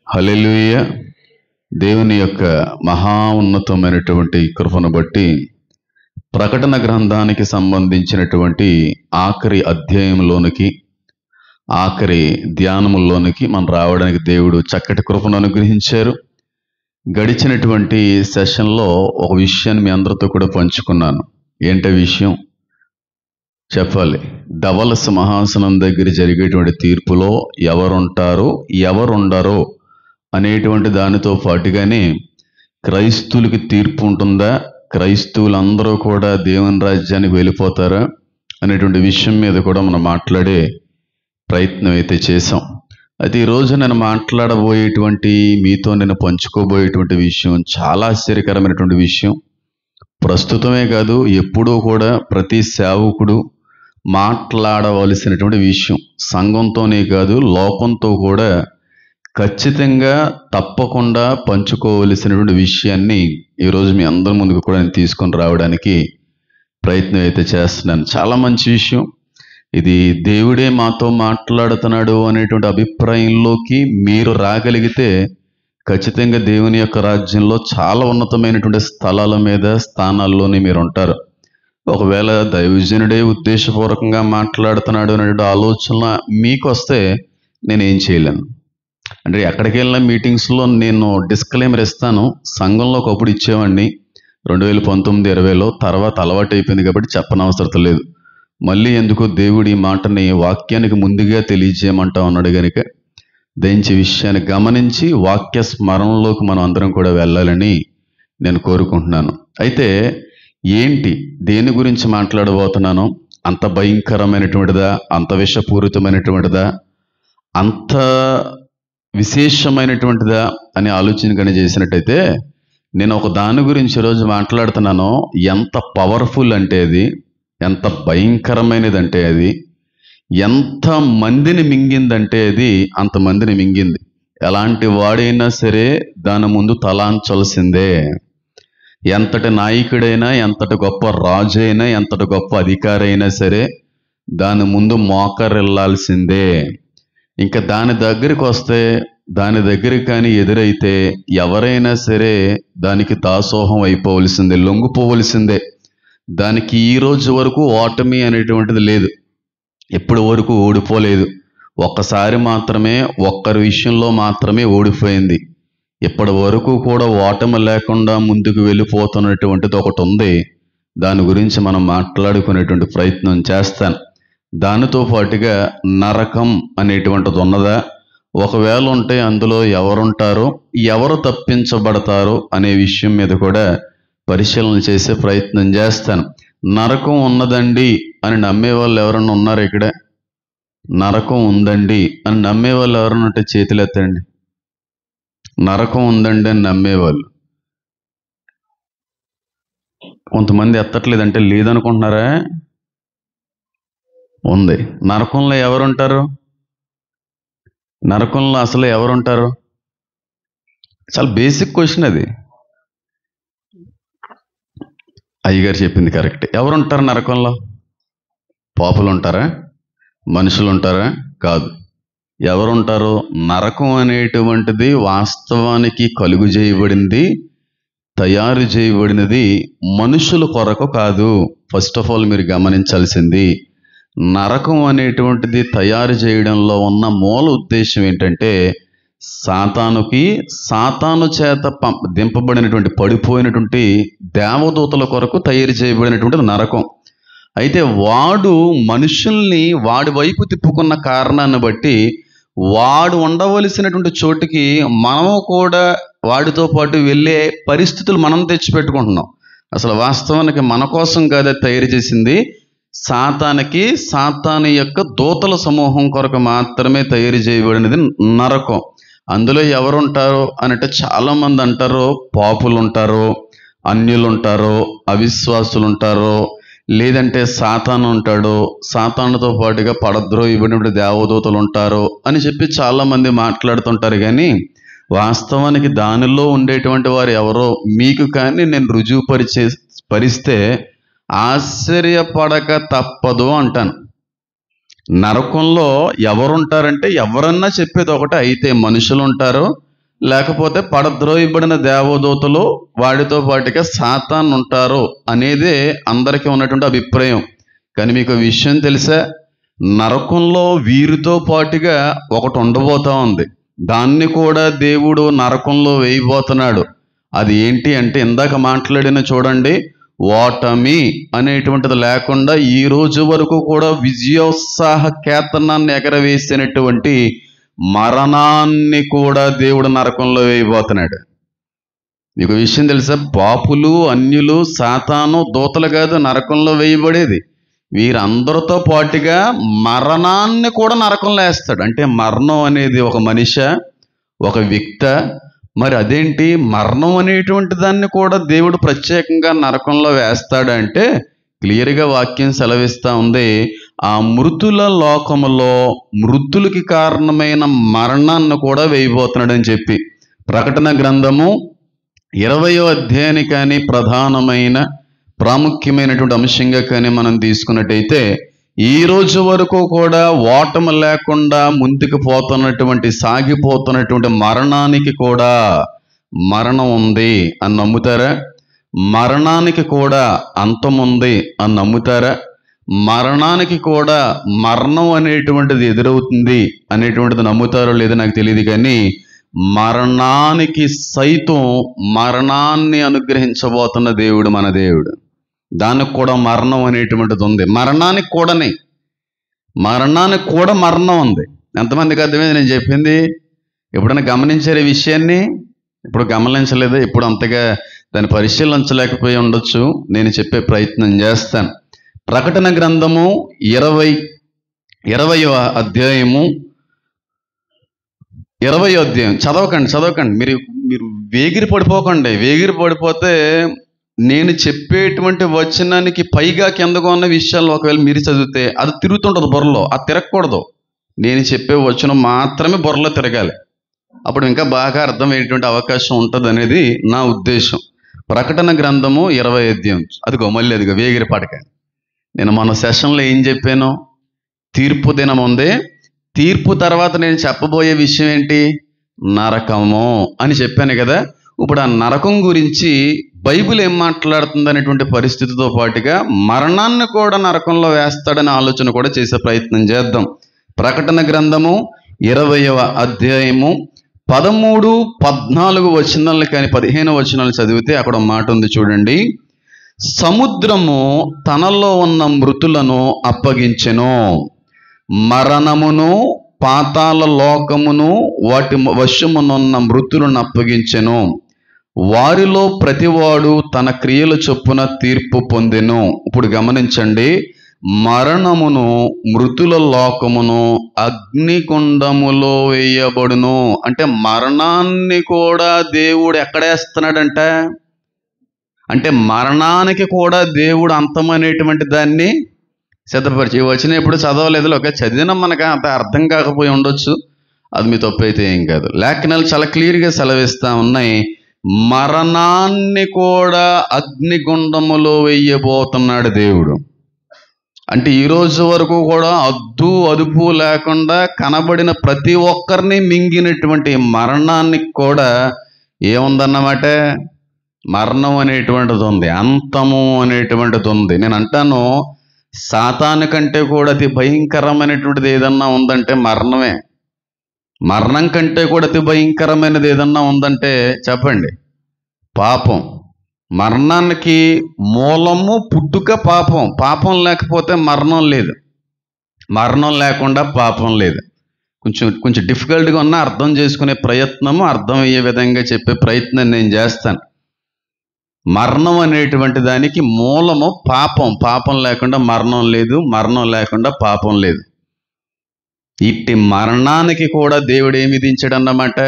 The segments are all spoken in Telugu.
హల్లెలూయా. దేవుని యొక్క మహా ఉన్నతమైనటువంటి కృపను బట్టి ప్రకటన గ్రంథానికి సంబంధించినటువంటి ఆఖరి అధ్యాయంలోనికి, ఆఖరి ధ్యానముల్లోనికి మనం రావడానికి దేవుడు చక్కటి కృపను అనుగ్రహించారు. గడిచినటువంటి సెషన్లో ఒక విషయాన్ని మీ అందరితో కూడా పంచుకున్నాను. ఏంట విషయం చెప్పాలి. ధవల సింహాసనం దగ్గర జరిగేటువంటి తీర్పులో ఎవరుంటారో ఎవరుండరో అనేటువంటి దానితో పాటుగానే క్రైస్తవులకి తీర్పు ఉంటుందా, క్రైస్తవులందరూ కూడా దేవుని రాజ్యానికి వెళ్ళిపోతారా అనేటువంటి విషయం మీద కూడా మనం మాట్లాడే ప్రయత్నం అయితే చేశాం. అయితే ఈరోజు నేను మాట్లాడబోయేటువంటి, మీతో నేను పంచుకోబోయేటువంటి విషయం చాలా ఆశ్చర్యకరమైనటువంటి విషయం. ప్రస్తుతమే కాదు, ఎప్పుడూ కూడా ప్రతి సేవకుడు మాట్లాడవలసినటువంటి విషయం. సంఘంతోనే కాదు, లోకంతో కూడా ఖచ్చితంగా తప్పకుండా పంచుకోవలసినటువంటి విషయాన్ని ఈరోజు మీ అందరి ముందుకు కూడా నేను తీసుకొని రావడానికి ప్రయత్నం అయితే చేస్తున్నాను. చాలా మంచి విషయం ఇది. దేవుడే మాతో మాట్లాడుతున్నాడు అనేటువంటి అభిప్రాయంలోకి మీరు రాగలిగితే ఖచ్చితంగా దేవుని యొక్క రాజ్యంలో చాలా ఉన్నతమైనటువంటి స్థలాల మీద, స్థానాల్లోనే మీరు ఉంటారు. ఒకవేళ దైవజనుడే ఉద్దేశపూర్వకంగా మాట్లాడుతున్నాడు అనేటువంటి ఆలోచన మీకు వస్తే నేనేం చేయలేను. అంటే ఎక్కడికి వెళ్ళిన మీటింగ్స్లో నేను డిస్క్లైమర్ ఇస్తాను. సంఘంలో ఒకప్పుడు ఇచ్చేవాడిని 2019-20లో, తర్వాత అలవాటు అయిపోయింది కాబట్టి చెప్పనవసరం లేదు. మళ్ళీ ఎందుకు దేవుడి మాటని వాక్యానికి ముందుగా తెలియజేయమంటా ఉన్నాడు కనుక దయించి విషయాన్ని గమనించి వాక్య స్మరణలోకి మనం అందరం కూడా వెళ్ళాలని నేను కోరుకుంటున్నాను. అయితే ఏంటి, దేని గురించి మాట్లాడబోతున్నాను? అంత భయంకరమైనటువంటిదా, అంత విషపూరితమైనటువంటిదా, అంత విశేషమైనటువంటిదా అని ఆలోచన కానీ చేసినట్టయితే, నేను ఒక దాని గురించి ఈరోజు మాట్లాడుతున్నాను. ఎంత పవర్ఫుల్ అంటే అది, ఎంత భయంకరమైనది అంటే అది, ఎంత మందిని మింగిందంటే అది అంతమందిని మింగింది. ఎలాంటి వాడైనా సరే దాని ముందు తలాంచాల్సిందే. ఎంతటి నాయకుడైనా, ఎంతటి గొప్ప రాజు అయినా, ఎంతటి గొప్ప అధికారి అయినా సరే దాని ముందు మోకరిల్లాల్సిందే. ఇంకా దాని దగ్గరికి వస్తే, దాని దగ్గరికి కానీ ఎదురైతే ఎవరైనా సరే దానికి దాసోహం అయిపోవలసిందే, లొంగిపోవలసిందే. దానికి ఈ రోజు వరకు ఓటమి అనేటువంటిది లేదు, ఎప్పటి వరకు ఓడిపోలేదు. ఒక్కసారి మాత్రమే, ఒక్కరి విషయంలో మాత్రమే ఓడిపోయింది. ఇప్పటి వరకు కూడా ఓటమి లేకుండా ముందుకు వెళ్ళిపోతున్నటువంటిది ఒకటి ఉంది. దాని గురించి మనం మాట్లాడుకునేటువంటి ప్రయత్నం చేస్తాను. దానితో పాటుగా నరకం అనేటువంటిది ఉన్నదా, ఒకవేళ ఉంటే అందులో ఎవరుంటారో, ఎవరు తప్పించబడతారో అనే విషయం మీద కూడా పరిశీలన చేసే ప్రయత్నం చేస్తాను. నరకం ఉన్నదండి అని నమ్మేవాళ్ళు ఎవరన్నా ఉన్నారు ఇక్కడ? నరకం ఉందండి అని నమ్మేవాళ్ళు ఎవరన్నా ఉంటే చేతులు ఎత్తండి. నరకం ఉందండి అని నమ్మేవాళ్ళు. కొంతమంది ఎత్తట్లేదంటే లేదనుకుంటున్నారా? ఉంది. నరకంలో ఎవరుంటారు? నరకంలో అసలు ఎవరుంటారు? చాలా బేసిక్ క్వశ్చన్ అది. అయ్యగారు చెప్పింది కరెక్ట్. ఎవరుంటారు నరకంలో? పాపులు ఉంటారా? మనుషులు ఉంటారా? కాదు. ఎవరుంటారు? నరకం అనేటువంటిది వాస్తవానికి కలుగు చేయబడింది, తయారు చేయబడినది మనుషుల కొరకు కాదు. ఫస్ట్ ఆఫ్ ఆల్ మీరు గమనించాల్సింది, నరకం అనేటువంటిది తయారు చేయడంలో ఉన్న మూల ఉద్దేశం ఏంటంటే, సాతాను చేత దింపబడినటువంటి, పడిపోయినటువంటి దేవదూతల కొరకు తయారు చేయబడినటువంటిది నరకం. అయితే వాడు మనుషుల్ని వాడి వైపు తిప్పుకున్న కారణాన్ని బట్టి వాడు ఉండవలసినటువంటి చోటుకి మనము కూడా వాడితో పాటు వెళ్ళే పరిస్థితులు మనం తెచ్చిపెట్టుకుంటున్నాం. అసలు వాస్తవానికి మన కోసం కాదు తయారు చేసింది, సాతాను యొక్క దూతల సమూహం కొరకు మాత్రమే తయారు చేయబడినది నరకం. అందులో ఎవరుంటారో అంటే చాలామంది అంటారు పాపులు ఉంటారో, అన్యులు ఉంటారో, అవిశ్వాసులు ఉంటారో, లేదంటే సాతాను ఉంటాడో, సాతానుతో పాటుగా పడద్రోయబడిన దేవదూతలు ఉంటారో అని చెప్పి చాలామంది మాట్లాడుతుంటారు. కానీ వాస్తవానికి దానిలో ఉండేటువంటి వారు ఎవరో మీకు కానీ నేను రుజువుపరిస్తే ఆశ్చర్యపడక తప్పదు అంటాను. నరకంలో ఎవరుంటారంటే ఎవరన్నా చెప్పేది ఒకటే. అయితే మనుషులు ఉంటారు, లేకపోతే పడద్రోయబడిన దేవదూతలు వాడితో పాటుగా సాతాను ఉంటారు అనేదే అందరికీ ఉన్నటువంటి అభిప్రాయం. కానీ మీకు విషయం తెలుసా? నరకంలో వీరితో పాటుగా ఒకటి ఉండబోతా ఉంది. దాన్ని కూడా దేవుడు నరకంలో వేయబోతున్నాడు. అది ఏంటి అంటే ఇందాక మాట్లాడిన చూడండి, ఓటమి అనేటువంటిది లేకుండా ఈ రోజు వరకు కూడా విజయోత్సాహ కేతనాన్ని ఎగరవేసినటువంటి మరణాన్ని కూడా దేవుడు నరకంలో వేయబోతున్నాడు. మీకు విషయం తెలుసా? పాపులు, అన్యులు, సాతాను, దూతలు కాదు నరకంలో వేయబడేది. వీరందరితో పాటుగా మరణాన్ని కూడా నరకంలో వేస్తాడు. అంటే మరణం అనేది ఒక మనిషి, ఒక వ్యక్తి. మరి అదేంటి, మరణం అనేటువంటి దాన్ని కూడా దేవుడు ప్రత్యేకంగా నరకంలో వేస్తాడంటే క్లియర్గా వాక్యం సెలవిస్తూ ఉంది. ఆ మృతుల లోకములో మృతులకి కారణమైన మరణాన్ని కూడా వేయబోతున్నాడని చెప్పి ప్రకటన గ్రంథము 20వ అధ్యాయాన్ని కానీ ప్రధానమైన ప్రాముఖ్యమైనటువంటి అంశంగా కానీ మనం తీసుకున్నట్టయితే ఈ రోజు వరకు కూడా ఓటమి లేకుండా ముందుకు పోతున్నటువంటి సాగిపోతున్నటువంటి మరణానికి కూడా మరణం ఉంది అని నమ్ముతారా? మరణానికి కూడా అంతం ఉంది అని నమ్ముతారా? మరణానికి కూడా మరణం అనేటువంటిది ఎదురవుతుంది అనేటువంటిది నమ్ముతారో లేదో నాకు తెలియదు. కానీ మరణానికి సైతం మరణాన్ని అనుగ్రహించబోతున్న దేవుడు మన దేవుడు. దానికి కూడా మరణం అనేటువంటిది ఉంది. మరణానికి కూడా మరణం ఉంది. ఎంతమందికి అర్థమైంది నేను చెప్పింది? ఎప్పుడైనా గమనించారు ఈ విషయాన్ని? ఇప్పుడు గమనించలేదు, ఇప్పుడు అంతగా దాన్ని పరిశీలించలేకపోయి ఉండొచ్చు. నేను చెప్పే ప్రయత్నం చేస్తాను. ప్రకటన గ్రంథము 20వ అధ్యాయము 20వ అధ్యాయం చదవకండి. మీరు వేగిరి పడిపోకండి. వేగిరి పడిపోతే నేను చెప్పేటువంటి వచనానికి పైగా కిందగా ఉన్న విషయాలు ఒకవేళ మీరు చదివితే అది తిరుగుతుంటుంది బుర్రలో. అది తిరగకూడదు. నేను చెప్పే వచనం మాత్రమే బుర్రలో తిరగాలి. అప్పుడు ఇంకా బాగా అర్థమయ్యేటువంటి అవకాశం ఉంటుంది అనేది నా ఉద్దేశం. ప్రకటన గ్రంథము 20వ అధ్యాయం అదిగో వేగిరి పడక. నేను మన సెషన్లో ఏం చెప్పాను? తీర్పు దినం ఉంది. తీర్పు తర్వాత నేను చెప్పబోయే విషయం ఏంటి? నరకము అని చెప్పాను కదా. ఇప్పుడు ఆ నరకం గురించి బైబిల్ ఏం మాట్లాడుతుంది అనేటువంటి పరిస్థితితో పాటుగా మరణాన్ని కూడా నరకంలో వేస్తాడనే ఆలోచన కూడా చేసే ప్రయత్నం చేద్దాం. ప్రకటన గ్రంథము 20వ అధ్యాయము 13, 14 వచనాలు కానీ 15 వచనాలు చదివితే అక్కడ మాట ఉంది చూడండి. సముద్రము తనలో ఉన్న మృతులను అప్పగించెను, మరణమును పాతాళ లోకమును వాటి వశమునున్న మృతులను అప్పగించెను. వారిలో ప్రతివాడు తన క్రియల చొప్పున తీర్పు పొందెను. ఇప్పుడు గమనించండి, మరణమును, మృతుల లోకమును అగ్నికుండములో వేయబడును. అంటే మరణాన్ని కూడా దేవుడు ఎక్కడేస్తున్నాడంట? అంటే మరణానికి కూడా దేవుడు అంతమనేటువంటి దాన్ని సిద్ధపరిచి వచ్చిన ఎప్పుడు చదవలేదు. ఒక చదివిన మనకు అంత అర్థం కాకపోయి ఉండొచ్చు. అది మీ తప్పు అయితే ఏం కాదు. లేఖనాలు చాలా క్లియర్గా సెలవిస్తూ ఉన్నాయి. మరణాన్ని కూడా అగ్నిగుండములో వేయబోతున్నాడు దేవుడు. అంటే ఈ రోజు వరకు కూడా అద్దు అదుపు లేకుండా కనబడిన ప్రతి ఒక్కరిని మింగినటువంటి మరణానికి కూడా ఏముందన్నమాట? మరణం అనేటువంటిది ఉంది, అంతము అనేటువంటిది ఉంది. నేను అంటాను, సాతాను కంటే కూడా అతి భయంకరమైనటువంటిది ఏదన్నా ఉందంటే మరణమే. మరణం కంటే కూడా అతి భయంకరమైనది ఏదన్నా ఉందంటే చెప్పండి, పాపం. మరణానికి మూలము పుట్టుక పాపం. పాపం లేకపోతే మరణం లేదు, మరణం లేకుండా పాపం లేదు. కొంచెం డిఫికల్ట్గా ఉన్నా అర్థం చేసుకునే ప్రయత్నము, అర్థమయ్యే విధంగా చెప్పే ప్రయత్నం నేను చేస్తాను. మరణం అనేటువంటి దానికి మూలము పాపం. పాపం లేకుండా మరణం లేదు, మరణం లేకుండా పాపం లేదు. ఇట్టి మరణానికి కూడా దేవుడు ఏమి విధించాడు అన్నమాట?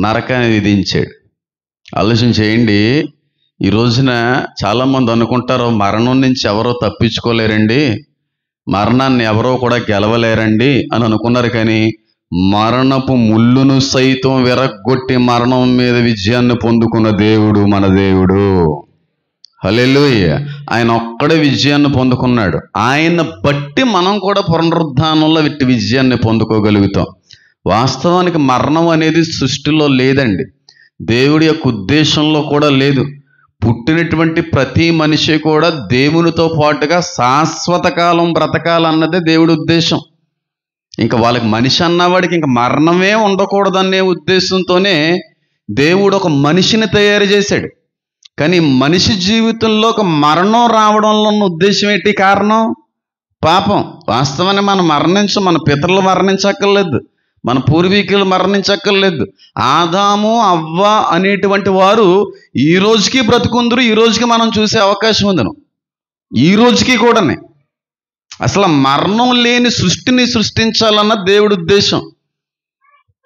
నరకాన్ని విధించాడు. ఆలోచన చేయండి. ఈ రోజున చాలామంది అనుకుంటారు మరణం నుంచి ఎవరో తప్పించుకోలేరండి, మరణాన్ని ఎవరో కూడా గెలవలేరండి అని అనుకున్నారు. కానీ మరణపు ముళ్ళును సైతం విరగ్గొట్టి మరణం మీద విజయాన్ని పొందుకున్న దేవుడు మన దేవుడు. హల్లెలూయా. ఆయన ఒక్కడే విజయాన్ని పొందుకున్నాడు. ఆయన బట్టి మనం కూడా పునరుద్ధానంలో విజయాన్ని పొందుకోగలుగుతాం. వాస్తవానికి మరణం అనేది సృష్టిలో లేదండి, దేవుడి యొక్క ఉద్దేశంలో కూడా లేదు. పుట్టినటువంటి ప్రతి మనిషి కూడా దేవునితో పాటుగా శాశ్వత కాలం బ్రతకాలన్నదే దేవుడి ఉద్దేశం. ఇంకా వాళ్ళకి మనిషి అన్నవాడికి ఇంకా మరణమే ఉండకూడదనే ఉద్దేశంతోనే దేవుడు ఒక మనిషిని తయారు చేశాడు. కానీ మనిషి జీవితంలో ఒక మరణం రావడంలో ఉన్న ఉద్దేశం ఏంటి? కారణం పాపం. వాస్తవాన్ని మనం మన పితరులు మరణించక్కర్లేదు, మన పూర్వీకులు మరణించక్కర్లేదు. ఆదాము అవ్వ అనేటువంటి వారు ఈ రోజుకి బ్రతుకుందరు, ఈ రోజుకి మనం చూసే అవకాశం ఉందను, ఈ రోజుకి కూడానే. అసలు మరణం లేని సృష్టిని సృష్టించాలన్న దేవుడి ఉద్దేశం.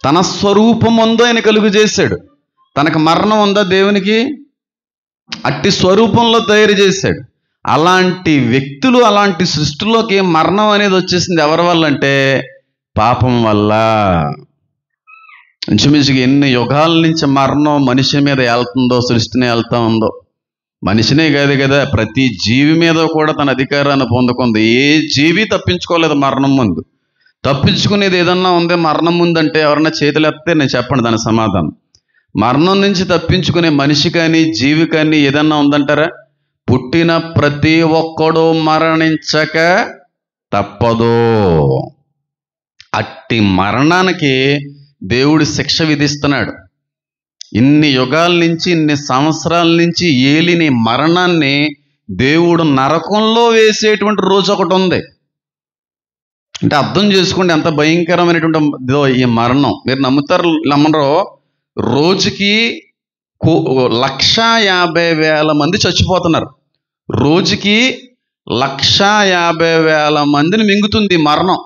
తన స్వరూపం ఉందో ఆయన కలుగు చేశాడు. తనకు మరణం ఉందా దేవునికి? అట్టి స్వరూపంలో తయారు చేశాడు. అలాంటి వ్యక్తులు, అలాంటి సృష్టిలోకి మరణం అనేది వచ్చేసింది ఎవరి వల్ల అంటే పాపం వల్ల. ఇంచుమించుగా ఎన్ని యుగాల నుంచి మరణం మనిషి మీద వెళ్తుందో, సృష్టిని వెళ్తా ఉందో. మనిషినే కాదు కదా, ప్రతి జీవి మీద కూడా తన అధికారాన్ని పొందుకుంది. ఏ జీవి తప్పించుకోలేదు మరణం ముందు. తప్పించుకునేది ఏదన్నా ఉందే మరణం ముందంటే ఎవరన్నా చేతులు ఎత్తే నేను చెప్పండి దాని సమాధానం. మరణం నుంచి తప్పించుకునే మనిషి కానీ జీవి కానీ ఏదన్నా ఉందంటారా? పుట్టిన ప్రతి ఒక్కడు మరణించక తప్పదు. అట్టి మరణానికి దేవుడు శిక్ష విధిస్తున్నాడు. ఇన్ని యుగాల నుంచి, ఇన్ని సంవత్సరాల నుంచి ఏలిని మరణాన్ని దేవుడు నరకంలో వేసేటువంటి రోజు ఒకటి ఉంది. అంటే అర్థం చేసుకోండి ఎంత భయంకరమైనటువంటి ఈ మరణం. మీరు నమ్మరో, రోజుకి 150,000 మంది చచ్చిపోతున్నారు. రోజుకి 150,000 మందిని మింగుతుంది మరణం.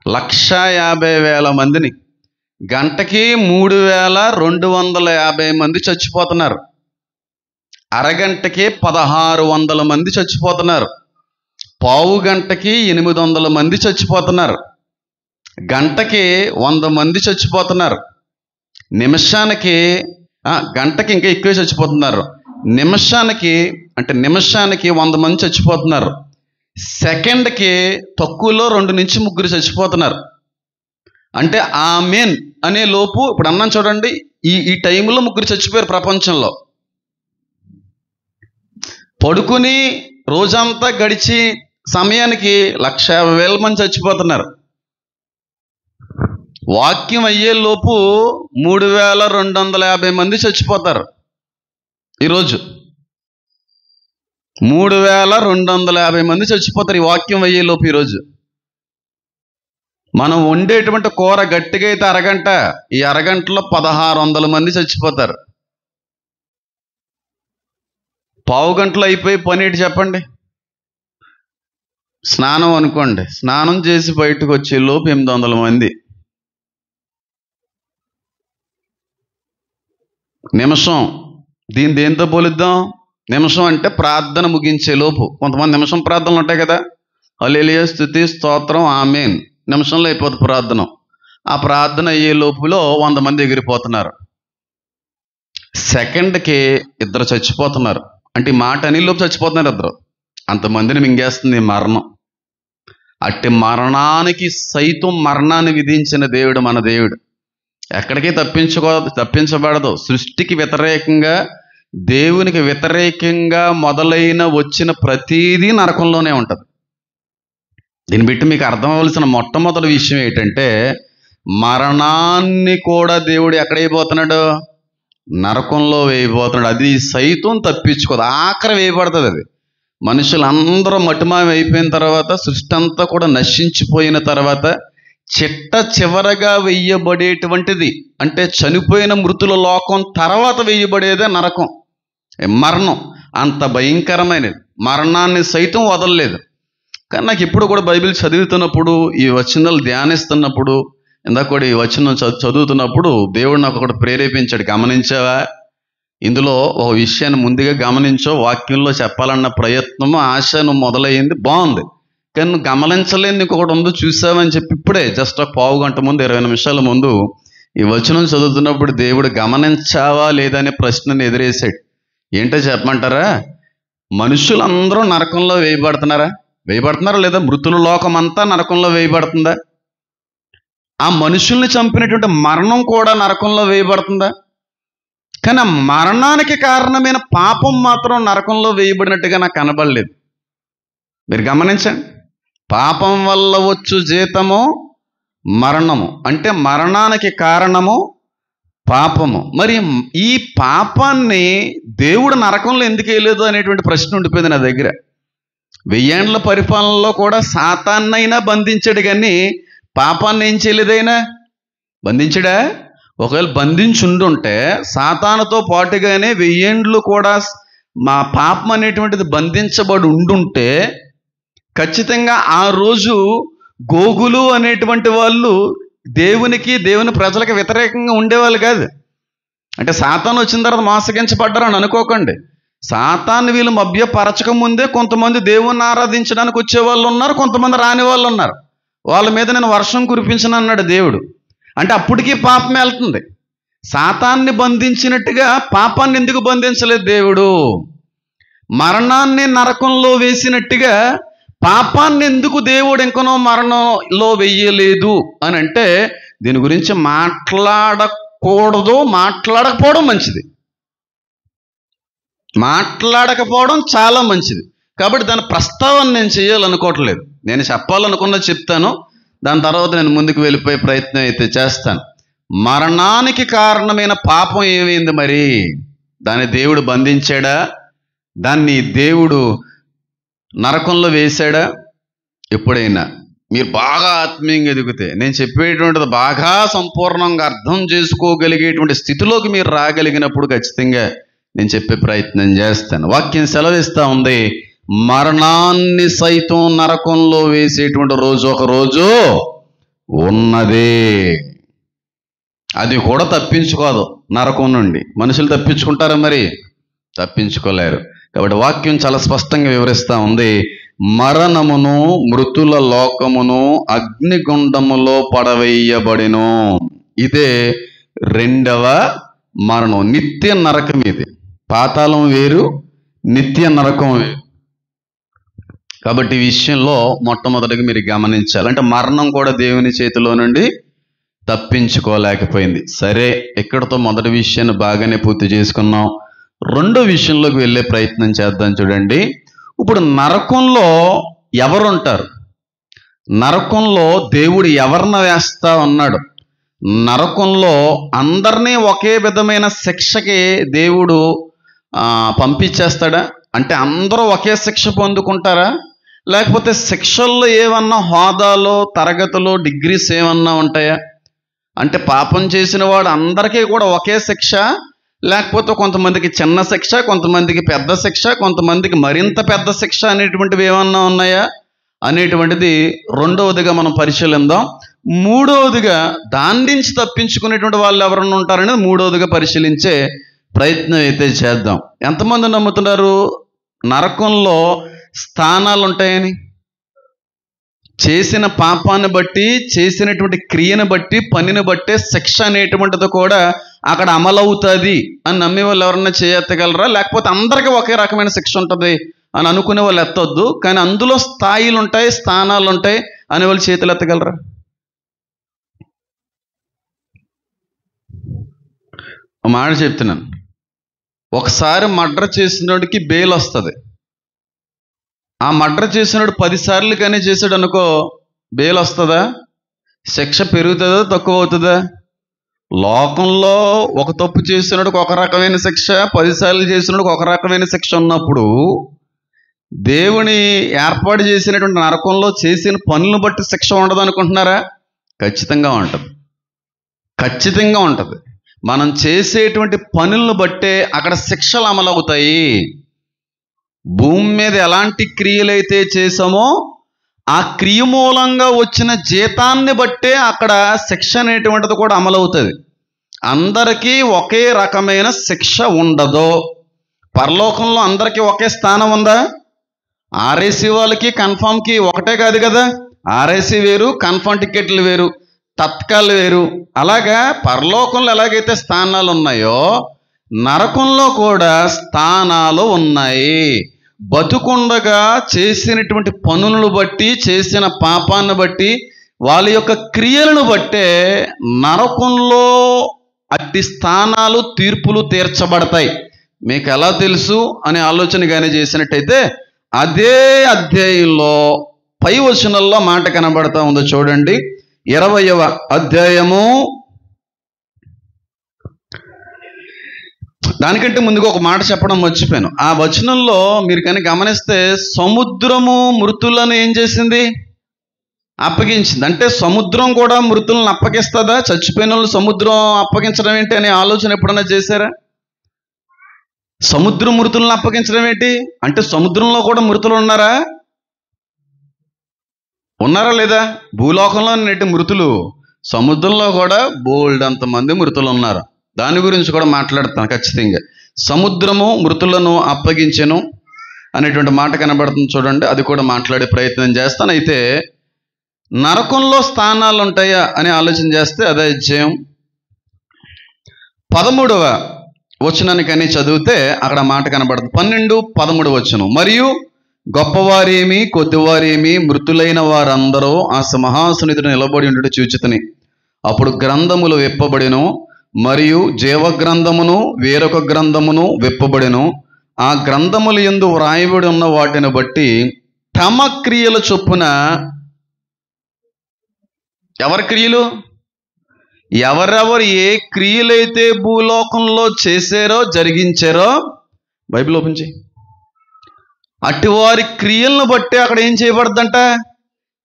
150,000 మందిని. గంటకి 3,250 మంది చచ్చిపోతున్నారు. అరగంటకి 1,600 మంది చచ్చిపోతున్నారు. పావు గంటకి 800 మంది చచ్చిపోతున్నారు. గంటకి 100 మంది చచ్చిపోతున్నారు. నిమిషానికి గంటకి ఇంకా ఎక్కువ చచ్చిపోతున్నారు. నిమిషానికి 100 మంది చచ్చిపోతున్నారు. సెకండ్కి తక్కువలో 2 నుంచి 3 చచ్చిపోతున్నారు. అంటే ఆమెన్ అనే లోపు ఇప్పుడు అన్నాను చూడండి, ఈ టైంలో 3 చచ్చిపోయారు ప్రపంచంలో. పడుకుని రోజంతా గడిచి సమయానికి 150,000 మంది చచ్చిపోతున్నారు. వాక్యం అయ్యే లోపు 3,250 మంది చచ్చిపోతారు. ఈరోజు 3,250 మంది చచ్చిపోతారు ఈ వాక్యం అయ్యే లోపు. ఈరోజు మనం వండేటువంటి కూర గట్టిగా అయితే అరగంట, ఈ అరగంటలో 1,600 మంది చచ్చిపోతారు. పావు గంటలో అయిపోయి పని ఏంటి చెప్పండి? స్నానం అనుకోండి, స్నానం చేసి బయటకు వచ్చే లోపు 800 మంది. నిమిషం, దేంతో పోలిద్దాం? నిమిషం అంటే ప్రార్థన ముగించే లోపు. కొంతమంది నిమిషం ప్రార్థనలు ఉంటాయి కదా, హల్లెలూయా, స్తుతి, స్తోత్రం, ఆమేన్, నిమిషంలో అయిపోతుంది ప్రార్థన. ఆ ప్రార్థన అయ్యే లోపులో 100 మంది ఎగిరిపోతున్నారు. సెకండ్కి 2 చచ్చిపోతున్నారు. అంటే ఈ మాట అని లోపు చచ్చిపోతున్నారు 2. అంతమందిని మింగేస్తుంది మరణం. అట్టి మరణానికి సైతం మరణాన్ని విధించిన దేవుడు మన దేవుడు. ఎక్కడికి తప్పించబడదు. సృష్టికి వ్యతిరేకంగా, దేవునికి వ్యతిరేకంగా వచ్చిన ప్రతీదీ నరకంలోనే ఉంటుంది. దీన్ని బట్టి మీకు అర్థం అవ్వాల్సిన మొట్టమొదటి విషయం ఏంటంటే, మరణాన్ని కూడా దేవుడు ఎక్కడ వేయబోతున్నాడు? నరకంలో వేయబోతున్నాడు. అది సైతం తప్పించుకోదు, ఆఖరి వేయబడుతుంది. అది మనుషులందరూ మటుమాయం అయిపోయిన తర్వాత, సృష్టి అంతా కూడా నశించిపోయిన తర్వాత చిట్ట చివరగా వెయ్యబడేటువంటిది, అంటే చనిపోయిన మృతుల లోకం తర్వాత వెయ్యబడేదే నరకం, మరణం. అంత భయంకరమైనది. మరణాన్ని సైతం వదలలేదు. కానీ నాకు ఇప్పుడు కూడా బైబిల్ చదువుతున్నప్పుడు, ఈ వచనాలు ధ్యానిస్తున్నప్పుడు, ఇందాక కూడా ఈ వచనం చదువుతున్నప్పుడు దేవుడు నాకు ఒకటి ప్రేరేపించాడు. గమనించావా? ఇందులో ఒక విషయాన్ని ముందుగా గమనించో, వాక్యంలో చెప్పాలన్న ప్రయత్నము, ఆశను మొదలయ్యింది, బాగుంది. కానీ నువ్వు గమనించలేని ఇంకొకటి ఉందో చూసావని చెప్పి ఇప్పుడే జస్ట్ ఒక పావు గంట ముందు, 20 నిమిషాల ముందు ఈ వచనం చదువుతున్నప్పుడు దేవుడు గమనించావా లేదనే ప్రశ్నను ఎదురేసాడు. ఏంటో చెప్పమంటారా? మనుషులందరూ నరకంలో వేయబడుతున్నారా లేదా? మృతుల లోకం అంతా నరకంలో వేయబడుతుందా? ఆ మనుషుల్ని చంపినటువంటి మరణం కూడా నరకంలో వేయబడుతుందా? కానీ ఆ మరణానికి కారణమైన పాపం మాత్రం నరకంలో వేయబడినట్టుగా నాకు కనబడలేదు. మీరు గమనించండి, పాపం వల్ల వచ్చు జీతము మరణము, అంటే మరణానికి కారణము పాపము. మరి ఈ పాపాన్ని దేవుడు నరకంలో ఎందుకు వేయలేదు అనేటువంటి ప్రశ్న ఉండిపోయింది నా దగ్గర. 1000 ఏండ్ల పరిపాలనలో కూడా సాతాన్నైనా బంధించాడు, కానీ పాపాన్ని ఏం చేయలేదైనా బంధించడా? ఒకవేళ బంధించుండుంటే సాతానుతో పాటుగానే 1000 ఏండ్లు కూడా మా పాపం అనేటువంటిది బంధించబడి ఉండుంటే ఖచ్చితంగా ఆ రోజు గోగులు అనేటువంటి వాళ్ళు దేవునికి దేవుని ప్రజలకు వ్యతిరేకంగా ఉండేవాళ్ళు కాదు. అంటే సాతాను వచ్చిన తర్వాత మోసగించబడ్డారని అనుకోకండి. సాతాను వీళ్ళు మభ్యపరచక ముందే కొంతమంది దేవుణ్ణి ఆరాధించడానికి వచ్చేవాళ్ళు ఉన్నారు, కొంతమంది రాని వాళ్ళు ఉన్నారు. వాళ్ళ మీద నేను వర్షం కురిపించను అన్నాడు దేవుడు. అంటే అప్పటికీ పాపం వెళ్తుంది. సాతాన్ని బంధించినట్టుగా పాపాన్ని ఎందుకు బంధించలేదు దేవుడు? మరణాన్ని నరకంలో వేసినట్టుగా పాపాన్ని ఎందుకు దేవుడు ఇంకనో మరణంలో వెయ్యలేదు అని అంటే దీని గురించి మాట్లాడకూడదు, మాట్లాడకపోవడం మంచిది. మాట్లాడకపోవడం చాలా మంచిది. కాబట్టి దాని ప్రస్తావన నేను చేయాలనుకోవట్లేదు. నేను చెప్పాలనుకున్నది చెప్తాను, దాని తర్వాత నేను ముందుకు వెళ్ళిపోయే ప్రయత్నం అయితే చేస్తాను. మరణానికి కారణమైన పాపం ఏమైంది? మరి దాన్ని దేవుడు బంధించాడా? దాన్ని దేవుడు నరకంలో వేశాడా? ఎప్పుడైనా మీరు బాగా ఆత్మీయంగా ఎదిగితే, నేను చెప్పేటువంటిది బాగా సంపూర్ణంగా అర్థం చేసుకోగలిగేటువంటి స్థితిలోకి మీరు రాగలిగినప్పుడు ఖచ్చితంగా నేను చెప్పే ప్రయత్నం చేస్తాను. వాక్యం సెలవిస్తూ ఉంది, మరణాన్ని సైతం నరకంలో వేసేటువంటి రోజు ఒక రోజు ఉన్నదే. అది కూడా తప్పించుకోదు నరకం నుండి. మనుషులు తప్పించుకుంటారా? మరి తప్పించుకోలేరు. కాబట్టి వాక్యం చాలా స్పష్టంగా వివరిస్తూ ఉంది, మరణమును మృతుల లోకమును అగ్నిగుండములో పడవేయబడిను. ఇదే 2వ మరణం. నిత్య నరకం ఇది. పాతాళం వేరు, నిత్య నరకం వేరు. కాబట్టి ఈ విషయంలో మొట్టమొదటిగా మీరు గమనించాలి. అంటే మరణం కూడా దేవుని చేతిలో నుండి తప్పించుకోలేకపోయింది. సరే, ఇక్కడతో మొదటి విషయాన్ని బాగానే పూర్తి చేసుకున్నాం. రెండో విషయంలోకి వెళ్ళే ప్రయత్నం చేద్దాం. చూడండి, ఇప్పుడు నరకంలో ఎవరుంటారు? నరకంలో దేవుడు ఎవరిని వేస్తా ఉన్నాడు? నరకంలో అందరినీ ఒకే విధమైన శిక్షకి దేవుడు పంపించేస్తాడా? అంటే అందరూ ఒకే శిక్ష పొందుకుంటారా? లేకపోతే శిక్షల్లో ఏమన్నా హోదాలో, తరగతిలో, డిగ్రీస్ ఏమన్నా ఉంటాయా? అంటే పాపం చేసిన వాడు అందరికీ కూడా ఒకే శిక్ష, లేకపోతే కొంతమందికి చిన్న శిక్ష, కొంతమందికి పెద్ద శిక్ష, కొంతమందికి మరింత పెద్ద శిక్ష అనేటువంటివి ఏమన్నా ఉన్నాయా అనేటువంటిది రెండవదిగా మనం పరిశీలిద్దాం. మూడవదిగా దాని నుంచి తప్పించుకునేటువంటి వాళ్ళు ఎవరన్నా ఉంటారనేది మూడవదిగా పరిశీలించే ప్రయత్నం అయితే చేద్దాం. ఎంతమంది నమ్ముతున్నారు నరకంలో స్థానాలు ఉంటాయని? చేసిన పాపాన్ని బట్టి, చేసినటువంటి క్రియను బట్టి, పనిని బట్టే శిక్ష అనేటువంటిది కూడా అక్కడ అమలవుతుంది అని నమ్మే వాళ్ళు ఎవరన్నా చేయెత్తగలరా? లేకపోతే అందరికీ ఒకే రకమైన శిక్ష ఉంటుంది అని అనుకునే వాళ్ళు ఎత్తొద్దు, కానీ అందులో స్థాయిలు ఉంటాయి, స్థానాలు ఉంటాయి అనే వాళ్ళు చేతులు ఎత్తగలరా? ఒక మాట చెప్తున్నాను, ఒకసారి మర్డర్ చేసినోడికి బెయిల్ వస్తుంది. ఆ మర్డర్ చేసినోడు 10 సార్లు కానీ చేశాడు అనుకో, బెయిల్ వస్తుందా? శిక్ష పెరుగుతుందా, తక్కువ అవుతుందా? లోకంలో ఒక తప్పు చేసినోడికి ఒక రకమైన శిక్ష, 10 సార్లు చేసినోడికి ఒక రకమైన శిక్ష ఉన్నప్పుడు దేవుని ఏర్పాటు చేసినటువంటి నరకంలో చేసిన పనులను బట్టి శిక్ష ఉండదు అనుకుంటున్నారా? ఖచ్చితంగా ఉంటుంది. ఖచ్చితంగా ఉంటుంది. మనం చేసేటువంటి పనులను బట్టే అక్కడ శిక్షలు అమలవుతాయి. భూమి మీద ఎలాంటి క్రియలైతే చేసామో ఆ క్రియ మూలంగా వచ్చిన జీతాన్ని బట్టే అక్కడ శిక్ష అనేటువంటిది కూడా అమలవుతుంది. అందరికీ ఒకే రకమైన శిక్ష ఉండదు. పరలోకంలో అందరికీ ఒకే స్థానం ఉందా? ఆర్ఏసీ వాళ్ళకి కన్ఫామ్కి ఒకటే కాదు కదా. ఆర్ఏసీ వేరు, కన్ఫామ్ టికెట్లు వేరు, తత్కాలు వేరు. అలాగా పరలోకంలో ఎలాగైతే స్థానాలు ఉన్నాయో నరకంలో కూడా స్థానాలు ఉన్నాయి. బతుకుండగా చేసినటువంటి పనులను బట్టి, చేసిన పాపాన్ని బట్టి, వాళ్ళ యొక్క క్రియలను బట్టే నరకంలో అట్టి స్థానాలు, తీర్పులు తీర్చబడతాయి. మీకు ఎలా తెలుసు అనే ఆలోచన కానీ చేసినట్టయితే అదే అధ్యాయంలో పై వచనంలో మాట కనబడతా ఉందో చూడండి. 20వ అధ్యాయము, దానికంటే ముందుగా ఒక మాట చెప్పడం మర్చిపోయాను. ఆ వచనంలో మీరు కనుక గమనిస్తే సముద్రము మృతులను ఏం చేసింది? అప్పగించింది. అంటే సముద్రం కూడా మృతులను అప్పగిస్తుందా? చచ్చిపోయిన వాళ్ళు సముద్రం అప్పగించడం ఏంటి అనే ఆలోచన ఎప్పుడన్నా చేశారా? సముద్రం మృతులను అప్పగించడం ఏంటి అంటే సముద్రంలో కూడా మృతులు ఉన్నారా? ఉన్నారా లేదా? భూలోకంలో నేటి మృతులు, సముద్రంలో కూడా బోల్డ్ అంతమంది మృతులు ఉన్నారు. దాని గురించి కూడా మాట్లాడతాను ఖచ్చితంగా. సముద్రము మృతులను అప్పగించెను అనేటువంటి మాట కనబడుతుంది చూడండి. అది కూడా మాట్లాడే ప్రయత్నం చేస్తాను. అయితే నరకంలో స్థానాలు ఉంటాయా అని ఆలోచన చేస్తే అదే అధ్యాయం 13వ వచనానికని చదివితే అక్కడ మాట కనబడుతుంది. 12, 13 వచనం. మరియు గొప్పవారేమి కొద్దివారేమి మృతులైన వారందరూ ఆ సింహాసనం ఎదుట నిలబడి ఉండేట్టు చూచితిని. అప్పుడు గ్రంథములు విప్పబడెను, మరియు జీవగ్రంథమును వేరొక గ్రంథమును విప్పబడెను. ఆ గ్రంథములు యందు వ్రాయబడి ఉన్న వాటిని బట్టి తమ క్రియల చొప్పున, ఎవరి క్రియలు, ఎవరెవరు ఏ క్రియలైతే భూలోకంలో చేశారో, జరిగించారో, బైబిల్ ఓపెన్ చేయి, అటు వారి క్రియలను బట్టి అక్కడ ఏం చేయబడద్దంట?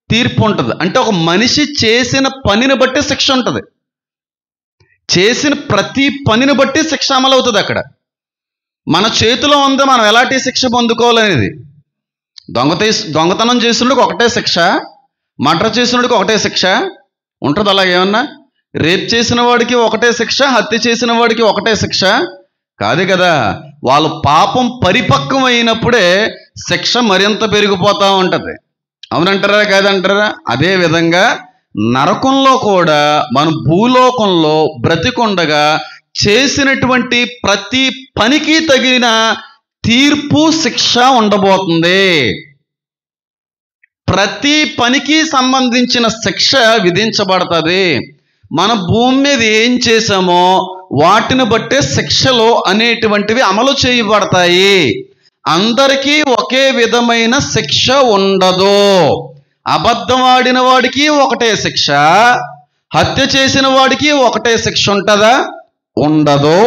తీర్పు ఉంటుంది. అంటే ఒక మనిషి చేసిన పనిని బట్టి శిక్ష ఉంటుంది. చేసిన ప్రతి పనిని బట్టి శిక్ష అమలు అవుతుంది. అక్కడ మన చేతిలో ఉంది మనం ఎలాంటి శిక్ష పొందుకోవాలనేది. దొంగతనం చేసినోడికి ఒకటే శిక్ష, మర్డర్ చేసినోడికి ఒకటే శిక్ష ఉంటుంది. అలాగేమన్నా రేప్ చేసిన వాడికి ఒకటే శిక్ష, హత్య చేసిన వాడికి ఒకటే శిక్ష కాదు కదా. వాళ్ళ పాపం పరిపక్వం అయినప్పుడే శిక్ష మరింత పెరిగిపోతూ ఉంటుంది. అవునంటారా కాదంటారా? అదే విధంగా నరకంలో కూడా మన భూలోకంలో బ్రతికొండగా చేసినటువంటి ప్రతి పనికి తగిన తీర్పు, శిక్ష ఉండబోతుంది. ప్రతి పనికి సంబంధించిన శిక్ష విధించబడుతుంది. మన భూమి మీద ఏం చేసామో వాటిని బట్టే శిక్షలు అనేటువంటివి అమలు చేయబడతాయి. అందరికీ ఒకే విధమైన శిక్ష ఉండదు. అబద్ధం ఆడిన వాడికి ఒకటే శిక్ష, హత్య చేసిన వాడికి ఒకటే శిక్ష ఉంటుందా? ఉండదు,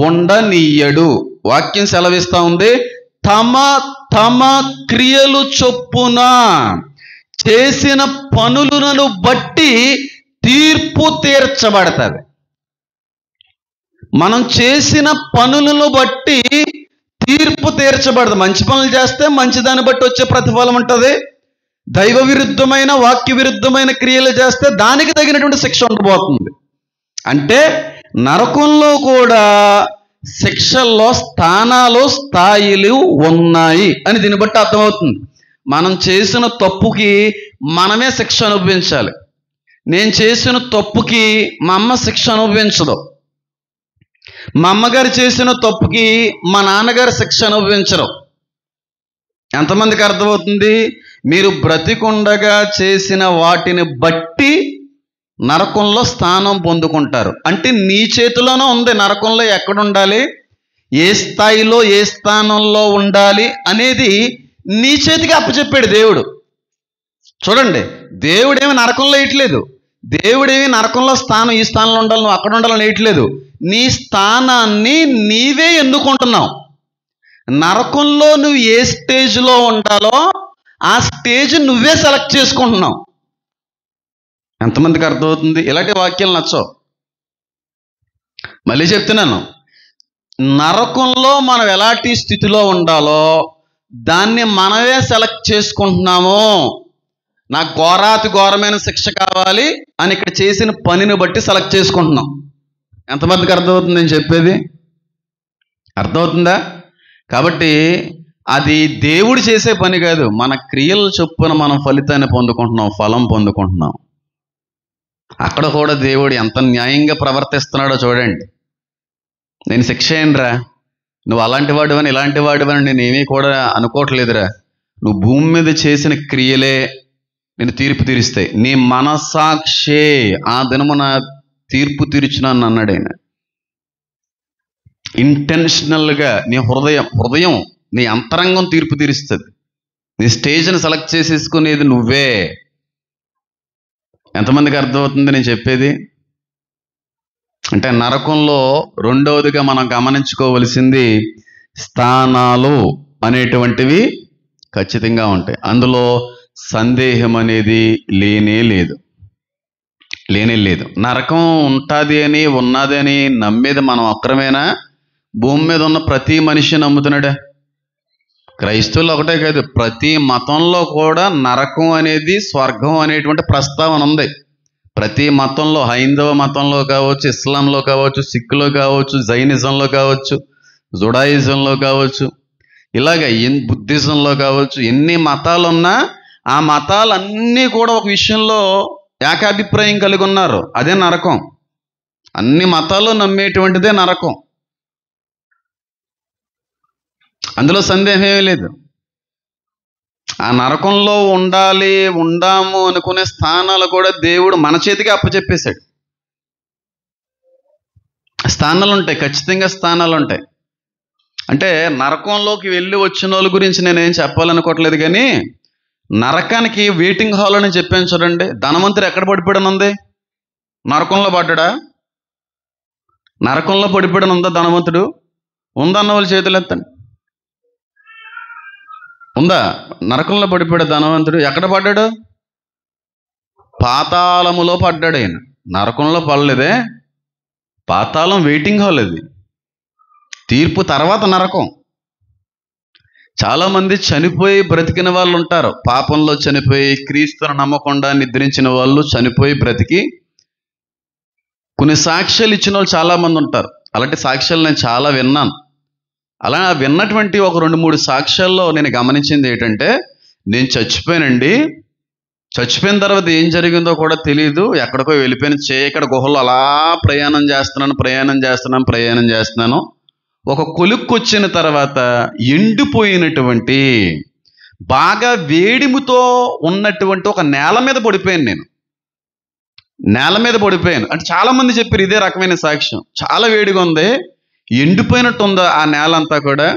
ఉండనీయడు. వాక్యం సెలవిస్తా ఉంది, తమ తమ క్రియలు చొప్పున చేసిన పనులను బట్టి తీర్పు తీర్చబడుతుంది. మనం చేసిన పనులను బట్టి తీర్పు తీర్చబడదు. మంచి పనులు చేస్తే మంచి దాన్ని బట్టి వచ్చే ప్రతిఫలం ఉంటుంది. దైవ విరుద్ధమైన, వాక్య విరుద్ధమైన క్రియలు చేస్తే దానికి తగినటువంటి శిక్ష ఉండబోతుంది. అంటే నరకంలో కూడా శిక్షల్లో స్థానాలు, స్థాయిలు ఉన్నాయి అని దీన్ని బట్టి అర్థమవుతుంది. మనం చేసిన తప్పుకి మనమే శిక్ష అనుభవించాలి. నేను చేసిన తప్పుకి మా అమ్మ శిక్ష అనుభవించదు. మా అమ్మగారు చేసిన తప్పుకి మా నాన్నగారు శిక్ష అనుభవించరు. ఎంతమందికి అర్థమవుతుంది? మీరు బ్రతికుండగా చేసిన వాటిని బట్టి నరకంలో స్థానం పొందుకుంటారు. అంటే నీ చేతిలోనే ఉంది నరకంలో ఎక్కడ ఉండాలి, ఏ స్థాయిలో, ఏ స్థానంలో ఉండాలి అనేది నీ చేతికి అప్పచెప్పాడు దేవుడు. చూడండి, దేవుడేమి నరకంలో వేయట్లేదు. దేవుడేమి నరకంలో స్థానం, ఈ స్థానంలో ఉండాలి, నువ్వు అక్కడ ఉండాలని వేయట్లేదు. నీ స్థానాన్ని నీవే ఎన్నుకుంటున్నావు. నరకంలో నువ్వు ఏ స్టేజ్లో ఉండాలో ఆ స్టేజ్ నువ్వే సెలెక్ట్ చేసుకుంటున్నావు. ఎంతమందికి అర్థమవుతుంది? ఇలాంటి వాక్యాలు నచ్చవు. మళ్ళీ చెప్తున్నాను, నరకంలో మనం ఎలాంటి స్థితిలో ఉండాలో దాన్ని మనమే సెలెక్ట్ చేసుకుంటున్నాము. నాకు ఘోరాతి ఘోరమైన శిక్ష కావాలి అని ఇక్కడ చేసిన పనిని బట్టి సెలెక్ట్ చేసుకుంటున్నాం. ఎంతమందికి అర్థమవుతుంది నేను చెప్పేది? అర్థమవుతుందా? కాబట్టి అది దేవుడు చేసే పని కాదు. మన క్రియల చొప్పున మనం ఫలితాన్ని పొందుకుంటున్నాం, ఫలం పొందుకుంటున్నాం. అక్కడ కూడా దేవుడు ఎంత న్యాయంగా ప్రవర్తిస్తున్నాడో చూడండి. నేను శిక్ష ఏంట్రా, నువ్వు అలాంటి వాడివని ఇలాంటి వాడివని నేనేమీ కూడా అనుకోవట్లేదురా. నువ్వు భూమి మీద చేసిన క్రియలే నేను తీర్పు తీరుస్తాయి. నీ మనసాక్షే ఆ దినమున తీర్పు తీర్చున్నాను అన్నాడు ఆయన. ఇంటెన్షనల్గా నీ హృదయం నీ అంతరంగం తీర్పు తీరుస్తుంది. నీ స్టేజ్ని సెలెక్ట్ చేసేసుకునేది నువ్వే. ఎంతమందికి అర్థమవుతుంది నేను చెప్పేది? అంటే నరకంలో రెండవదిగా మనం గమనించుకోవలసింది స్థానాలు అనేటువంటివి ఖచ్చితంగా ఉంటాయి. అందులో సందేహం అనేది లేనే లేదు. నరకం ఉంటుంది అని ఉన్నది అని నమ్మేది మనం ఒక్కరమేనా? భూమి మీద ఉన్న ప్రతి మనిషి నమ్ముతున్నాడా? క్రైస్తవులు ఒకటే కాదు, ప్రతి మతంలో కూడా నరకం అనేది స్వర్గం అనేటువంటి ప్రస్తావన ఉంది. ప్రతి మతంలో, హైందవ మతంలో కావచ్చు, ఇస్లాంలో కావచ్చు, సిక్కులో కావచ్చు, జైనిజంలో కావచ్చు, జుడాయిజంలో కావచ్చు, ఇలాగ బుద్ధిజంలో కావచ్చు, ఎన్ని మతాలు ఉన్నా ఆ మతాలన్నీ కూడా ఒక విషయంలో ఏకాభిప్రాయం కలిగి ఉన్నారు, అదే నరకం. అన్ని మతాలు నమ్మేటువంటిదే నరకం, అందులో సందేహమే లేదు. ఆ నరకంలో ఉండాము అనుకునే స్థానాలు కూడా దేవుడు మన చేతికి అప్పచెప్పేశాడు. స్థానాలు ఉంటాయి, ఖచ్చితంగా స్థానాలు ఉంటాయి. అంటే నరకంలోకి వెళ్ళి వచ్చిన వాళ్ళ గురించి నేనేం చెప్పాలనుకోవట్లేదు, కానీ నరకానికి వెయిటింగ్ హాల్ అని చెప్పాను చూడండి. ధనవంతుడు ఎక్కడ పడిపోయాడని ఉంది? నరకంలో పడ్డా? నరకంలో పడిపోయాడని ఉందా ధనవంతుడు? ఉందన్న వాళ్ళు చేతులు ఎత్తండి. ఉందా? నరకంలో పడిపోయాడు ధనవంతుడు. ఎక్కడ పడ్డాడు? పాతాళములో పడ్డాడు ఆయన. నరకంలో పడలేదే, పాతాళం వెయిటింగ్ హాల్ అది. తీర్పు తర్వాత నరకం. చాలామంది చనిపోయి బ్రతికిన వాళ్ళు ఉంటారు, పాపంలో చనిపోయి క్రీస్తును నమ్మకుండా నిద్రించిన వాళ్ళు చనిపోయి బ్రతికి కొన్ని సాక్ష్యాలు ఇచ్చిన వాళ్ళు చాలామంది ఉంటారు. అలాంటి సాక్ష్యాలు నేను చాలా విన్నాను. అలా విన్నటువంటి ఒక 2-3 సాక్ష్యాల్లో నేను గమనించింది ఏంటంటే, నేను చచ్చిపోయిన తర్వాత ఏం జరిగిందో కూడా తెలియదు, ఎక్కడికో వెళ్ళిపోయిన చీకటి గుహలో అలా ప్రయాణం చేస్తున్నాను. ఒక కొలుక్కొచ్చిన తర్వాత ఎండిపోయినటువంటి బాగా వేడిముతో ఉన్నటువంటి ఒక నేల మీద పడిపోయాను నేను. అంటే చాలామంది చెప్పారు ఇదే రకమైన సాక్ష్యం. చాలా వేడిగా ఉంది, ఎండిపోయినట్టు ఉందా ఆ నేల అంతా కూడా.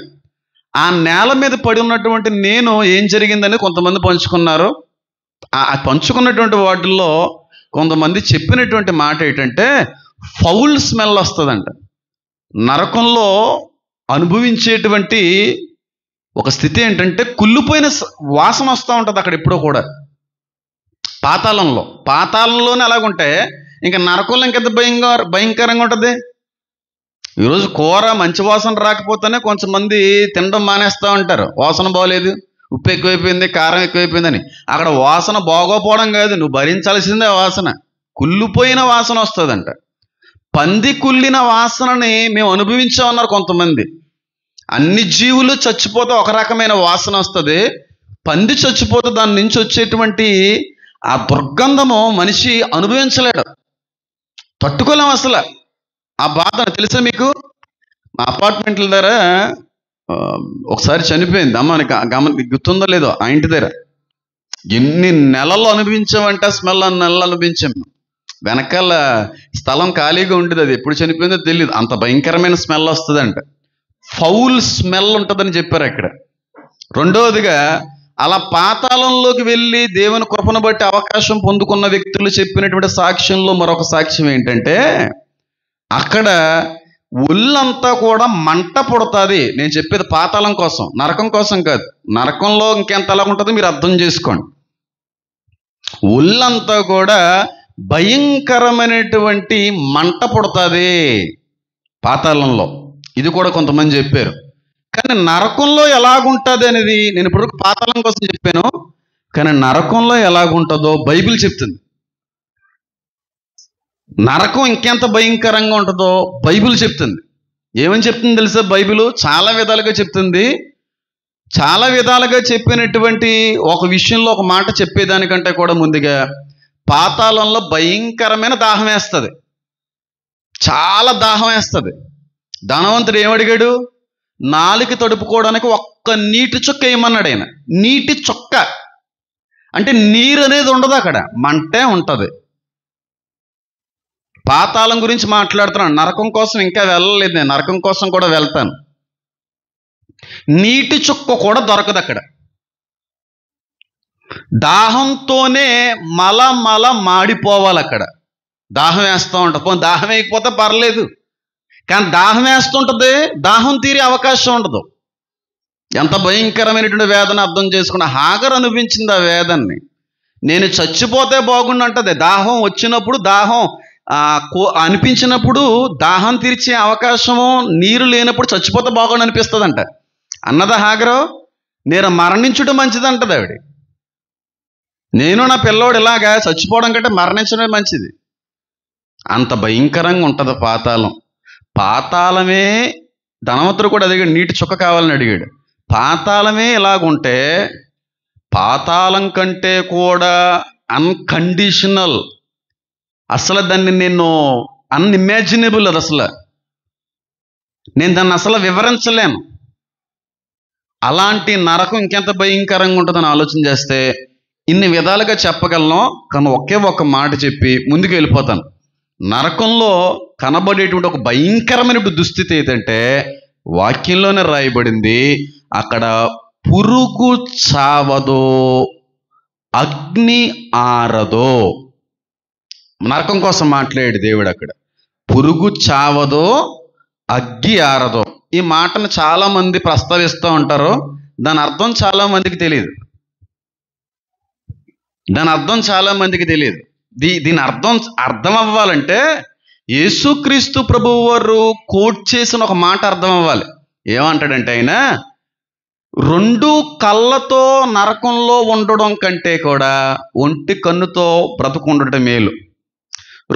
ఆ నేల మీద పడి ఉన్నటువంటి నేను ఏం జరిగిందని కొంతమంది పంచుకున్నారు. ఆ పంచుకున్నటువంటి వాటిల్లో కొంతమంది చెప్పినటువంటి మాట ఏంటంటే, ఫౌల్ స్మెల్ వస్తుందంట. నరకంలో అనుభవించేటువంటి ఒక స్థితి ఏంటంటే కుళ్ళిపోయిన వాసన వస్తూ ఉంటుంది అక్కడ ఎప్పుడో కూడా. పాతాళంలోనే అలాగుంటే ఇంకా నరకంలో ఇంకెంత భయంకరంగా ఉంటుంది. ఈరోజు కూర మంచి వాసన రాకపోతేనే కొంతమంది తినడం మానేస్తూ ఉంటారు. వాసన బాగోలేదు, ఉప్పు ఎక్కువైపోయింది, కారం ఎక్కువైపోయిందని. అక్కడ వాసన బాగోపోవడం కాదు, నువ్వు భరించాల్సిందే వాసన. కుళ్ళిపోయిన వాసన వస్తుందంట. పంది కుళ్ళిన వాసనని మేము అనుభవించామన్నారు కొంతమంది. అన్ని జీవులు చచ్చిపోతే ఒక రకమైన వాసన వస్తుంది, పంది చచ్చిపోతే దాని నుంచి వచ్చేటువంటి ఆ దుర్గంధము మనిషి అనుభవించలేడు, తట్టుకోలేం అసలు ఆ బాధ. తెలుసా మీకు? మా అపార్ట్మెంట్ల దగ్గర ఒకసారి చనిపోయింది అమ్మ, గుర్తుందో లేదో, ఆ ఇంటి దగ్గర ఎన్ని నెలలు అనుభవించామంటే స్మెల్, అన్ని నెలలు అనుభవించాము. వెనకాల స్థలం ఖాళీగా ఉండేది, అది ఎప్పుడు చనిపోయిందో తెలియదు, అంత భయంకరమైన స్మెల్ వస్తుందంట. ఫౌల్ స్మెల్ ఉంటుందని చెప్పారు అక్కడ. రెండవదిగా అలా పాతాళంలోకి వెళ్ళి దేవుని కృపను బట్టి అవకాశం పొందుకున్న వ్యక్తులు చెప్పినటువంటి సాక్ష్యంలో మరొక సాక్ష్యం ఏంటంటే, అక్కడ ఒళ్ళంతా కూడా మంట పుడుతుంది. నేను చెప్పేది పాతాళం కోసం, నరకం కోసం కాదు. నరకంలో ఇంకెంత ఎలా ఉంటుందో మీరు అర్థం చేసుకోండి. ఒళ్ళంతా కూడా భయంకరమైనటువంటి మంట పుడుతుంది పాతాళంలో. ఇది కూడా కొంతమంది చెప్పారు. కానీ నరకంలో ఎలాగుంటుంది అనేది నేను ఇప్పుడు పాతాళం కోసం చెప్పాను, కానీ నరకంలో ఎలాగుంటుందో బైబిల్ చెప్తుంది. నరకం ఇంకెంత భయంకరంగా ఉంటుందో బైబిల్ చెప్తుంది. ఏమని చెప్తుంది తెలుసా? బైబిల్ చాలా విధాలుగా చెప్తుంది. చాలా విధాలుగా చెప్పినటువంటి ఒక విషయంలో ఒక మాట చెప్పేదానికంటే కూడా ముందుగా పాతాళంలో భయంకరమైన దాహం వేస్తుంది, చాలా దాహం వేస్తుంది. ధనవంతుడు ఏమడిగాడు? నాలుక తడుపుకోవడానికి ఒక్క నీటి చుక్క వేయమన్నాడు ఆయన. నీటి చుక్క అంటే నీరు అనేది ఉండదు, అక్కడ మంటే ఉంటుంది. పాతాళం గురించి మాట్లాడుతున్నాను, నరకం కోసం ఇంకా వెళ్ళలేదు, నేను నరకం కోసం కూడా వెళ్తాను. నీటి చుక్క కూడా దొరకదు అక్కడ. దాహంతోనే మల మాడిపోవాలి అక్కడ. దాహం వేస్తూ ఉంటుంది, పోనీ దాహం వేయకపోతే పర్లేదు, కానీ దాహం వేస్తుంటుంది, దాహం తీరే అవకాశం ఉండదు. ఎంత భయంకరమైనటువంటి వేదన అర్థం చేసుకున్న హాగర్ అనిపించింది ఆ వేదన్ని. నేను చచ్చిపోతే బాగుండు అంటది. దాహం వచ్చినప్పుడు, దాహం అనిపించినప్పుడు, దాహం తీర్చే అవకాశము నీరు లేనప్పుడు చచ్చిపోతే బాగుండు అనిపిస్తుందంట. అన్నదా హాగరు? నేను మరణించడం మంచిది అంటది ఆవిడ. నేను నా పిల్లోడు ఇలాగా చచ్చిపోవడం కంటే మరణించడమే మంచిది. అంత భయంకరంగా ఉంటుంది పాతాళం. పాతాళమే ధనవంతుడు కూడా అడిగాడు, నీటి చుక్క కావాలని అడిగాడు. పాతాళమే ఇలాగుంటే పాతాళం కంటే కూడా అన్కండిషనల్, అసలు దాన్ని నేను అన్ఇమాజినబుల్, అది అసలు నేను దాన్ని అసలు వివరించలేను. అలాంటి నరకం ఇంకెంత భయంకరంగా ఉంటుందని ఆలోచన చేస్తే ఇన్ని విధాలుగా చెప్పగలను, కానీ ఒకే ఒక్క మాట చెప్పి ముందుకు వెళ్ళిపోతాను. నరకంలో కనబడేటువంటి ఒక భయంకరమైనటువంటి దుస్థితి ఏంటంటే వాక్యంలోనే రాయబడింది, అక్కడ పురుగు చావదో, అగ్ని ఆరదో. నరకం కోసం మాట్లాడాడు దేవుడు అక్కడ. పురుగు చావదో, అగ్గి ఆరదో. ఈ మాటను చాలా మంది ప్రస్తావిస్తూ ఉంటారు, దాని అర్థం చాలా మందికి తెలియదు. దీని అర్థం అవ్వాలంటే యేసుక్రీస్తు ప్రభువు వారు కోట్ చేసిన ఒక మాట అర్థం అవ్వాలి. ఏమంటాడంటే ఆయన, 2 కళ్ళతో నరకంలో ఉండడం కంటే కూడా ఒంటి కన్నుతో బ్రతుకుండటం మేలు.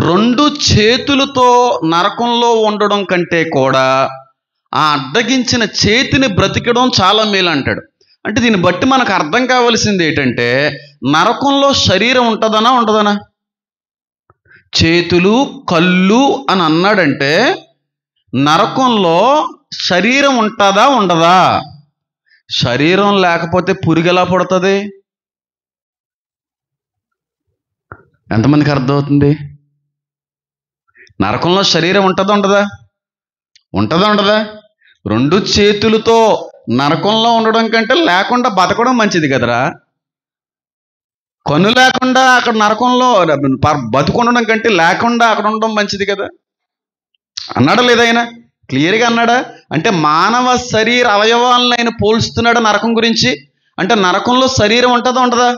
2 చేతులతో నరకంలో ఉండడం కంటే కూడా ఆ అడ్డగించిన చేతిని బ్రతికడం చాలా మేలు అంటాడు. అంటే దీన్ని బట్టి మనకు అర్థం కావాల్సింది ఏంటంటే, నరకంలో శరీరం ఉంటుందనా ఉండదనా? చేతులు కళ్ళు అని అన్నాడంటే నరకంలో శరీరం ఉంటుందా ఉండదా? శరీరం లేకపోతే పురుగు ఎలా పుడుతుంది? ఎంతమందికి అర్థమవుతుంది? నరకంలో శరీరం ఉంటుందా ఉండదా? ఉండదా? 2 చేతులతో నరకంలో ఉండడం కంటే లేకుండా బతకడం మంచిది కదరా. కన్ను లేకుండా అక్కడ నరకంలో బతుకుండడం కంటే లేకుండా అక్కడ ఉండడం మంచిది కదా అన్నాడా లేదా? ఆయన క్లియర్గా అన్నాడా? అంటే మానవ శరీర అవయవాలను ఆయన పోల్స్తున్నాడు నరకం గురించి. అంటే నరకంలో శరీరం ఉంటుందా ఉండదా?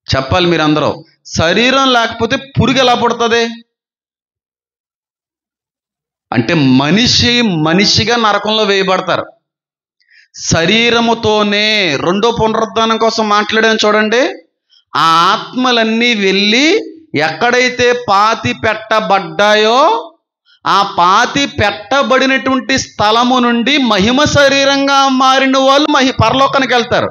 చెప్పాలి మీరు అందరూ. శరీరం లేకపోతే పురుగు ఎలా పుడుతుంది? అంటే మనిషిగా నరకంలో వేయబడతారు. శరీరముతోనే రెండో పునరుద్ధానం కోసం మాట్లాడాను చూడండి. ఆ ఆత్మలన్నీ వెళ్ళి ఎక్కడైతే పాతి పెట్టబడ్డాయో ఆ పాతి పెట్టబడినటువంటి స్థలము నుండి మహిమ శరీరంగా మారిన వాళ్ళు పరలోకానికి వెళ్తారు.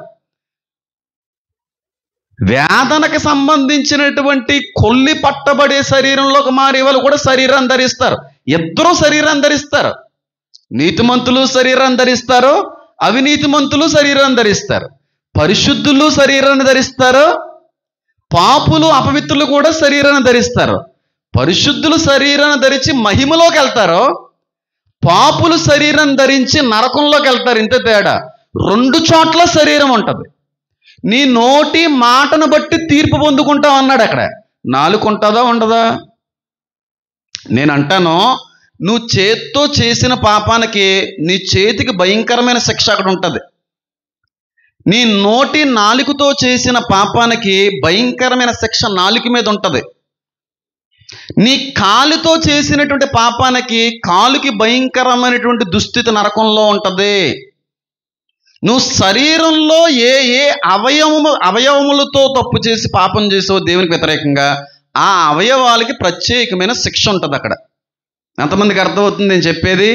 వేదనకు సంబంధించినటువంటి కొల్లి పట్టబడే శరీరంలోకి మారే వాళ్ళు కూడా శరీరాన్ని ధరిస్తారు. ఇద్దరూ శరీరాన్ని ధరిస్తారు. నీతిమంతులు శరీరాన్ని ధరిస్తారు, అవినీతిమంతులు శరీరాన్ని ధరిస్తారు. పరిశుద్ధులు శరీరాన్ని ధరిస్తారు, పాపులు అపవిత్రులు కూడా శరీరాన్ని ధరిస్తారు. పరిశుద్ధులు శరీరాన్ని ధరించి మహిమలోకి వెళ్తారు, పాపులు శరీరం ధరించి నరకంలోకి వెళ్తారు. ఇంత తేడా. 2 చోట్ల శరీరం ఉంటుంది. నీ నోటి మాటను బట్టి తీర్పు పొందుకుంటావు అన్నాడు. అక్కడ నాలుక ఉంటుందా ఉండదా? నేను అంటాను, నువ్వు చేత్తో చేసిన పాపానికి నీ చేతికి భయంకరమైన శిక్ష అక్కడ ఉంటుంది. నీ నోటి నాలుకతో చేసిన పాపానికి భయంకరమైన శిక్ష నాలుక మీద ఉంటుంది. నీ కాలుతో చేసినటువంటి పాపానికి కాలుకి భయంకరమైనటువంటి దుస్థితి నరకంలో ఉంటుంది. నువ్వు శరీరంలో ఏ అవయవములతో తప్పు చేసి పాపం చేసావో దేవునికి వ్యతిరేకంగా, ఆ అవయవాలకి ప్రత్యేకమైన శిక్ష ఉంటుంది అక్కడ. ఎంతమందికి అర్థమవుతుంది నేను చెప్పేది?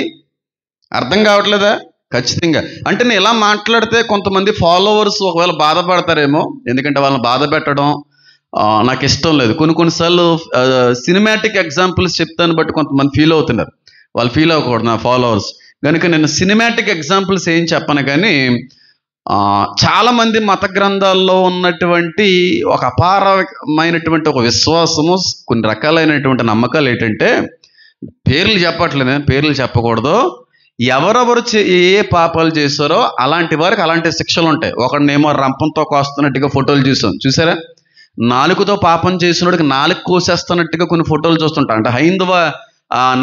అర్థం కావట్లేదా? ఖచ్చితంగా. అంటే నేను ఇలా మాట్లాడితే కొంతమంది ఫాలోవర్స్ ఒకవేళ బాధపడతారేమో, ఎందుకంటే వాళ్ళని బాధ పెట్టడం నాకు ఇష్టం లేదు. కొన్నిసార్లు సినిమాటిక్ ఎగ్జాంపుల్స్ చెప్తాను బట్టి కొంతమంది ఫీల్ అవుతున్నారు. వాళ్ళు ఫీల్ అవ్వకూడదు నా ఫాలోవర్స్ కనుక నేను సినిమాటిక్ ఎగ్జాంపుల్స్ ఏం చెప్పను. కానీ చాలామంది మత గ్రంథాల్లో ఉన్నటువంటి ఒక అపారమైనటువంటి ఒక విశ్వాసము, కొన్ని రకాలైనటువంటి నమ్మకాలు ఏంటంటే, పేర్లు చెప్పట్లేదు, నేను పేర్లు చెప్పకూడదు, ఎవరెవరు ఏ పాపాలు చేశారో అలాంటి వారికి అలాంటి శిక్షలు ఉంటాయి. ఒకడినేమో రంపంతో కోస్తున్నట్టుగా ఫోటోలు చూసారా? నాలుగుతో పాపం చేసినోడికి నాలుగు కోసేస్తున్నట్టుగా కొన్ని ఫోటోలు చూస్తుంటాం. అంటే హైందవ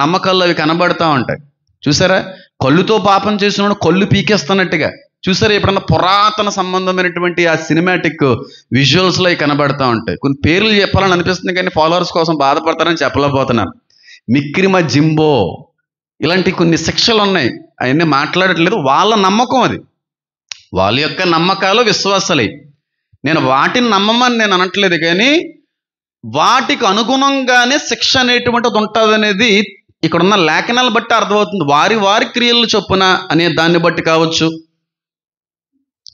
నమ్మకాల్లో అవి కనబడతా ఉంటాయి. చూసారా? కళ్ళుతో పాపం చేసినోడు కళ్ళు పీకేస్తున్నట్టుగా చూసారా? ఎప్పుడన్నా పురాతన సంబంధమైనటువంటి ఆ సినిమాటిక్ విజువల్స్లో అవి కనబడతా ఉంటాయి. కొన్ని పేర్లు చెప్పాలని అనిపిస్తుంది కానీ ఫాలోవర్స్ కోసం బాధపడతారని చెప్పలేకపోతున్నాను. మిక్రిమ జింబో ఇలాంటి కొన్ని శిక్షలు ఉన్నాయి. అవన్నీ మాట్లాడట్లేదు, వాళ్ళ నమ్మకం అది, వాళ్ళ యొక్క నమ్మకాలు, విశ్వాసాలు. నేను వాటిని నమ్మమని నేను అనట్లేదు, కానీ వాటికి అనుగుణంగానే శిక్ష అనేటువంటిది ఉంటుంది అనేది ఇక్కడ ఉన్న లేఖనాలు బట్టి అర్థమవుతుంది. వారి క్రియలు చొప్పున అనే దాన్ని బట్టి కావచ్చు,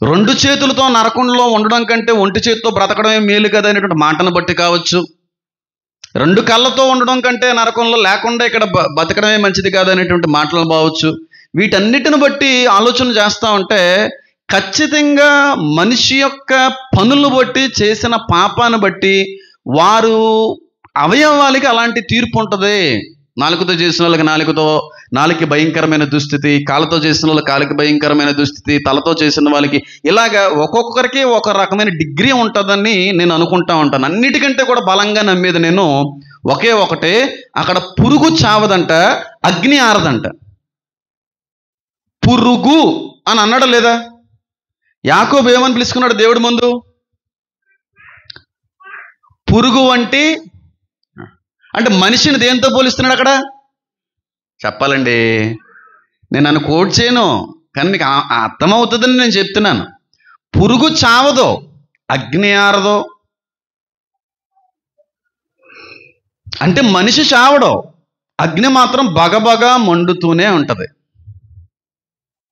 2 చేతులతో నరకంలో ఉండడం కంటే ఒంటి చేతితో బ్రతకడమే మేలు కదా అనేటువంటి మాటను బట్టి కావచ్చు, 2 కళ్ళతో ఉండడం కంటే నరకంలో లేకుండా ఇక్కడ బతకడమే మంచిది కాదు అనేటువంటి మాటలు కావచ్చు. వీటన్నిటిని బట్టి ఆలోచన చేస్తూ ఉంటే ఖచ్చితంగా మనిషి యొక్క పనులు బట్టి, చేసిన పాపాన్ని బట్టి వారు అవయవాలకి అలాంటి తీర్పు ఉంటుంది. నాలుకతో చేసిన వాళ్ళకి నాలుగుకి భయంకరమైన దుస్థితి, కాళ్ళతో చేసిన వాళ్ళకి కాళ్ళకి భయంకరమైన దుస్థితి, తలతో చేసిన వాళ్ళకి ఇలాగా ఒక్కొక్కరికి ఒక రకమైన డిగ్రీ ఉంటుందని నేను అనుకుంటా ఉంటాను. అన్నిటికంటే కూడా బలంగా నమ్మేది నేను ఒకటే, అక్కడ పురుగు చావదంట, అగ్ని ఆరదంట. పురుగు అని అన్నాడు లేదా? యాకోబు ఏమని పిలుచుకున్నాడు దేవుడి ముందు? పురుగు అంటే మనిషిని దేంతో పోలిస్తున్నాడు అక్కడ? చెప్పాలండి, నేను నన్ను కోట్ చేయను, కానీ మీకు అర్థమవుతుందని నేను చెప్తున్నాను. పురుగు చావదో, అగ్ని ఆరదో, అంటే మనిషి చావడో, అగ్ని మాత్రం బగబగా మండుతూనే ఉంటుంది.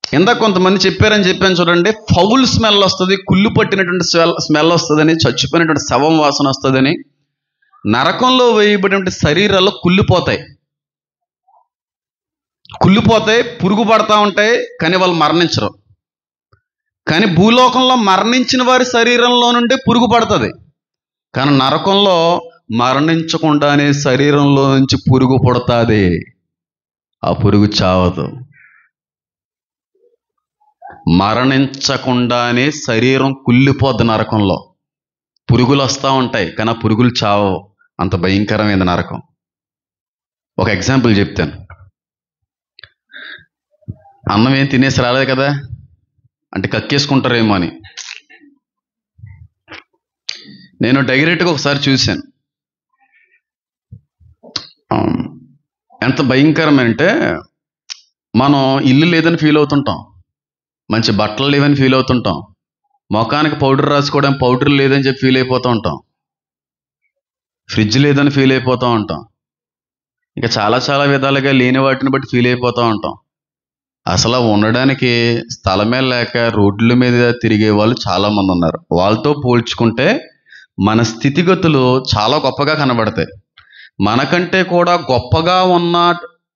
ఇందాక కొంతమంది చెప్పారని చెప్పాను చూడండి, ఫౌల్ స్మెల్ వస్తుంది, కుళ్ళు పట్టినటువంటి స్మెల్ వస్తుందని, చచ్చిపోయినటువంటి శవం వాసన వస్తుందని. నరకంలో వేయబడినటువంటి శరీరాల్లో కుళ్ళిపోతాయి, పురుగు పడతా ఉంటాయి, కానీ వాళ్ళు మరణించరు. కానీ భూలోకంలో మరణించిన వారి శరీరంలో నుండి పురుగు పడుతుంది, కానీ నరకంలో మరణించకుండానే శరీరంలో నుంచి పురుగు పుడతాది. ఆ పురుగు చావదు. మరణించకుండానే శరీరం కుళ్ళిపోద్ది నరకంలో. పురుగులు వస్తూ ఉంటాయి, కానీ ఆ పురుగులు చావవు. అంత భయంకరమైన నరకం. ఒక ఎగ్జాంపుల్ చెప్తాను. అన్నం ఏం తినేసి రాలేదు కదా అంటే కక్కేసుకుంటారేమో అని నేను డైరెక్ట్గా ఒకసారి చూశాను. ఎంత భయంకరమంటే, మనం ఇల్లు లేదని ఫీల్ అవుతుంటాం, మంచి బట్టలు లేవని ఫీల్ అవుతుంటాం, ముఖానికి పౌడర్ రాసుకోవడం పౌడర్ లేదని చెప్పి ఫీల్ అయిపోతూ ఉంటాం, ఫ్రిడ్జ్ లేదని ఫీల్ అయిపోతూ ఉంటాం, ఇంకా చాలా విధాలుగా లేని వాటిని బట్టి ఫీల్ అయిపోతూ ఉంటాం. అసలు ఉండడానికి స్థలమే లేక రోడ్ల మీద తిరిగే వాళ్ళు చాలామంది ఉన్నారు. వాళ్ళతో పోల్చుకుంటే మన స్థితిగతులు చాలా గొప్పగా కనబడతాయి. మనకంటే కూడా గొప్పగా ఉన్న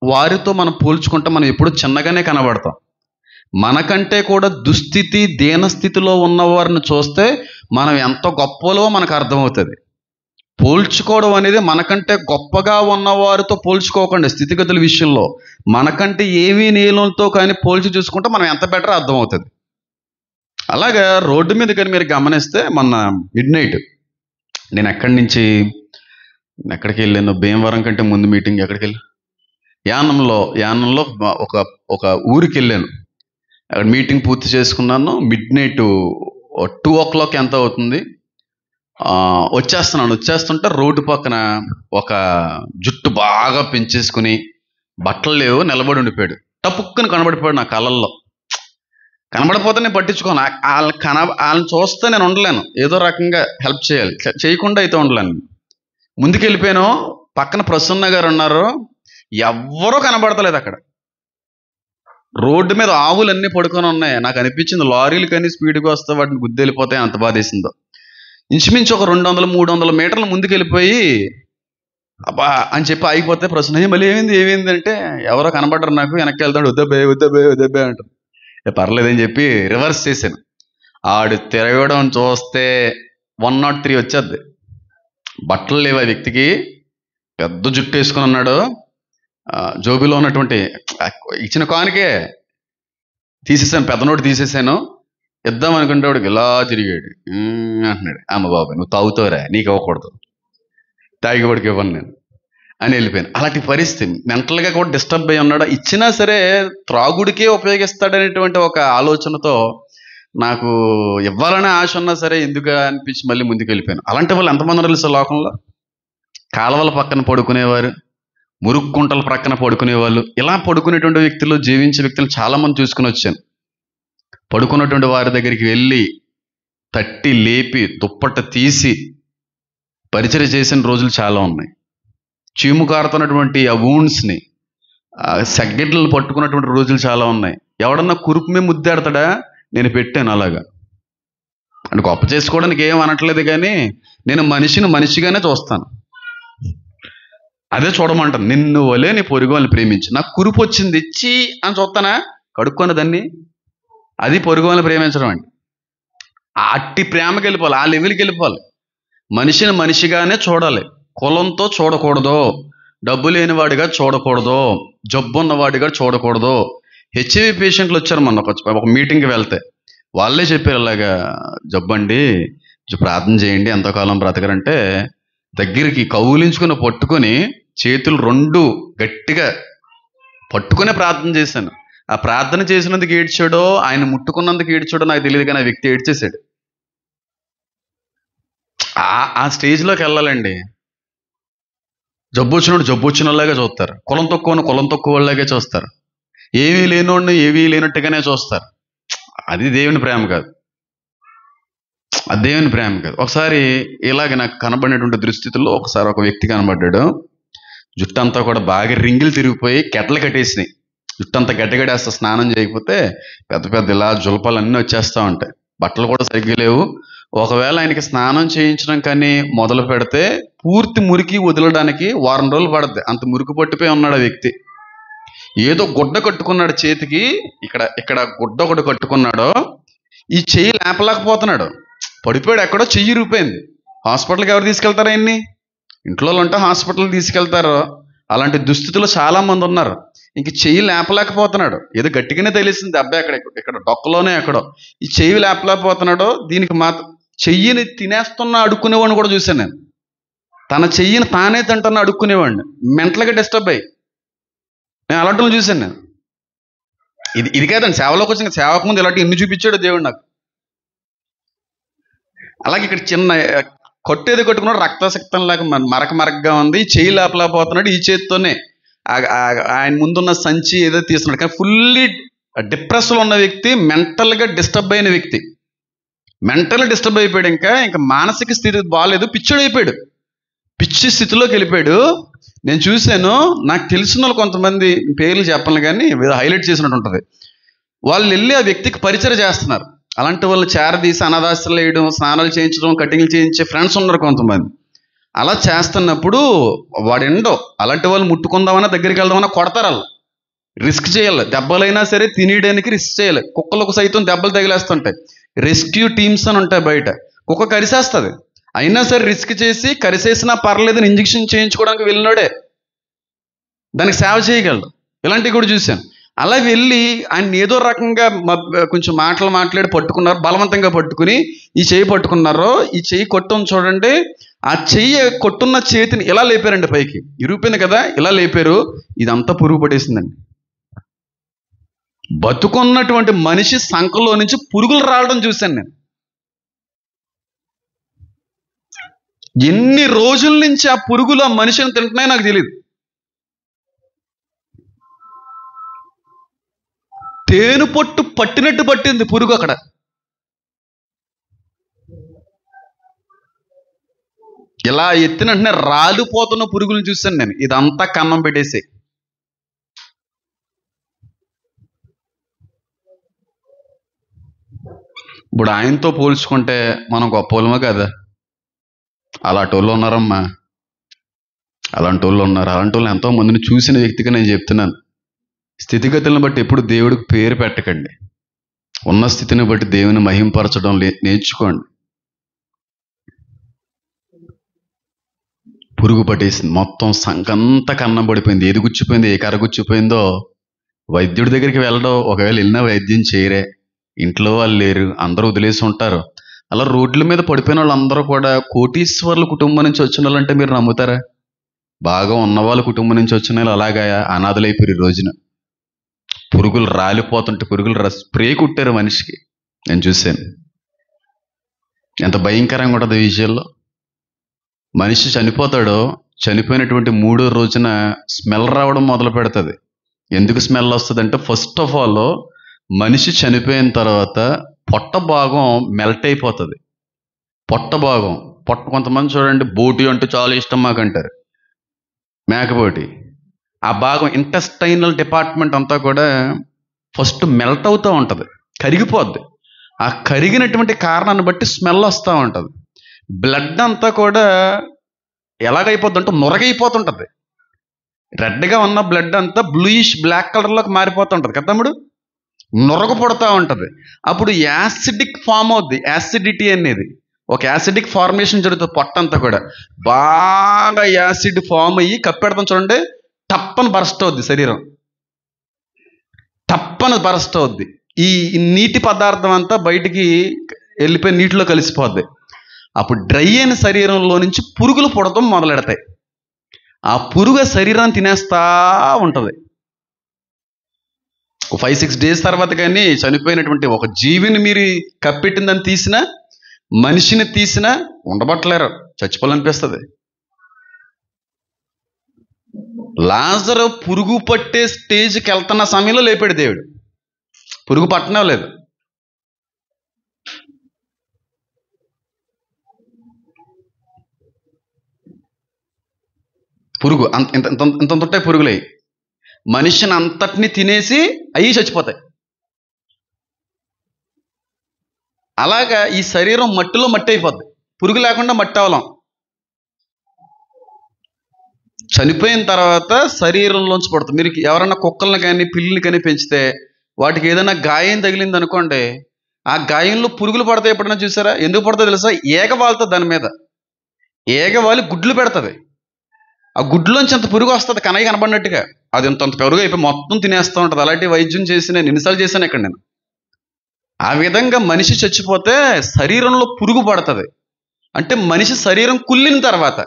వారితో మనం పోల్చుకుంటే మనం ఎప్పుడు చిన్నగానే కనబడతాం. మనకంటే కూడా దుస్థితి, దీనస్థితిలో ఉన్నవారిని చూస్తే మనం ఎంత గొప్పలో మనకు అర్థమవుతుంది. పోల్చుకోవడం అనేది మనకంటే గొప్పగా ఉన్నవారితో పోల్చుకోకండి. స్థితిగతుల విషయంలో మనకంటే ఏమీ నీళ్ళతో కానీ పోల్చి చూసుకుంటే మనం ఎంత బెటర్ అర్థమవుతుంది. అలాగా రోడ్డు మీద కానీ మీరు గమనిస్తే, మొన్న మిడ్ నైట్ నేను ఎక్కడికి వెళ్ళాను, భీమవరం కంటే ముందు మీటింగ్ ఎక్కడికి వెళ్ళి యానంలో ఒక ఊరికి వెళ్ళాను. అక్కడ మీటింగ్ పూర్తి చేసుకున్నాను. మిడ్ నైట్ 2 o'clock ఎంత అవుతుంది, వచ్చేస్తుంటే రోడ్డు పక్కన ఒక జుట్టు బాగా పెంచేసుకుని, బట్టలు లేవు, నిలబడి ఉండిపోయాడు. టపుక్కుని కనబడిపోయాడు నా కళ్ళల్లో. కనబడిపోతే నేను పట్టించుకోను. వాళ్ళని చూస్తే నేను ఉండలేను, ఏదో రకంగా హెల్ప్ చేయాలి, చేయకుండా అయితే ఉండలేను. ముందుకెళ్ళిపోయాను. పక్కన ప్రసన్న గారు ఉన్నారు, ఎవ్వరూ కనబడతలేదు అక్కడ. రోడ్డు మీద ఆవులన్నీ పడుకొని ఉన్నాయి. నాకు అనిపించింది లారీలు కానీ స్పీడ్గా వస్తే వాటిని గుద్ది వెళ్ళిపోతాయి, అంత బాధేసిందో. ఇంచుమించు ఒక 200-300 మీటర్ల ముందుకు వెళ్ళిపోయి అబ్బా అని చెప్పి ఆగిపోతే ప్రశ్న మళ్ళీ ఏమైంది అంటే, ఎవరో కనబడ్డారు నాకు, వెనక్కి వెళ్తాడు, వద్దబ్బే అంటారు. పర్లేదని చెప్పి రివర్స్ చేశాను. ఆడు తిరగడం చూస్తే 103 వచ్చేద్ది. బట్టలు లేవు ఆ వ్యక్తికి, పెద్ద జుట్టు వేసుకుని ఉన్నాడు. జోబిలో ఉన్నటువంటి ఇచ్చిన కానుకే తీసేసాను, పెద్ద నోటు తీసేసాను, ఇద్దాం అనుకుంటే వాడికి ఇలా తిరిగాడు. అంటున్నాడు, అమ్మ బాబాయ్ నువ్వు తాగుతావురా, నీకు ఇవ్వకూడదు, తాగేవాడికి ఇవ్వను నేను అని వెళ్ళిపోయాను. అలాంటి పరిస్థితి, మెంటల్గా కూడా డిస్టర్బ్ అయ్యి ఉన్నాడు. ఇచ్చినా సరే త్రాగుడికే ఉపయోగిస్తాడనేటువంటి ఒక ఆలోచనతో నాకు ఇవ్వాలనే ఆశ ఉన్నా సరే ఎందుకు అనిపించి మళ్ళీ ముందుకు వెళ్ళిపోయాను. అలాంటి వాళ్ళు ఎంతమంది తెలుసు లోకంలో? కాలువల పక్కన పడుకునేవారు, మురుక్కుంటల ప్రక్కన పడుకునేవాళ్ళు, ఇలా పడుకునేటువంటి వ్యక్తులు, జీవించే వ్యక్తులు చాలామంది చూసుకుని వచ్చాను. పడుకున్నటువంటి వారి దగ్గరికి వెళ్ళి తట్టి లేపి దుప్పట్ట తీసి పరిచయం చేసిన రోజులు చాలా ఉన్నాయి. చీము కారుతున్నటువంటి ఆ వూండ్స్ని, సెగ్గడ్లను పట్టుకున్నటువంటి రోజులు చాలా ఉన్నాయి. ఎవడన్నా కురుపుమే ముద్దాడతాడా? నేను పెట్టాను అలాగా. అంటే గొప్ప చేసుకోవడానికి ఏం అనట్లేదు, కానీ నేను మనిషిని మనిషిగానే చూస్తాను. అదే చూడమంటాను. నిన్ను వలే నీ పొరుగు వాళ్ళని ప్రేమించి. నాకు కురుపు వచ్చింది ఇచ్చి అని చూస్తానా? కడుక్కొని దాన్ని, అది పొరుగు వాళ్ళని ప్రేమించడం అండి. అట్టి ప్రేమకి వెళ్ళిపోవాలి, ఆ లెవెల్కి వెళ్ళిపోవాలి. మనిషిని మనిషిగానే చూడాలి. కులంతో చూడకూడదు, డబ్బు లేనివాడిగా చూడకూడదు, జబ్బు ఉన్నవాడిగా చూడకూడదు. హెచ్ఐవి పేషెంట్లు వచ్చారు మొన్న ఒక మీటింగ్కి వెళ్తే, వాళ్ళే చెప్పారు ఇలాగా జబ్బండి, ప్రార్థన చేయండి, ఎంతకాలం బ్రతకరంటే దగ్గరికి కౌలించుకుని పట్టుకొని చేతులు 2 గట్టిగా పట్టుకునే ప్రార్థన చేశాను. ఆ ప్రార్థన చేసినందుకు ఏడ్చాడో, ఆయన ముట్టుకున్నందుకు ఏడ్చాడో నాకు తెలియదు, కానీ ఆ వ్యక్తి ఏడ్చేశాడు. ఆ స్టేజ్లోకి వెళ్ళాలండి. జబ్బు వచ్చినోడు జబ్బు వచ్చిన వాళ్ళగా చూస్తారు, కులం తక్కువ వాళ్ళగా చూస్తారు, ఏమీ లేనోడిని ఏమీ లేనట్టుగానే చూస్తారు. అది దేవుని ప్రేమ కాదు, అది దేవుని ప్రేమ కాదు. ఒకసారి ఇలాగ నాకు కనబడినటువంటి దుస్థితుల్లో ఒకసారి ఒక వ్యక్తి కనబడ్డాడు. జుట్టంతా కూడా బాగా రింగిలు తిరిగిపోయి గెడ్డలు కట్టేసినాయి. జుట్టంతా గడ్డగడేస్తా, స్నానం చేయకపోతే పెద్ద పెద్ద ఇలా జులపాలు అన్నీ వచ్చేస్తూ ఉంటాయి. బట్టలు కూడా సరిగ్గా లేవు. ఒకవేళ ఆయనకి స్నానం చేయించడం కానీ మొదలు పెడితే పూర్తి మురికి వదలడానికి 1 వారం రోజులు పడుద్ది, అంత మురికి పట్టిపోయి ఉన్నాడు ఆ వ్యక్తి. ఏదో గుడ్డ కట్టుకున్నాడు చేతికి, ఇక్కడ గుడ్డ ఒకటి కట్టుకున్నాడో, ఈ చెయ్యి లేపలేకపోతున్నాడు, పడిపోయాడు. ఎక్కడో చెయ్యి రూపోయింది. హాస్పిటల్కి ఎవరు తీసుకెళ్తారు ఆయన్ని? ఇంట్లో ఉంటే హాస్పిటల్కి తీసుకెళ్తారు. అలాంటి దుస్థితులు చాలా మంది ఉన్నారు. ఇంక చెయ్యి లేపలేకపోతున్నాడు. ఏదో గట్టిగానే తెలిసింది, అబ్బాయి ఇక్కడ డొక్కలోనే ఎక్కడో ఈ చెయ్యి లేపలేకపోతున్నాడో. దీనికి చెయ్యిని తినేస్తున్నా అడుక్కునేవాడిని కూడా చూశాను నేను. తన చెయ్యిని తానే తింటున్నా అడుక్కునేవాడిని, మెంటల్గా డిస్టర్బ్ అయ్యి. నేను అలాంటి చూశాను నేను. ఇది కాదండి, సేవలోకి వచ్చిన సేవకు ముందు ఇలాంటి ఎన్ని చూపించాడు దేవుడు నాకు. అలాగే ఇక్కడ చిన్న కొట్టేది కొట్టుకున్నాడు, రక్తశక్తం లాగా మరకగా ఉంది, చెయ్యి లేపలేకపోతున్నాడు. ఈ చేతితోనే ఆయన ముందున్న సంచి ఏదో తీస్తున్నాడు. కానీ ఫుల్లీ డిప్రెస్లో ఉన్న వ్యక్తి, మెంటల్గా డిస్టర్బ్ అయిన వ్యక్తి, మెంటల్ డిస్టర్బ్ అయిపోయాడు. ఇంకా మానసిక స్థితి బాగాలేదు, పిచ్చోడు అయిపోయాడు, పిచ్చి స్థితిలోకి వెళ్ళిపోయాడు. నేను చూశాను. నాకు తెలిసిన వాళ్ళు కొంతమంది, పేర్లు చెప్పను కానీ హైలైట్ చేసినట్టు ఉంటుంది, వాళ్ళు వెళ్ళి ఆ వ్యక్తికి పరిచయం చేస్తున్నారు. అలాంటి వాళ్ళు చేరదీసి అనాథాశ్రయాలు వేయడం, స్నానాలు చేయించడం, కటింగ్లు చేయించే ఫ్రెండ్స్ ఉన్నారు కొంతమంది. అలా చేస్తున్నప్పుడు వాడెండో అలాంటి వాళ్ళు ముట్టుకుందామన్నా, దగ్గరికి వెళ్దామన్నా కొడతారు. వాళ్ళు రిస్క్ చేయాలి, దెబ్బలైనా సరే తినేయడానికి రిస్క్ చేయాలి. కుక్కలకు సైతం దెబ్బలు తగిలేస్తుంటాయి. రెస్క్యూ టీమ్స్ అని ఉంటాయి బయట, కుక్క కరిసేస్తుంది, అయినా సరే రిస్క్ చేసి కరిసేసినా పర్లేదని ఇంజక్షన్ చేయించుకోవడానికి వెళ్ళినాడే దానికి సేవ చేయగలడు. ఇలాంటివి కూడా చూశాను. అలా వెళ్ళి ఆయన ఏదో రకంగా కొంచెం మాట్లాడి పట్టుకున్నారు, బలవంతంగా పట్టుకుని ఈ చెయ్యి పట్టుకున్నారో, ఈ చెయ్యి కొట్టం చూడండి, ఆ చెయ్యి కొట్టున్న చేతిని ఇలా లేపారండి పైకి, ఇరుపోయింది కదా, ఇలా లేపారు. ఇదంతా పురుగు పడేసిందండి. బతుకున్నటువంటి మనిషి సంఖలో నుంచి పురుగులు రావడం చూశాను నేను. ఎన్ని రోజుల నుంచి ఆ పురుగులు ఆ మనిషిని తింటున్నాయో నాకు తెలియదు. తేను పొట్టు పట్టినట్టు పట్టింది పురుగు అక్కడ. ఇలా ఎత్తిన వెంటనే రాలిపోతున్న పురుగులను చూశాను నేను. ఇదంతా కన్నం పెట్టేసి, ఇప్పుడు ఆయనతో పోల్చుకుంటే మనం గొప్పలమో కదా. అలాంటి వాళ్ళు ఉన్నారమ్మా, అలాంటి వాళ్ళు ఉన్నారు. అలాంటి వాళ్ళు ఎంతో మందిని చూసిన వ్యక్తిగా నేను చెప్తున్నాను. స్థితిగతులను బట్టి ఎప్పుడు దేవుడికి పేరు పెట్టకండి. ఉన్న స్థితిని బట్టి దేవుని మహింపరచడం నేర్చుకోండి. పురుగు పట్టేసింది, మొత్తం సంకంతా కన్నం పడిపోయింది. ఏది గుచ్చిపోయింది, ఏ కర్ర గుచ్చిపోయిందో వైద్యుడి దగ్గరికి వెళ్ళడం, ఒకవేళ వెళ్ళినా వైద్యం చేయరే, ఇంట్లో వాళ్ళు లేరు, అందరూ వదిలేసి ఉంటారు. అలా రోడ్ల మీద పడిపోయిన వాళ్ళందరూ కూడా కోటీశ్వర్ల కుటుంబం నుంచి వచ్చిన వాళ్ళంటే మీరు నమ్ముతారా? బాగా ఉన్నవాళ్ళ కుటుంబం నుంచి వచ్చిన వాళ్ళు అలాగా అనాథలైపోయారు. ఈ రోజున పురుగులు రాలిపోతుంటే పురుగులు స్ప్రే కుట్టారు మనిషికి. నేను చూశాను. ఎంత భయంకరంగా ఉంటుంది ఈ విషయంలో. మనిషి చనిపోతాడో, చనిపోయినటువంటి 3వ రోజున స్మెల్ రావడం మొదలు పెడుతుంది. ఎందుకు స్మెల్ వస్తుంది అంటే, ఫస్ట్ ఆఫ్ ఆల్ మనిషి చనిపోయిన తర్వాత పొట్ట భాగం మెల్ట్ అయిపోతుంది. పొట్ట కొంతమంది చూడండి, బోటి అంటే చాలా ఇష్టం మాకంటారు, మేకపోటి. ఆ భాగం ఇంటెస్టైనల్ డిపార్ట్మెంట్ అంతా కూడా ఫస్ట్ మెల్ట్ అవుతూ ఉంటుంది, కరిగిపోద్ది. ఆ కరిగినటువంటి కారణాన్ని బట్టి స్మెల్ వస్తూ ఉంటుంది. బ్లడ్ అంతా కూడా ఎలాగైపోద్ది అంటే నురగైపోతుంటుంది. రెడ్గా ఉన్న బ్లడ్ అంతా బ్లూయిష్ బ్లాక్ కలర్లోకి మారిపోతుంటుంది కదా తమ్ముడు, నురగ పుడతా ఉంటుంది. అప్పుడు యాసిడిక్ ఫామ్ అవుద్ది. యాసిడిటీ అనేది ఒక యాసిడిక్ ఫార్మేషన్ జరుగుతుంది. పొట్టంతా కూడా బాగా యాసిడ్ ఫామ్ అయ్యి కప్పెడతాం చూడండి, టప్పని బరస్ట్ అవుద్ది శరీరం, టప్పని బరస్ట్ అవుద్ది. ఈ నీటి పదార్థం అంతా బయటికి వెళ్ళిపోయి నీటిలో కలిసిపోద్ది. అప్పుడు డ్రై అయిన శరీరంలో నుంచి పురుగులు పుడతాం మొదలెడతాయి. ఆ పురుగు శరీరాన్ని తినేస్తా ఉంటుంది. 5-6 డేస్ తర్వాత కానీ చనిపోయినటువంటి ఒక జీవిని మీరు కప్పెట్టిందని తీసినా, మనిషిని తీసినా ఉండబట్టలేరు, చచ్చిపోవాలనిపిస్తుంది. లాజరు పురుగు పట్టే స్టేజ్కి వెళ్తున్న సమయంలో లేపాడు దేవుడు. పురుగు పట్టనే లేదు. పురుగు ఇంత ఉంటాయి పురుగులై, మనిషిని అంతటిని తినేసి అవి చచ్చిపోతాయి. అలాగా ఈ శరీరం మట్టిలో మట్టి అయిపోద్ది. పురుగు లేకుండా మట్టి అవలం. చనిపోయిన తర్వాత శరీరంలోంచి పడుతుంది. మీరు ఎవరైనా కుక్కల్ని కానీ పిల్లిని కానీ పెంచితే వాటికి ఏదైనా గాయం తగిలింది అనుకోండి, ఆ గాయంలో పురుగులు పడతాయి. ఎప్పుడైనా చూసారా? ఎందుకు పడుతుందో తెలుసా? ఏగ వాళ్తుంది దాని మీద. ఏగ వాలి గుడ్లు పెడుతుంది. ఆ గుడ్లోంచి అంత పురుగు వస్తుంది, కనయ్య కనబడినట్టుగా. అది ఇంత పెరుగు అయిపోయి మొత్తం తినేస్తూ ఉంటుంది. అలాంటి వైద్యం చేసి నేను ఎన్నిసార్లు చేశాను ఇక్కడ నేను. ఆ విధంగా మనిషి చచ్చిపోతే శరీరంలో పురుగు పడుతుంది. అంటే మనిషి శరీరం కుళ్ళిన తర్వాత,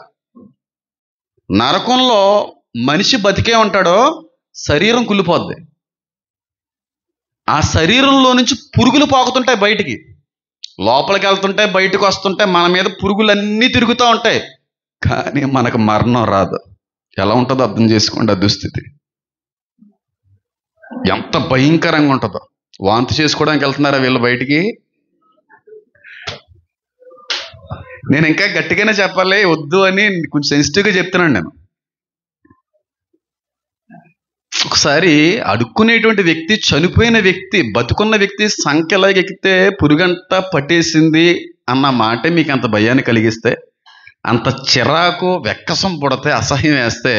నరకంలో మనిషి బతికే ఉంటాడో శరీరం కుళ్ళిపోద్ది. ఆ శరీరంలో నుంచి పురుగులు పాకుతుంటాయి బయటికి, లోపలికి వెళ్తుంటాయి, బయటకు వస్తుంటాయి. మన మీద పురుగులన్నీ తిరుగుతూ ఉంటాయి, కానీ మనకు మరణం రాదు. ఎలా ఉంటుందో అర్థం చేసుకోండి. ఆ దుస్థితి ఎంత భయంకరంగా ఉంటుందో. వాంతి చేసుకోవడానికి వెళ్తున్నారా వీళ్ళు బయటికి? నేను ఇంకా గట్టిగానే చెప్పాలి, వద్దు అని కొంచెం సెన్సిటివ్గా చెప్తున్నాను నేను. ఒకసారి అడుక్కునేటువంటి వ్యక్తి, చనిపోయిన వ్యక్తి, బతుకున్న వ్యక్తి సంఖ్యలాగా ఎక్కితే పురుగంతా పట్టేసింది అన్న మాటే మీకు అంత భయాన్ని కలిగిస్తే, అంత చిరాకు వెక్కసం పుడితే, అసహ్యం వేస్తే,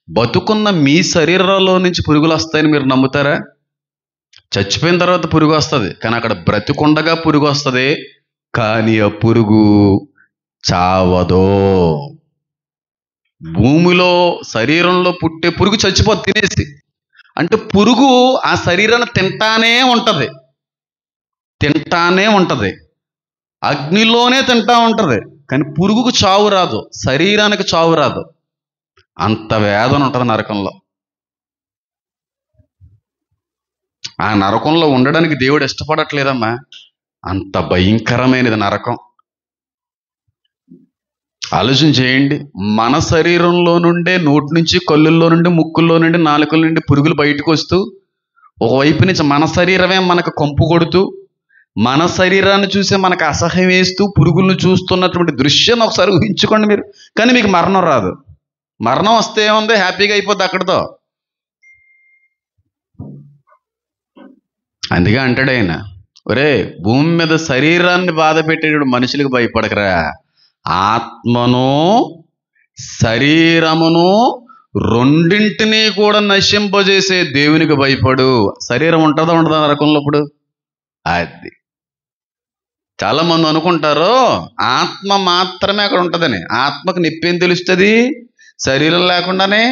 బతుకున్న మీ శరీరంలో నుంచి పురుగులు వస్తాయని మీరు నమ్ముతారా? చచ్చిపోయిన తర్వాత పురుగు వస్తుంది, కానీ అక్కడ బ్రతికుండగా పురుగు వస్తుంది, కానీ ఆ పురుగు చావదో. భూమిలో శరీరంలో పుట్టే పురుగు చచ్చిపోతే తినేసి, అంటే పురుగు ఆ శరీరాన్ని తింటానే ఉంటుంది, అగ్నిలోనే తింటా ఉంటుంది, కానీ పురుగుకు చావు రాదు, శరీరానికి చావు రాదు. అంత వేదన ఉంటుంది నరకంలో. ఆ నరకంలో ఉండడానికి దేవుడు ఇష్టపడట్లేదమ్మా. అంత భయంకరమైనది నరకం. ఆలోచన చేయండి. మన శరీరంలో నుండే, నోటి నుంచి, కళ్ళుల్లో నుండి, ముక్కుల్లో నుండి, నాలుకల నుండి పురుగులు బయటకు వస్తూ, ఒకవైపు నుంచి మన శరీరమే మనకు కంపు కొడుతూ, మన శరీరాన్ని చూసే మనకు అసహ్యం వేస్తూ పురుగులను చూస్తున్నటువంటి దృశ్యాన్ని ఒకసారి ఊహించుకోండి మీరు. కానీ మీకు మరణం రాదు. మరణం వస్తే ఏముంది, హ్యాపీగా అయిపోద్ది అక్కడితో. అందుకే అంటాడు ఆయన, ఒరే భూమి మీద శరీరాన్ని బాధ పెట్టేటప్పుడు మనుషులకు భయపడకరా, ఆత్మను శరీరమును రెండింటినీ కూడా నశింపజేసే దేవునికి భయపడు. శరీరం ఉంటుందా ఉండదా నరకంలో? ఇప్పుడు అది చాలా మంది అనుకుంటారు ఆత్మ మాత్రమే అక్కడ ఉంటుందని. ఆత్మకు నొప్పేం తెలుస్తుంది శరీరం లేకుండానే?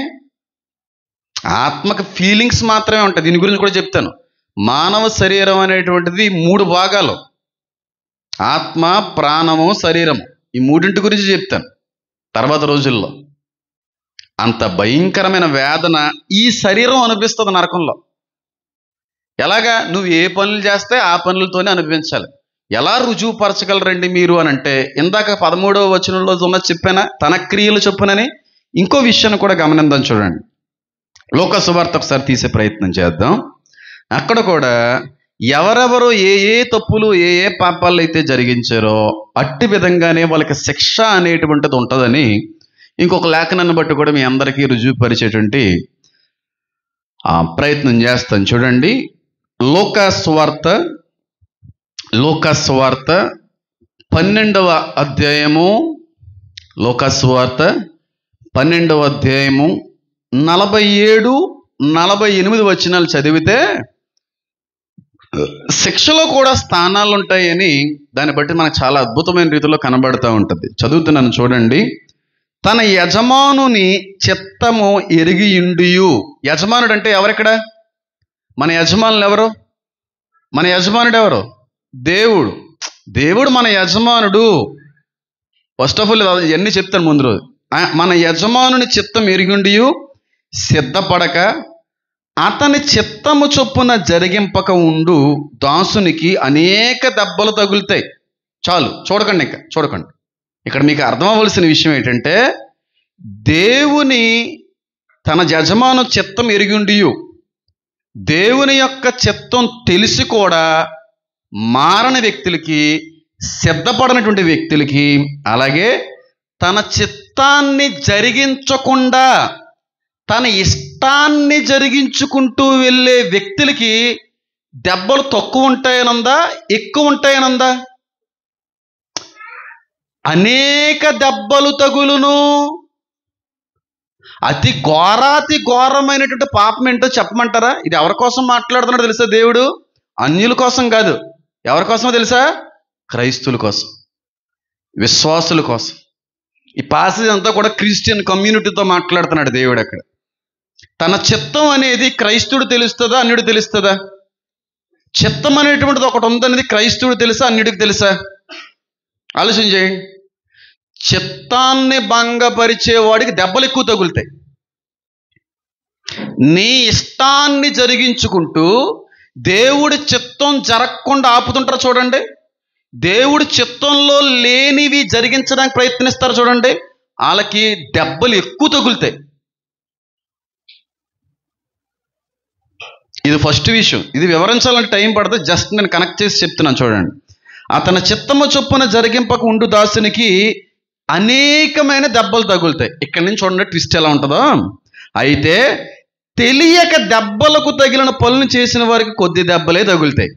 ఆత్మకు ఫీలింగ్స్ మాత్రమే ఉంటుంది. దీని గురించి కూడా చెప్తాను. మానవ శరీరం అనేటువంటిది 3 భాగాలు: ఆత్మ, ప్రాణము, శరీరము. ఈ 3 గురించి చెప్తాను తర్వాత రోజుల్లో. అంత భయంకరమైన వేదన ఈ శరీరం అనిపిస్తుంది నరకంలో. ఎలాగా? నువ్వు ఏ పనులు చేస్తే ఆ పనులతోనే అనిపించాలి. ఎలా రుజువుపరచగలరండి మీరు అని అంటే, ఇందాక 13వ వచనంలో ఉన్న చెప్పానా, తన క్రియలు చొప్పునని. ఇంకో విషయాన్ని కూడా గమనిద్దాం, చూడండి. లోక సువార్త ఒకసారి తీసే ప్రయత్నం చేద్దాం. అక్కడ కూడా ఎవరెవరు ఏ ఏ తప్పులు ఏ ఏ పాపాలు అయితే జరిగించారో అట్టి విధంగానే వాళ్ళకి శిక్ష అనేటువంటిది ఉంటుందని ఇంకొక లేఖనాన్ని బట్టి కూడా మీ అందరికీ రుజువుపరిచేటువంటి ప్రయత్నం చేస్తాను. చూడండి, లోక సువార్త 12వ అధ్యాయము, లోక సువార్త 12వ అధ్యాయము 47, 48 వచనాలు చదివితే శిక్షలో కూడా స్థానాలు ఉంటాయని దాన్ని బట్టి మనకు చాలా అద్భుతమైన రీతిలో కనబడుతూ ఉంటుంది. చదువుతున్నాను, చూడండి. తన యజమానుని చిత్తము ఎరిగియుండియు. యజమానుడు అంటే ఎవరిక్కడ? మన యజమానులు ఎవరు? మన యజమానుడు ఎవరు? దేవుడు. దేవుడు మన యజమానుడు. ఫస్ట్ ఆఫ్ ఆల్ ఇవన్నీ చెప్తాను ముందు రోజు. మన యజమానుని చిత్తం ఎరిగిండియు సిద్ధపడక అతని చిత్తము చొప్పున జరిగింపక ఉండు దాసునికి అనేక దెబ్బలు తగులుతాయి. చాలు, చూడకండి, ఇంకా చూడకండి. ఇక్కడ మీకు అర్థం అవ్వాల్సిన విషయం ఏంటంటే, దేవుని తన యజమాను చిత్తం ఎరిగిండియు, దేవుని యొక్క చిత్తం తెలిసి కూడా మారని వ్యక్తులకి, సిద్ధపడినటువంటి వ్యక్తులకి, అలాగే తన చిత్తాన్ని జరిగించకుండా తన ఇష్టాన్ని జరిగించుకుంటూ వెళ్ళే వ్యక్తులకి దెబ్బలు తక్కువ ఉంటాయనందా, ఎక్కువ ఉంటాయనందా? అనేక దెబ్బలు తగులును. అతి ఘోరమైనటువంటి పాపం ఏంటో చెప్పమంటారా? ఇది ఎవరి కోసం మాట్లాడుతున్నాడో తెలుసా? దేవుడు అన్యుల కోసం కాదు. ఎవరి కోసమో తెలుసా? క్రైస్తువుల కోసం, విశ్వాసుల కోసం. ఈ పాసేజ్ అంతా కూడా క్రిస్టియన్ కమ్యూనిటీతో మాట్లాడుతున్నాడు దేవుడు. అక్కడ తన చిత్తం అనేది క్రైస్తువుడు తెలుస్తుందా, అన్యుడు తెలుస్తుందా? చిత్తం అనేటువంటిది ఒకటి ఉందనేది క్రైస్తువుడు తెలుసా, అన్యుడికి తెలుసా? ఆలోచన చేయండి. చిత్తాన్ని భంగపరిచే వాడికి దెబ్బలు ఎక్కువ తగులుతాయి. నీ ఇష్టాన్ని జరిగించుకుంటూ దేవుడి చిత్తం జరగకుండా ఆపుతుంటారు చూడండి. దేవుడి చిత్తంలో లేనివి జరిగించడానికి ప్రయత్నిస్తారు చూడండి, వాళ్ళకి దెబ్బలు ఎక్కువ తగులుతాయి. ఇది ఫస్ట్ విషయం. ఇది వివరించాలంటే టైం పడుతుంది. జస్ట్ నేను కనెక్ట్ చేసి చెప్తున్నాను, చూడండి. అతని చిత్తము చొప్పున జరిగింపక ఉండు దాసునికి అనేకమైన దెబ్బలు తగులుతాయి. ఇక్కడి నుంచి చూడండి ట్విస్ట్ ఎలా ఉంటుందో. అయితే తెలియక దెబ్బలకు తగిలిన పనులు చేసిన వారికి కొద్ది దెబ్బలే తగులుతాయి.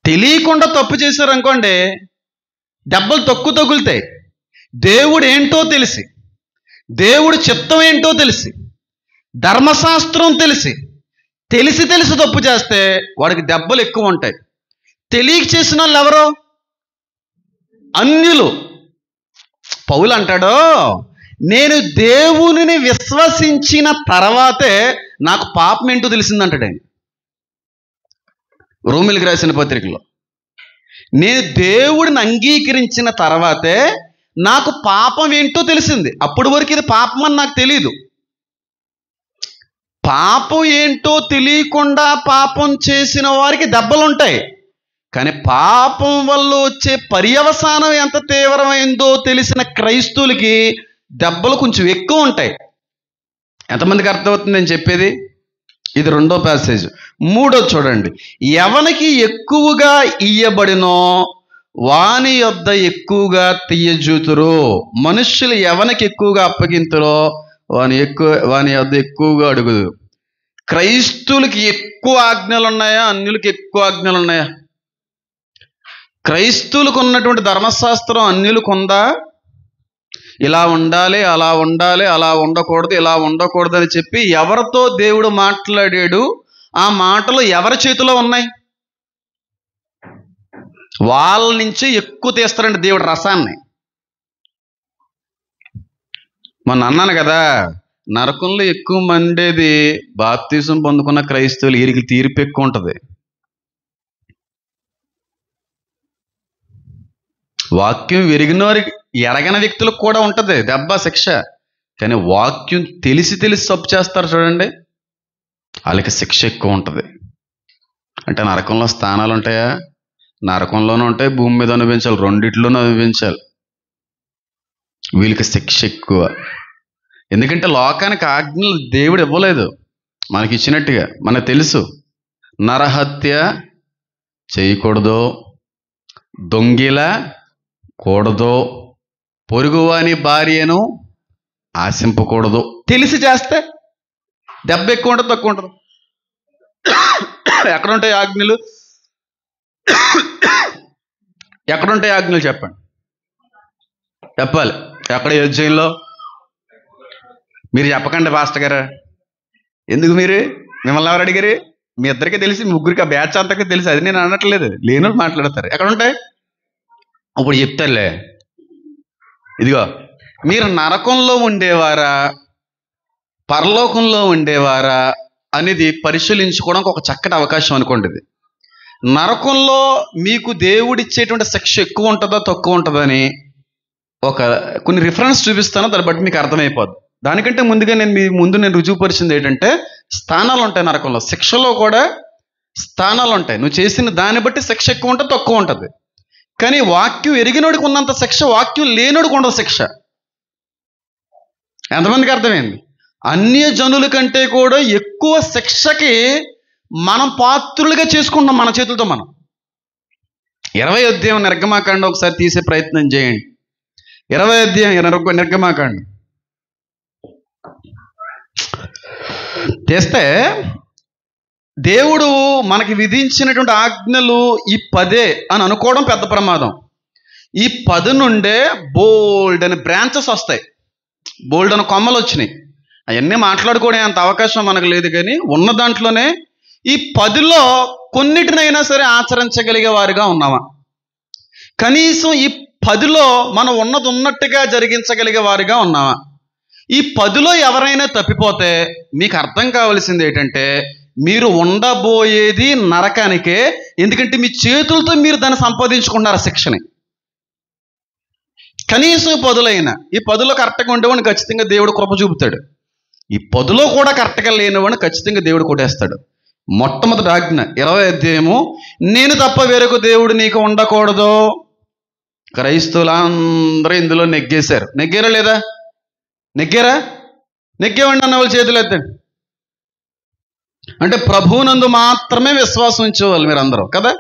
తెలియకుండా తప్పు చేశారనుకోండి, దెబ్బలు తక్కువ తగులుతాయి. దేవుడు ఏంటో తెలిసి, దేవుడి చిత్తం ఏంటో తెలిసి, ధర్మశాస్త్రం తెలిసి తప్పు చేస్తే వాడికి దెబ్బలు ఎక్కువ ఉంటాయి. తెలియక చేసిన వాళ్ళు ఎవరో? అన్యులు. పౌలు అంటాడు, నేను దేవునిని విశ్వసించిన తర్వాతే నాకు పాపం ఏంటో తెలిసిందంటాడు ఆయన రోమిలికి రాసిన పత్రికలో. నేను దేవుడిని అంగీకరించిన తర్వాతే నాకు పాపం ఏంటో తెలిసింది. అప్పటి వరకు ఇది పాపం అని నాకు తెలియదు. పాపం ఏంటో తెలియకుండా పాపం చేసిన వారికి దెబ్బలు ఉంటాయి. కానీ పాపం వల్ల వచ్చే పర్యవసానం ఎంత తీవ్రమైందో తెలిసిన క్రైస్తవులకి దెబ్బలు కొంచెం ఎక్కువ ఉంటాయి. ఎంతమందికి అర్థమవుతుంది నేను చెప్పేది? ఇది 2వ ప్యాసేజ్. 3వ చూడండి. ఎవనికి ఎక్కువగా ఇయ్యబడినో వాని యొద్ద ఎక్కువగా తీయజూతురు. మనుష్యులు ఎవనికి ఎక్కువగా అప్పగింతురో వాని యొద్ద ఎక్కువగా అడుగుదు. క్రైస్తువులకి ఎక్కువ ఆజ్ఞలు ఉన్నాయా, అన్యులకి ఎక్కువ ఆజ్ఞలు ఉన్నాయా? క్రైస్తవులకు ఉన్నటువంటి ధర్మశాస్త్రం అన్యులకు ఉందా? ఇలా ఉండాలి, అలా ఉండాలి, అలా ఉండకూడదు, ఇలా ఉండకూడదు అని చెప్పి ఎవరితో దేవుడు మాట్లాడాడు, ఆ మాటలు ఎవరి చేతిలో ఉన్నాయి? వాళ్ళ నుంచి ఎక్కువ తీస్తారండి దేవుడు రసాన్ని. మొన్న అన్నాను కదా, నరకంలో ఎక్కువ మండేది బాప్తిసం పొందుకున్న క్రైస్తవులు. వీరికి తీర్పు ఎక్కువ ఉంటుంది. వాక్యం ఎరిగిన వారికి, ఎరగని వ్యక్తులకు కూడా ఉంటుంది దెబ్బ శిక్ష. కానీ వాక్యం తెలిసి తప్పు చేస్తారు చూడండి, వాళ్ళకి శిక్ష ఎక్కువ ఉంటుంది. అంటే నరకంలో స్థానాలు ఉంటాయా? నరకంలోనూ ఉంటాయి, భూమి మీద అనుభవించాలి, రెండిట్లోనూ అనుభవించాలి. వీళ్ళకి శిక్ష ఎక్కువ. ఎందుకంటే లోకానికి ఆజ్ఞలు దేవుడు ఇవ్వలేదు, మనకి ఇచ్చినట్టుగా. మనకు తెలుసు, నరహత్య చేయకూడదు, దొంగిల కూడదు, పొరుగువాని భార్యను ఆశింపకూడదు. తెలిసి చేస్తే దెబ్బ ఎక్కువ ఉంటుంది, తక్కువ ఉంటుంది. ఎక్కడుంటాయి ఆజ్ఞలు? ఎక్కడుంటాయి ఆజ్ఞలు చెప్పండి, చెప్పాలి. ఎక్కడ? యెజ్రెయేలులో. మీరు చెప్పకండి పాస్టర్ గారు. ఎందుకు? మిమ్మల్ని ఎవరు అడిగారు? మీ ఇద్దరికీ తెలిసి, మీ ముగ్గురికి, ఆ బ్యాచ్ అంతకే తెలిసి. అది నేను అనట్లేదు, లేని మాట్లాడతారు. ఎక్కడ ఉంటాయి? ఇప్పుడు చెప్తారులే. ఇదిగో, మీరు నరకంలో ఉండేవారా పరలోకంలో ఉండేవారా అనేది పరిశీలించుకోవడానికి ఒక చక్కటి అవకాశం అనుకోండి ఇది. నరకంలో మీకు దేవుడిచ్చేటువంటి శిక్ష ఎక్కువ ఉంటుందా తక్కువ ఉంటుందని కొన్ని రిఫరెన్స్ చూపిస్తాను, దాన్ని బట్టి మీకు అర్థమైపోద్ది. దానికంటే ముందుగా నేను రుజువుపరిచింది ఏంటంటే, స్థానాలు ఉంటాయి నరకంలో. శిక్షలో కూడా స్థానాలు ఉంటాయి. నువ్వు చేసిన దాన్ని బట్టి శిక్ష ఎక్కువ ఉంటుంది, తక్కువ ఉంటుంది. కానీ వాక్యం ఎరిగినోడికి ఉన్నంత శిక్ష వాక్యం లేనోడికి ఉండదు శిక్ష. ఎంతమందికి అర్థమైంది? అన్య జనుల కంటే కూడా ఎక్కువ శిక్షకి మనం పాత్రులుగా చేసుకుంటాం మన చేతులతో. మనం 20వ అధ్యాయం నిర్గమాకాండం ఒకసారి తీసే ప్రయత్నం చేయండి. 20వ అధ్యాయం నిర్గమాకాండం తెస్తే దేవుడు మనకి విధించినటువంటి ఆజ్ఞలు ఈ 10 అని అనుకోవడం పెద్ద ప్రమాదం. ఈ 10 నుండే బోల్డ్ అని బ్రాంచెస్ వస్తాయి, బోల్డ్ అని కొమ్మలు వచ్చినాయి. అవన్నీ మాట్లాడుకోవడం అంత అవకాశం మనకు లేదు. కానీ ఉన్న దాంట్లోనే ఈ 10లో కొన్నిటినైనా సరే ఆచరించగలిగే వారుగా ఉన్నామా? కనీసం ఈ 10లో మనం ఉన్నది ఉన్నట్టుగా జరిగించగలిగే వారుగా ఉన్నామా? ఈ 10లో ఎవరైనా తప్పిపోతే మీకు అర్థం కావాల్సింది ఏంటంటే, మీరు ఉండబోయేది నరకానికే. ఎందుకంటే మీ చేతులతో మీరు దాన్ని సంపాదించుకుంటున్నారు శిక్షని. కనీసం 10లైనా, ఈ 10లో కరెక్ట్గా ఉండేవాడిని ఖచ్చితంగా దేవుడు కృప చూపుతాడు. ఈ 10లో కూడా కరెక్ట్గా లేనివాడిని ఖచ్చితంగా దేవుడు కొట్టేస్తాడు. మొట్టమొదటి ఆజ్ఞ 20వ అధ్యాయము, నేను తప్ప వేరొక దేవుడు నీకు ఉండకూడదు. క్రైస్తవులందరూ ఇందులో నెగ్గేశారు. నెగ్గారా లేదా? నెగ్గేవండి అన్న వాళ్ళు చేతులు ఎత్తండి. అంటే ప్రభువునందు మాత్రమే విశ్వాసం ఉంచేవాళ్ళు మీరందరూ కదా.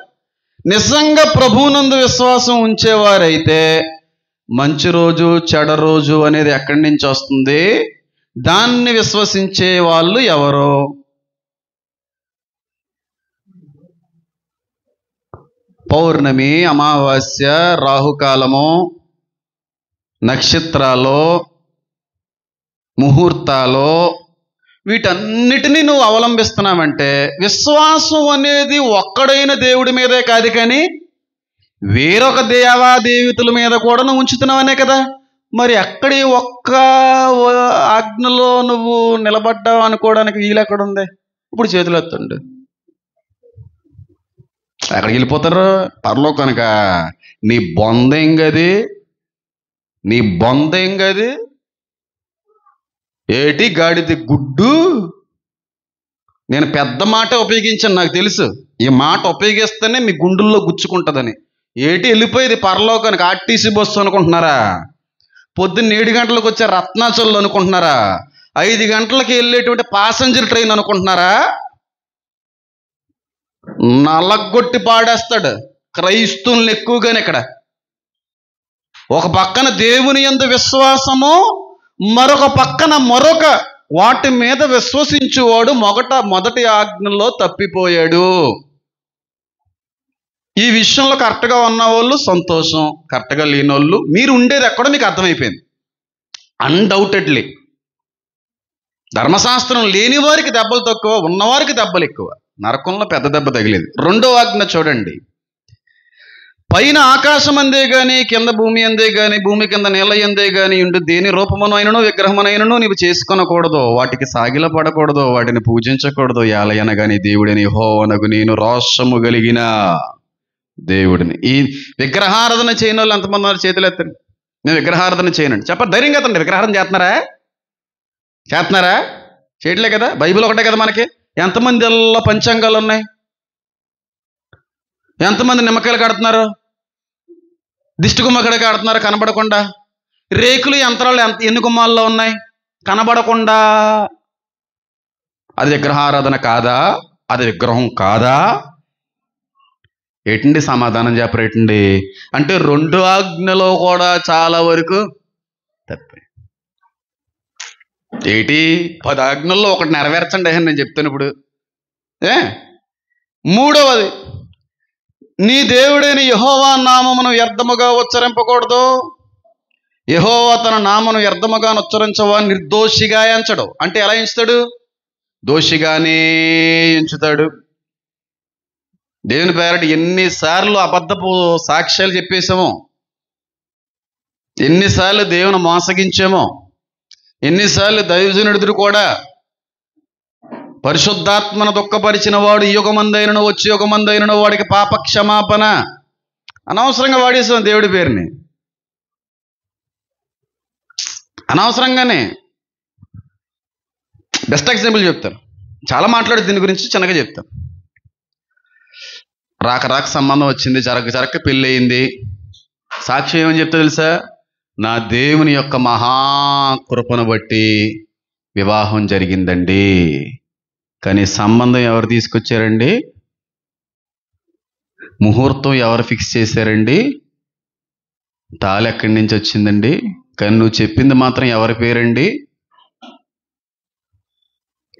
నిజంగా ప్రభువునందు విశ్వాసం ఉంచేవారైతే మంచి రోజు చెడ రోజు అనేది ఎక్కడి నుంచి వస్తుంది? దాన్ని విశ్వసించే వాళ్ళు ఎవరో? పౌర్ణమి, అమావాస్య, రాహుకాలము, నక్షత్రాలు, ముహూర్తాలు, వీటన్నిటినీ నువ్వు అవలంబిస్తున్నావంటే విశ్వాసం అనేది ఒక్కడైన దేవుడి మీదే కాదు, కానీ వేరొక దేవాదేవతల మీద కూడా నువ్వు ఉంచుతున్నావనే కదా. మరి ఎక్కడి ఒక్క ఆజ్ఞలో నువ్వు నిలబడ్డావు అనుకోవడానికి వీలు ఎక్కడుంది? ఇప్పుడు చేతులు ఎత్తండి. ఎక్కడికి వెళ్ళిపోతారు? పరలోకానిక? నీ బొందేం గది ఏటి గాడిది గుడ్డు. నేను పెద్ద మాట ఉపయోగించాను, నాకు తెలుసు. ఈ మాట ఉపయోగిస్తేనే మీ గుండెల్లో గుచ్చుకుంటుందని. ఏటి వెళ్ళిపోయేది పరలోకానికి? ఆర్టీసీ బస్సు అనుకుంటున్నారా? పొద్దున్న 7 గంటలకు వచ్చే రత్నాచల్ అనుకుంటున్నారా? 5 గంటలకి వెళ్ళేటువంటి ప్యాసింజర్ ట్రైన్ అనుకుంటున్నారా? నలగొట్టి పాడేస్తాడు క్రైస్తవుల్ని ఎక్కువగానే. ఇక్కడ ఒక పక్కన దేవుని యందు విశ్వాసము, మరొక పక్కన వాటి మీద విశ్వసించువాడు మొదటి ఆజ్ఞలో తప్పిపోయాడు. ఈ విషయంలో కరెక్ట్గా ఉన్న వాళ్ళు సంతోషం, కరెక్ట్గా లేని వాళ్ళు మీరు ఉండేది ఎక్కడో మీకు అర్థమైపోయింది. అన్డౌటెడ్లీ ధర్మశాస్త్రం లేని వారికి దెబ్బలు తక్కువ, ఉన్నవారికి దెబ్బలు ఎక్కువ. నరకంలో పెద్ద దెబ్బ తగిలేదు. 2వ ఆజ్ఞ చూడండి, పైన ఆకాశం అందే గాని కింద భూమి అందే గాని భూమి కింద నీళ్ళ అందే గాని ఉండు దేని రూపమునైనను విగ్రహమునైనను నీవు చేసుకొనకూడదు, వాటికి సాగిల పడకూడదు, వాటిని పూజించకూడదు. ఏలయనగాని దేవుడిని యెహోవానగు నేను రోషము కలిగిన దేవుడిని. ఈ విగ్రహారాధన చేయని వాళ్ళు ఎంతమంది ఉన్నారు? చేతులు ఎత్తండి. నేను విగ్రహారాధన చేయనండి చెప్పండి. ధైర్యంగా ఎత్తండి. విగ్రహారాధన చేస్తున్నారా? చేయట్లే కదా. బైబిల్ ఒకటే కదా మనకి. ఎంతమంది ఎల్ల పంచాంగాలు ఉన్నాయి? ఎంతమంది నిమ్మకాయలు కడుతున్నారు? దిష్టి గుమ్మకడ కడుతున్నారు కనబడకుండా. రేకులు యంత్రాలు ఎన్ని గుమ్మాల్లో ఉన్నాయి కనబడకుండా. అది విగ్రహారాధన కాదా? అది విగ్రహం కాదా? ఏంటండి సమాధానం చెప్పరేటండి? అంటే 2 ఆజ్ఞలో కూడా చాలా వరకు తప్పే. ఏంటి 10 ఆజ్ఞల్లో ఒకటి నెరవేర్చండి అని నేను చెప్తాను ఇప్పుడు. మూడవది, నీ దేవుడైన యెహోవా నామమును వ్యర్థముగా ఉచ్చరింపకూడదు. యెహోవా తన నామను వ్యర్థముగా ఉచ్చరించవా నిర్దోషిగా ఎంచడు. అంటే ఎలా ఎంచుతాడు? దోషిగానే ఎంచుతాడు. దేవుని పేరట ఎన్నిసార్లు అబద్ధపు సాక్ష్యాలు చెప్పేసామో, ఎన్నిసార్లు దేవుని మోసగించామో, ఎన్నిసార్లు దైవజనుడు కూడా పరిశుద్ధాత్మను దుఃఖపరిచిన వాడు ఈ యుగమందైనను వచ్చి యుగమందైనను వాడికి పాప క్షమాపణ. అనవసరంగా వాడేసాం దేవుడి పేరుని, అనవసరంగానే. బెస్ట్ ఎగ్జాంపుల్ చెప్తాను. చాలా మాట్లాడు దీని గురించి, చిన్నగా చెప్తాను. రాక సంబంధం వచ్చింది, జరగ పెళ్ళి అయింది. సాక్ష్యం ఏమని చెప్తా తెలుసా? నా దేవుని యొక్క మహాకృపను బట్టి వివాహం జరిగిందండి. కానీ సంబంధం ఎవరు తీసుకొచ్చారండి? ముహూర్తం ఎవరు ఫిక్స్ చేశారండి? తాళి ఎక్కడి నుంచి వచ్చిందండి? కానీ నువ్వు చెప్పింది మాత్రం ఎవరి పేరండి?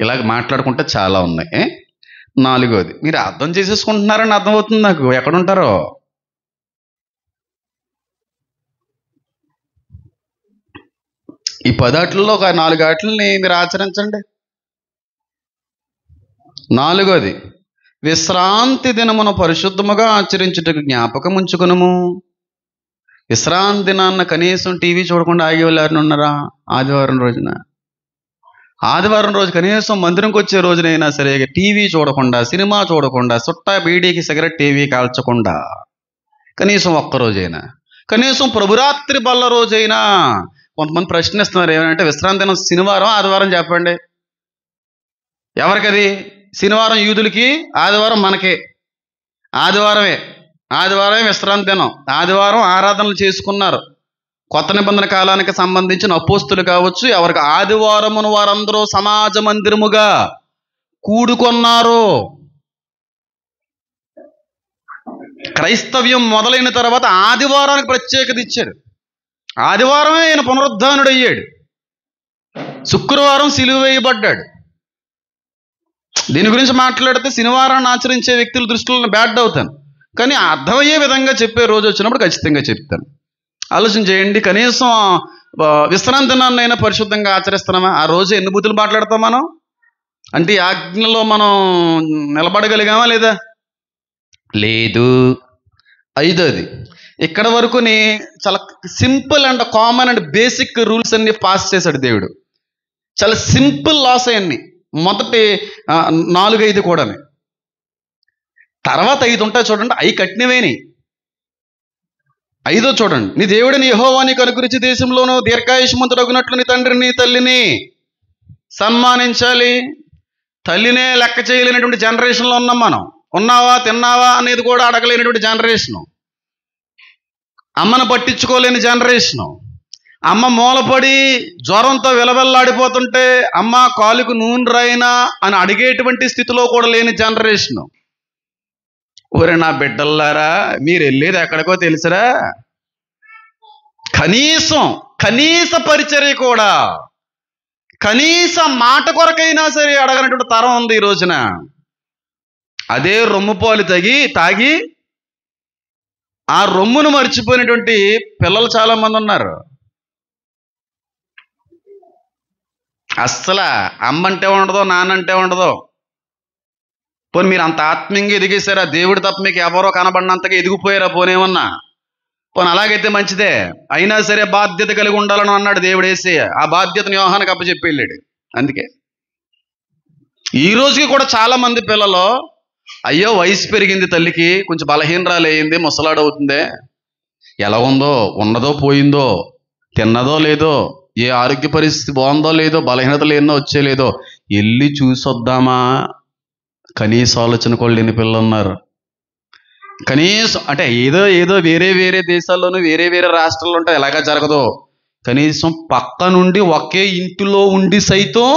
ఇలాగ మాట్లాడుకుంటే చాలా ఉన్నాయి. 4వది, మీరు అర్థం చేసేసుకుంటున్నారని అర్థమవుతుంది నాకు. ఎక్కడుంటారో ఈ 10 ఆటల్లో ఒక 4 ఆటలని మీరు ఆచరించండి. 4వది, విశ్రాంతి దినమును పరిశుద్ధముగా ఆచరించుటకు జ్ఞాపకం ఉంచుకునము. విశ్రాంతి దినాన్న కనీసం టీవీ చూడకుండా ఆగే వాళ్ళు ఉన్నారా? ఆదివారం రోజు కనీసం మందిరంకి వచ్చే రోజునైనా సరే టీవీ చూడకుండా, సినిమా చూడకుండా, సుట్టా బీడీకి సిగరెట్ టీవీ కాల్చకుండా కనీసం ఒక్కరోజైనా, కనీసం ప్రభురాత్రి బల్ల రోజైనా. కొంతమంది ప్రశ్నిస్తున్నారు ఏమంటే విశ్రాంతి దినం శనివారం ఆదివారం చెప్పండి. ఎవరికది? శనివారం యూదులకి, ఆదివారం మనకే. ఆదివారమే విశ్రాంతి దినం. ఆదివారం ఆరాధనలు చేసుకున్నారు. కొత్త నిబంధన కాలానికి సంబంధించిన అపోస్తులు కావచ్చు, ఎవరికి ఆదివారమును వారందరూ సమాజ మందిరముగా కూడుకొన్నారు. క్రైస్తవ్యం మొదలైన తర్వాత ఆదివారానికి ప్రత్యేకత ఇచ్చాడు. ఆదివారమే ఆయన పునరుద్ధానుడయ్యాడు. శుక్రవారం సిలువ వేయబడ్డాడు. దీని గురించి మాట్లాడితే శనివారాన్ని ఆచరించే వ్యక్తుల దృష్టిలో బ్యాడ్ అవుతాను. కానీ అర్థమయ్యే విధంగా చెప్పే రోజు వచ్చినప్పుడు ఖచ్చితంగా చెప్తాను. ఆలోచన చేయండి. కనీసం విశ్రాంతి దినాన్నైనా పరిశుద్ధంగా ఆచరిస్తున్నామా? ఆ రోజు ఎన్ని బూతులు మాట్లాడతాం మనం? అంటే ఈ ఆజ్ఞలో మనం నిలబడగలిగామా లేదా? లేదు. 5వది, ఇక్కడ వరకుని చాలా simple and common and basic rules అన్ని పాస్ చేశాడు దేవుడు. చాలా సింపుల్ లాస్ అయ్యి మొదటి 4-5 కూడా. తర్వాత 5 ఉంటాయి చూడండి, అవి కఠినమేని. 5వ చూడండి, నీ దేవుడిని యెహోవా నీకు అనుగ్రహించి దేశంలోనూ దీర్ఘాయుష్మంతుడగునట్లు నీ తండ్రిని తల్లిని సన్మానించాలి. తల్లినే లెక్క చేయలేనటువంటి జనరేషన్లో ఉన్నాం మనం. ఉన్నావా తిన్నావా అనేది కూడా అడగలేనటువంటి జనరేషను. అమ్మను పట్టించుకోలేని జనరేషను. అమ్మ మూలపడి జ్వరంతో విలవెల్లాడిపోతుంటే అమ్మ కాలుకు నూనె రాయినా అని అడిగేటువంటి స్థితిలో కూడా లేని జనరేషను. ఊరే నా బిడ్డల్లారా, మీరు వెళ్ళేది ఎక్కడికో తెలుసురా? కనీస పరిచర్య కూడా, కనీస మాట కొరకైనా సరే అడగనటువంటి తరం ఉంది ఈ రోజున. అదే రొమ్ము పాలు తాగి ఆ రొమ్మును మర్చిపోయినటువంటి పిల్లలు చాలా మంది ఉన్నారు. అస్సలు అమ్మంటే ఉండదు, నాన్నంటే ఉండదు. పోనీ మీరు అంత ఆత్మీయంగా ఎదిగేశారా? దేవుడు తప్ప మీకు ఎవరో కనబడినంతగా ఎదిగిపోయారా పోనేమన్నా? పోనీ అలాగైతే మంచిదే. అయినా సరే బాధ్యత కలిగి ఉండాలని అన్నాడు దేవుడు యేసయ్య. ఆ బాధ్యతను యోహానుకు అప్పచెప్పి వెళ్ళాడు. అందుకే ఈ రోజుకి కూడా చాలా మంది పిల్లలు, అయ్యో వయసు పెరిగింది, తల్లికి కొంచెం బలహీనరాలు అయింది, ముసలాడవుతుందే, ఎలా ఉందో, ఉన్నదో పోయిందో, తిన్నదో లేదో, ఏ ఆరోగ్య పరిస్థితి బాగుందో లేదో, బలహీనతలు ఎన్నో వచ్చేలేదో, వెళ్ళి చూసొద్దామా కనీస ఆలోచన కూడా లేని పిల్లలు ఉన్నారు. కనీసం అంటే ఏదో ఏదో వేరే వేరే దేశాల్లోనూ వేరే వేరే రాష్ట్రాల్లో ఉంటే ఎలాగా జరగదో, కనీసం పక్క నుండి ఒకే ఇంటిలో ఉండి సైతం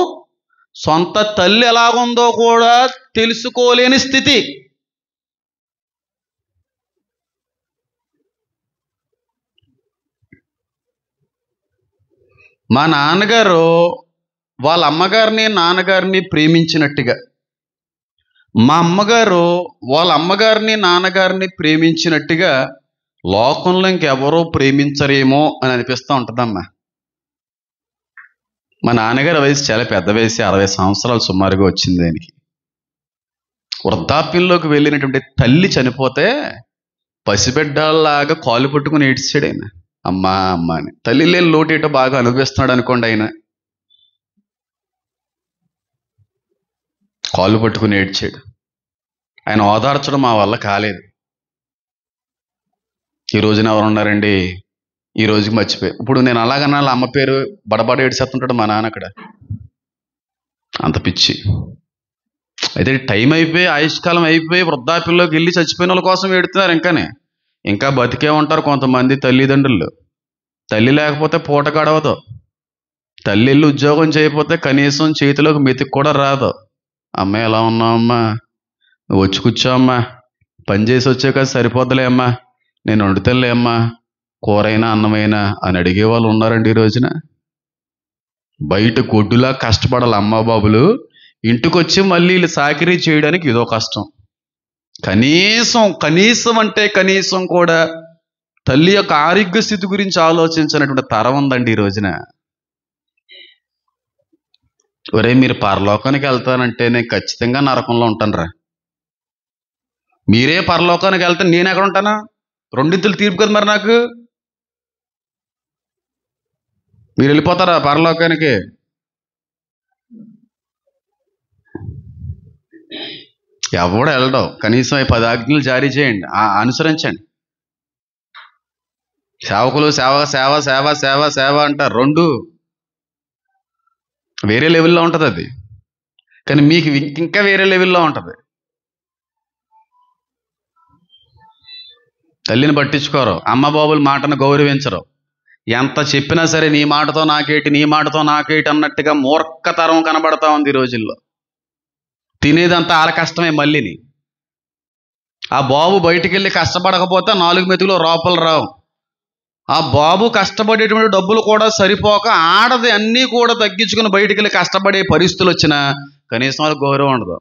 సొంత తల్లి ఎలాగుందో కూడా తెలుసుకోలేని స్థితి. మా నాన్నగారు వాళ్ళ అమ్మగారిని నాన్నగారిని ప్రేమించినట్టుగా, మా అమ్మగారు వాళ్ళ అమ్మగారిని నాన్నగారిని ప్రేమించినట్టుగా లోకంలో ఇంకెవరో ప్రేమించరేమో అని అనిపిస్తూ ఉంటుందమ్మా. మా నాన్నగారి వయసు చాలా పెద్ద వయసు, 60 సంవత్సరాలు సుమారుగా వచ్చింది ఆయనకి. వృద్ధాప్యంలోకి వెళ్ళినటువంటి తల్లి చనిపోతే పసిబిడ్డలాగా కాలు పట్టుకుని ఏడ్చాడు ఆయన, అమ్మా అమ్మ అని. తల్లి లేని లోటు ఏటో బాగా అనుభవిస్తున్నాడు అనుకోండి. ఆయన కాళ్ళు పట్టుకుని ఏడ్చాడు. ఆయన ఓదార్చడం మా వల్ల కాలేదు. ఈ రోజున ఎవరు ఉన్నారండి? ఈ రోజుకి మర్చిపోయి. ఇప్పుడు నేను అలాగన్నా అమ్మ పేరు బడబడ ఏడ్చేస్తుంటాడు మా నాన్న అక్కడ, అంత పిచ్చి. అయితే టైం అయిపోయి, ఆయుష్కాలం అయిపోయి, వృద్ధాప్యంలోకి వెళ్ళి చచ్చిపోయిన వాళ్ళ కోసం ఏడుతున్నారు. ఇంకా బతికే ఉంటారు కొంతమంది తల్లిదండ్రులు. తల్లి లేకపోతే పూట గడవదు. తల్లి వెళ్ళి ఉద్యోగం చేయకపోతే కనీసం చేతిలోకి మెతికి కూడా రాదు. అమ్మ ఎలా ఉన్నావమ్మా, నువ్వు వచ్చి కూర్చోమ్మా, పని చేసి వచ్చాక సరిపోద్దులే అమ్మా, నేను వండుతానులే అమ్మా, కూరైనా అన్నమైనా అని అడిగే వాళ్ళు ఉన్నారండి ఈ రోజున. బయట గొడ్డులా కష్టపడాలి అమ్మ బాబులు, ఇంటికి వచ్చి మళ్ళీ వీళ్ళు సాకిరీ చేయడానికి ఇదో కష్టం. కనీసం అంటే కనీసం కూడా తల్లి యొక్క ఆరోగ్య స్థితి గురించి ఆలోచించినటువంటి తరం ఉందండి ఈ రోజున. ఒరే, మీరు పరలోకానికి వెళ్తానంటే నేను ఖచ్చితంగా నరకంలో ఉంటానురా. మీరే పరలోకానికి వెళ్తే నేను ఎక్కడ ఉంటానా? రెండింతలు తీర్పు కదా మరి నాకు. మీరు వెళ్ళిపోతారా పరలోకానికి? ఎవడు వెళ్ళడం. కనీసం 10 ఆజ్ఞలు జారీ చేయండి, అనుసరించండి. సేవకులు సేవ సేవ సేవ సేవ సేవ అంటారు, 2 వేరే లెవెల్లో ఉంటుంది అది. కానీ మీకు ఇంకా వేరే లెవెల్లో ఉంటుంది. తల్లిని పట్టించుకోరు, అమ్మ బాబుల మాటను గౌరవించరు. ఎంత చెప్పినా సరే నీ మాటతో నాకేటి, నీ మాటతో నాకేటి అన్నట్టుగా మూర్ఖతరం కనబడతా ఉంది ఈ రోజుల్లో. తినేదంతా ఆల కష్టమే. మళ్ళీని ఆ బాబు బయటికి వెళ్ళి కష్టపడకపోతే 4 మెతుకులు రూపాయలు రావు. ఆ బాబు కష్టపడేటువంటి డబ్బులు కూడా సరిపోక ఆడది అన్నీ కూడా తగ్గించుకుని బయటికి వెళ్ళి కష్టపడే పరిస్థితులు వచ్చినా కనీసం వాళ్ళకి గౌరవం ఉండదు.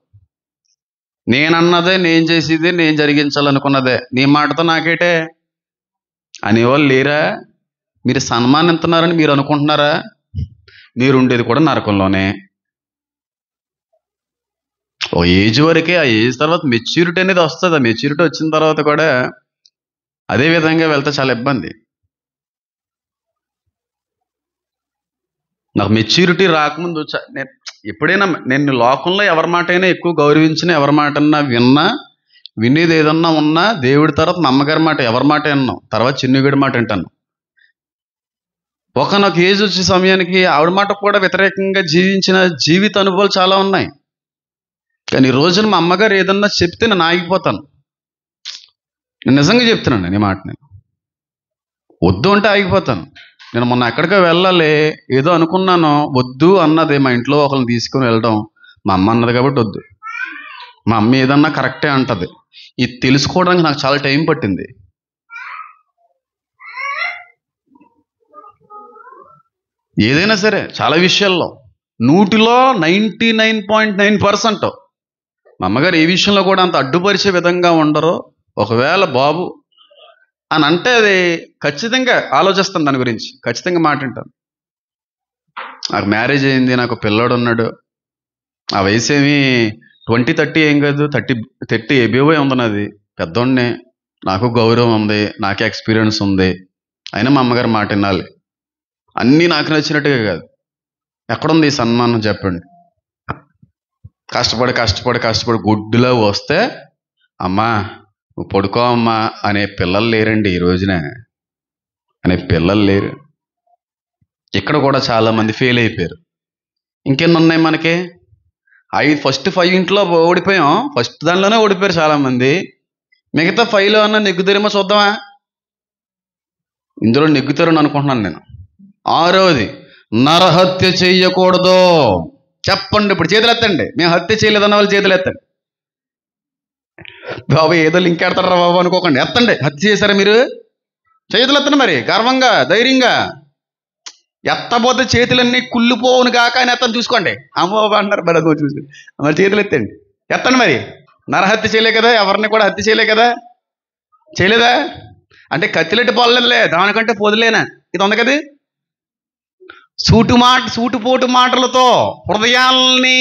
నేనన్నదే, నేను చేసేదే, నేను జరిగించాలనుకున్నదే, నీ మాటతో నాకేటే అనేవాళ్ళు లేరా? మీరు సన్మానిస్తున్నారని మీరు అనుకుంటున్నారా? మీరు ఉండేది కూడా నరకంలోనే. ఓ ఏజ్ వరకే, ఆ ఏజ్ తర్వాత మెచ్యూరిటీ అనేది వస్తుంది. ఆ మెచ్యూరిటీ వచ్చిన తర్వాత కూడా అదే విధంగా వెళ్తే చాలా ఇబ్బంది. నాకు మెచ్యూరిటీ రాకముందు ఎప్పుడైనా నేను లోకంలో ఎవరి మాట అయినా ఎక్కువ గౌరవించిన, ఎవరి మాట అన్నా వినేది ఏదన్నా ఉన్నా దేవుడి తర్వాత మా అమ్మగారి మాట, ఎవరి మాట విన్నాను, తర్వాత చిన్నగడి మాట వింటాను. ఒకనొక ఏజ్ వచ్చే సమయానికి ఆవిడ మాట కూడా వ్యతిరేకంగా జీవించిన జీవిత అనుభవాలు చాలా ఉన్నాయి. కానీ ఈ రోజున మా అమ్మగారు ఏదన్నా చెప్తే నేను ఆగిపోతాను. నేను నిజంగా చెప్తున్నాను, నీ మాట నేను వద్దు అంటే ఆగిపోతాను. నేను మొన్న ఎక్కడికో వెళ్ళాలి, ఏదో అనుకున్నాను, వద్దు అన్నది. మా ఇంట్లో ఒకరిని తీసుకుని వెళ్ళడం, మా అమ్మ అన్నది కాబట్టి వద్దు. మా అమ్మ ఏదన్నా కరెక్టే అంటది. ఇది తెలుసుకోవడానికి నాకు చాలా టైం పట్టింది. ఏదైనా సరే చాలా విషయాల్లో 100లో 99.9% మా అమ్మగారు ఏ విషయంలో కూడా అంత అడ్డుపరిచే విధంగా ఉండరు. ఒకవేళ బాబు అని అంటే అది ఖచ్చితంగా ఆలోచిస్తాను, దాని గురించి ఖచ్చితంగా మాట్లాడతాను. నాకు మ్యారేజ్ అయింది, నాకు పిల్లోడు ఉన్నాడు. ఆ వయసు ఏమి 20-30 ఏం కాదు, 30 ఎబివే ఉంది నాది. పెద్దోడిని, నాకు గౌరవం ఉంది, నాకే ఎక్స్పీరియన్స్ ఉంది. అయినా మా అమ్మగారు మాట వినాలి. అన్నీ నాకు నచ్చినట్టుగా కాదు. ఎక్కడుంది ఈ సన్మానం చెప్పండి? కష్టపడి కష్టపడి కష్టపడి గుడ్డులో వస్తే అమ్మా నువ్వు పడుకో అమ్మా అనే పిల్లలు లేరండి ఈ రోజున. అనే పిల్లలు లేరు. ఇక్కడ కూడా చాలామంది ఫెయిల్ అయిపోయారు. ఇంకెన్ని ఉన్నాయి మనకి? ఫస్ట్ 5 ఇంట్లో ఓడిపోయాం. ఫస్ట్ దానిలోనే ఓడిపోయారు చాలామంది. మిగతా 5లో అన్న నెగ్గుతారేమో చూద్దామా? ఇందులో నెగ్గుతారని అనుకుంటున్నాను నేను. 6వది, నరహత్య చెయ్యకూడదు. చెప్పండి, ఇప్పుడు చేతులు ఎత్తండి. మేము హత్య చేయలేదన్న వాళ్ళు చేతులు ఎత్తండి. బాబు ఏదో లింక్ ఎడతారా బాబు అనుకోకండి, ఎత్తండి. హత్య చేశారా మీరు? చేతులు ఎత్తండి మరి, గర్వంగా ధైర్యంగా. ఎత్తపోతే చేతులన్నీ కుళ్ళిపోవును కాక అని ఎత్తని చూసుకోండి. అమ్మ బాబా అంటారు మరి, అదో చూసుకోండి. మరి చేతులు ఎత్తండి, ఎత్తండి. మరి నరహత్య చేయలే కదా, ఎవరిని కూడా హత్య చేయలే కదా, చేయలేదా? అంటే కత్తిలెట్టి పోలేదులే, దానికంటే పొదిలేనా ఇది ఉంది కదా. సూటుపోటు మాటలతో హృదయాల్ని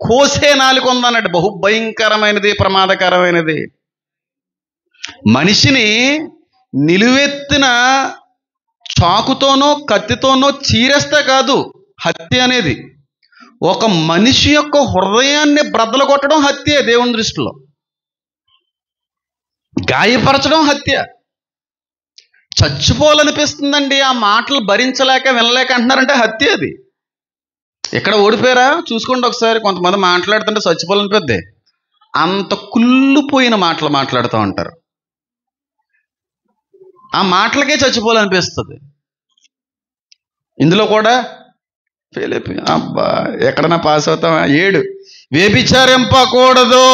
కోసే నాలుక ఉందన్నట్టు. బహుభయంకరమైనది, ప్రమాదకరమైనది. మనిషిని నిలువెత్తిన చాకుతోనో కత్తితోనో చీరేస్తే కాదు హత్య అనేది. ఒక మనిషి యొక్క హృదయాన్ని బ్రద్దలు కొట్టడం హత్యే దేవుని దృష్టిలో. గాయపరచడం హత్య. చచ్చిపోవాలనిపిస్తుందండి, ఆ మాటలు భరించలేక వినలేక అంటున్నారంటే హత్య అది. ఎక్కడ ఓడిపోయారా చూసుకోండి ఒకసారి. కొంతమంది మాట్లాడుతుంటే చచ్చిపోవాలనిపిద్ది, అంత కుళ్ళిపోయిన మాటలు మాట్లాడుతూ ఉంటారు. ఆ మాటలకే చచ్చిపోవాలనిపిస్తుంది. ఇందులో కూడా ఫెయిల్ అయిపోయి అబ్బా ఎక్కడన్నా పాస్ అవుతామా? 7, వ్యభిచరింపకూడదు.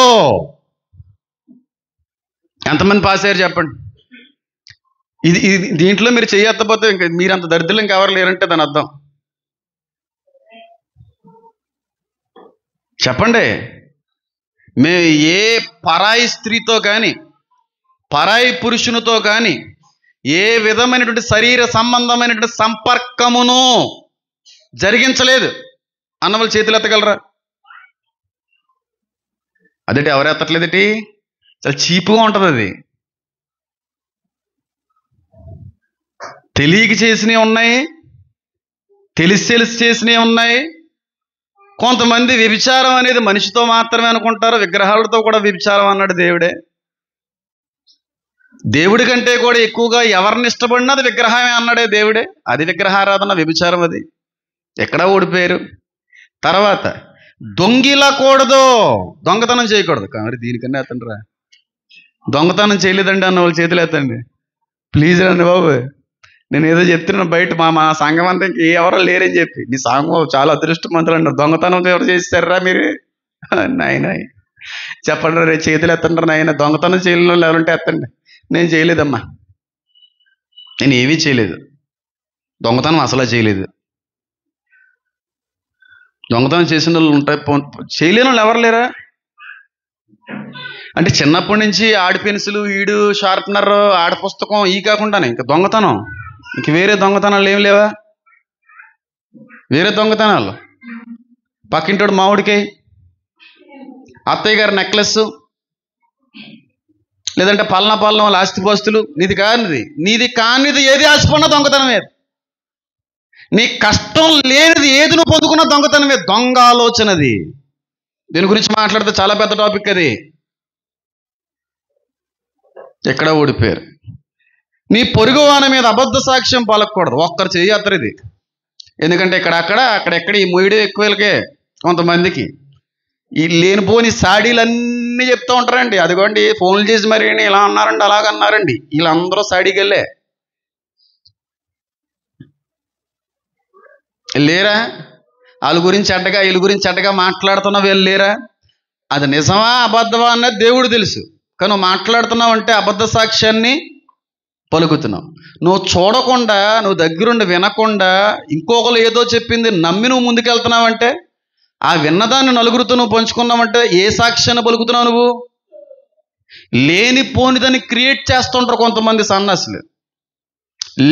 ఎంతమంది పాస్ అయ్యారు చెప్పండి? ఇది దీంట్లో మీరు చేయకపోతే ఇంకా మీరు అంత దరిద్రులు ఇంకెవరు లేరంటే దాని అర్థం. చెప్పండి. మేము ఏ పరాయి స్త్రీతో కానీ పరాయి పురుషునితో కానీ ఏ విధమైనటువంటి శరీర సంబంధమైనటువంటి సంపర్కమును జరిగించలేదు అన్న వాళ్ళు చేతులు ఎత్తగలరా? అదేంటి ఎవరు ఎత్తట్లేదేటి? చాలా చీపుగా ఉంటుంది అది. తెలియక చేసినవి ఉన్నాయి, తెలిసి చేసినవి ఉన్నాయి. కొంతమంది వ్యభిచారం అనేది మనిషితో మాత్రమే అనుకుంటారు, విగ్రహాలతో కూడా వ్యభిచారం అన్నాడు దేవుడే. దేవుడి కంటే కూడా ఎక్కువగా ఎవరిని ఇష్టపడినది విగ్రహమే అన్నాడే దేవుడే. అది విగ్రహారాధన, వ్యభిచారం. అది ఎక్కడా ఓడిపోయారు. తర్వాత దొంగిలకూడదు, దొంగతనం చేయకూడదు. మరి దీనికన్నా ఎత్తండి రా, దొంగతనం చేయలేదండి అన్న వాళ్ళు చేతులు ఎత్తండి ప్లీజ్ రండి బాబు. నేను ఏదో చెప్తున్నాను బయట, మా సంఘం అంతా ఎవరో లేరని చెప్పి. నీ సంఘం చాలా అదృష్టవంతులు అన్నారు. దొంగతనం ఎవరు చేస్తారా మీరు? నాయన చెప్పండి రే, చేతులు ఎత్తండి నాయన. దొంగతనం చేయలేని వాళ్ళు ఎవరంటే ఎత్తండి. నేను చేయలేదమ్మా, నేను ఏమీ చేయలేదు. దొంగతనం అసలు చేయలేదు. దొంగతనం చేసిన వాళ్ళు ఉంటాయి, చేయలేని వాళ్ళు ఎవరు లేరా? అంటే చిన్నప్పటి నుంచి ఆడి పెన్సిలు, ఈడు షార్ప్నర్, ఆడ పుస్తకం ఈ కాకుండానే ఇంకా దొంగతనం, ఇంక వేరే దొంగతనాలు ఏం లేవా? వేరే దొంగతనాలు పక్కింటోడు మామిడికాయ, అత్తయ్య గారి నెక్లెస్, లేదంటే పల్లన వాళ్ళ ఆస్తిపాస్తులు. నీది కానిది ఏది ఆశపడినా దొంగతనమే. నీ కష్టం లేనిది ఏది నువ్వు పొందుకున్న దొంగతనమే. దొంగ ఆలోచనది. దీని గురించి మాట్లాడితే చాలా పెద్ద టాపిక్ అది. ఎక్కడ ఓడిపోయారు. నీ పొరుగువాని మీద అబద్ధ సాక్ష్యం పలకూడదు. ఒక్కరు చేయత్తరు ఇది. ఎందుకంటే అక్కడెక్కడ ఈ మొయిడే ఎక్కువలకే కొంతమందికి ఈ లేనిపోని సాడీలన్నీ చెప్తూ ఉంటారండి. అదిగోండి ఫోన్లు చేసి మరి ఇలా అన్నారండి, అలాగన్నారండి. వీళ్ళందరూ సాడీకెళ్ళే లేరా? వాళ్ళ గురించి చెడ్డగా వీళ్ళ గురించి చెడ్డగా మాట్లాడుతున్న వీళ్ళు లేరా? అది నిజమా అబద్ధమా అన్నది దేవుడు తెలుసు. కానీ నువ్వు మాట్లాడుతున్నావు అంటే అబద్ధ సాక్ష్యాన్ని పలుకుతున్నావు. నువ్వు చూడకుండా, నువ్వు దగ్గరుండి వినకుండా, ఇంకొకరు ఏదో చెప్పింది నమ్మి నువ్వు ముందుకెళ్తున్నావంటే, ఆ విన్నదాన్ని నలుగురితో నువ్వు పంచుకున్నావంటే ఏ సాక్ష్యాన్ని పలుకుతున్నావు నువ్వు? లేనిపోనిదాన్ని క్రియేట్ చేస్తుంటారు కొంతమంది సన్నాసులు.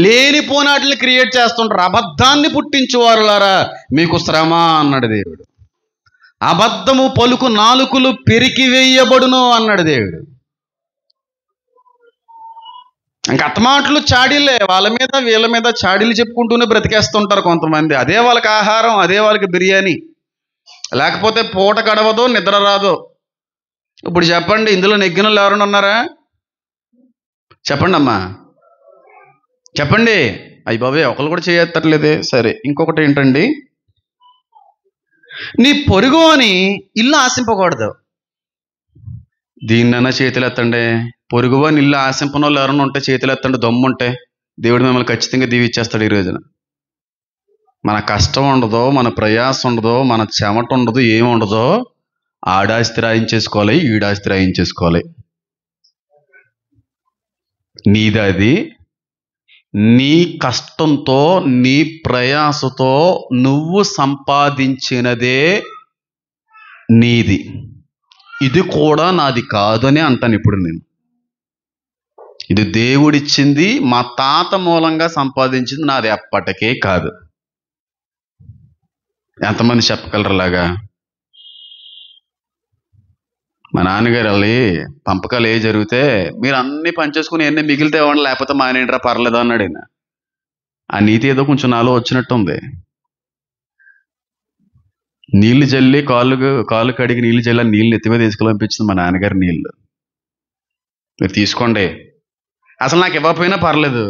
లేనిపోని వాటిని క్రియేట్ చేస్తుంటారు. అబద్ధాన్ని పుట్టించేవారులారా మీకు శ్రమ అన్నాడు దేవుడు. అబద్ధము పలుకు నాలుకలు పెరికివేయబడును అన్నాడు దేవుడు. ఇంక అత్తమాటలు చాడీలే, వాళ్ళ మీద వీళ్ళ మీద చాడీలు చెప్పుకుంటూనే బ్రతికేస్తుంటారు కొంతమంది. అదే వాళ్ళకి ఆహారం, అదే వాళ్ళకి బిర్యానీ, లేకపోతే పూట గడవదో నిద్ర రాదో. ఇప్పుడు చెప్పండి, ఇందులో నెగ్గినోళ్ళు ఎవరైనా ఉన్నారా? చెప్పండి అమ్మా, చెప్పండి. అయ్యి బాబే, ఒకళ్ళు కూడా చేయత్తట్లేదే. సరే, ఇంకొకటి ఏంటండి, నీ పొరుగు అని ఇల్లు ఆశింపకూడదు. దీన్నైనా చేతులు ఎత్తండి. పొరుగు అని ఇల్లు ఆశింపని వాళ్ళు ఎవరైనా ఉంటే చేతులు ఎత్తండి, దమ్ముంటే. దేవుడు మిమ్మల్ని ఖచ్చితంగా దీవిచ్చేస్తాడు ఈ రోజున. మన కష్టం ఉండదో, మన ప్రయాసం ఉండదో, మన చెమట ఉండదు, ఏమి ఉండదో, ఆడాస్తి రాయించేసుకోవాలి, ఈడాస్తి రాయించేసుకోవాలి. నీదది, నీ కష్టంతో నీ ప్రయాసతో నువ్వు సంపాదించినదే నీది. ఇది కూడా నాది కాదని అంటాను ఇప్పుడు నేను. ఇది దేవుడిచ్చింది, మా తాత మూలంగా సంపాదించింది, నాది ఎప్పటికే కాదు. ఎంతమంది చెప్పగలరులాగా? మా నాన్నగారు వెళ్ళి పంపకాలు ఏ జరిగితే మీరు అన్ని పనిచేసుకుని ఎన్ని మిగిలితే ఇవ్వండి, లేకపోతే మానేంట్రా పర్లేదు అన్నాడు ఆయన. ఆ నీతి ఏదో కొంచెం నాలో వచ్చినట్టుంది. నీళ్లు జల్లి కాలు కడిగి నీళ్లు జల్లి నీళ్ళు ఎత్తి మీద తీసుకెళ్ళనిపించింది మా నాన్నగారి నీళ్ళు. మీరు తీసుకోండి, అసలు నాకు ఇవ్వకపోయినా పర్లేదు.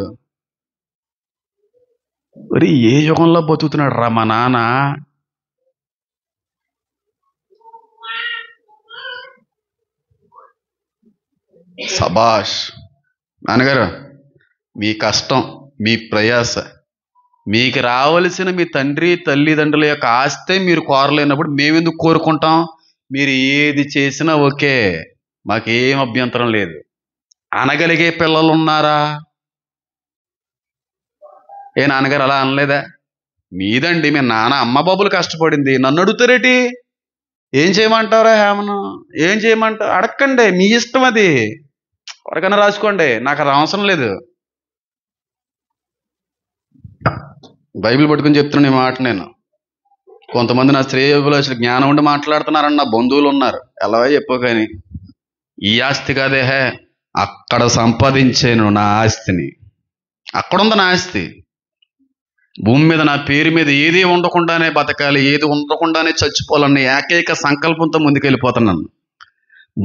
మరి ఏ యుగంలో బతుకుతున్నాడు రా మా నాన్న. సబాష్ నాన్నగారు, మీ కష్టం, మీ ప్రయాస, మీకు రావలసిన మీ తండ్రి తల్లిదండ్రుల యొక్క ఆస్తే మీరు కోరలేనప్పుడు మేమెందుకు కోరుకుంటాం? మీరు ఏది చేసినా ఓకే, మాకేం అభ్యంతరం లేదు. అనగలిగే పిల్లలు ఉన్నారా? ఏ నాన్నగారు అలా అనలేదా? మీదండి, మీ నాన్న అమ్మ బాబులు కష్టపడింది, నన్ను అడుగుతారేటి? ఏం చేయమంటారా హేమను? ఏం చేయమంటారు? అడగండి, మీ ఇష్టం, అది ఎవరికైనా రాసుకోండి, నాకు అది అవసరం లేదు. బైబిల్ పట్టుకుని చెప్తున్నాను ఈ మాట నేను. కొంతమంది నా శ్రేయోభిలాషులు జ్ఞానం ఉండి మాట్లాడుతున్నారని నా బంధువులు ఉన్నారు. ఎలా చెప్పో కానీ ఈ ఆస్తి కాదే, అక్కడ సంపాదించాను నా ఆస్తిని. అక్కడుంది నా ఆస్తి. భూమి మీద నా పేరు మీద ఏది ఉండకుండానే బతకాలి, ఏది ఉండకుండానే చచ్చిపోవాలన్న ఏకైక సంకల్పంతో ముందుకెళ్ళిపోతున్నాను.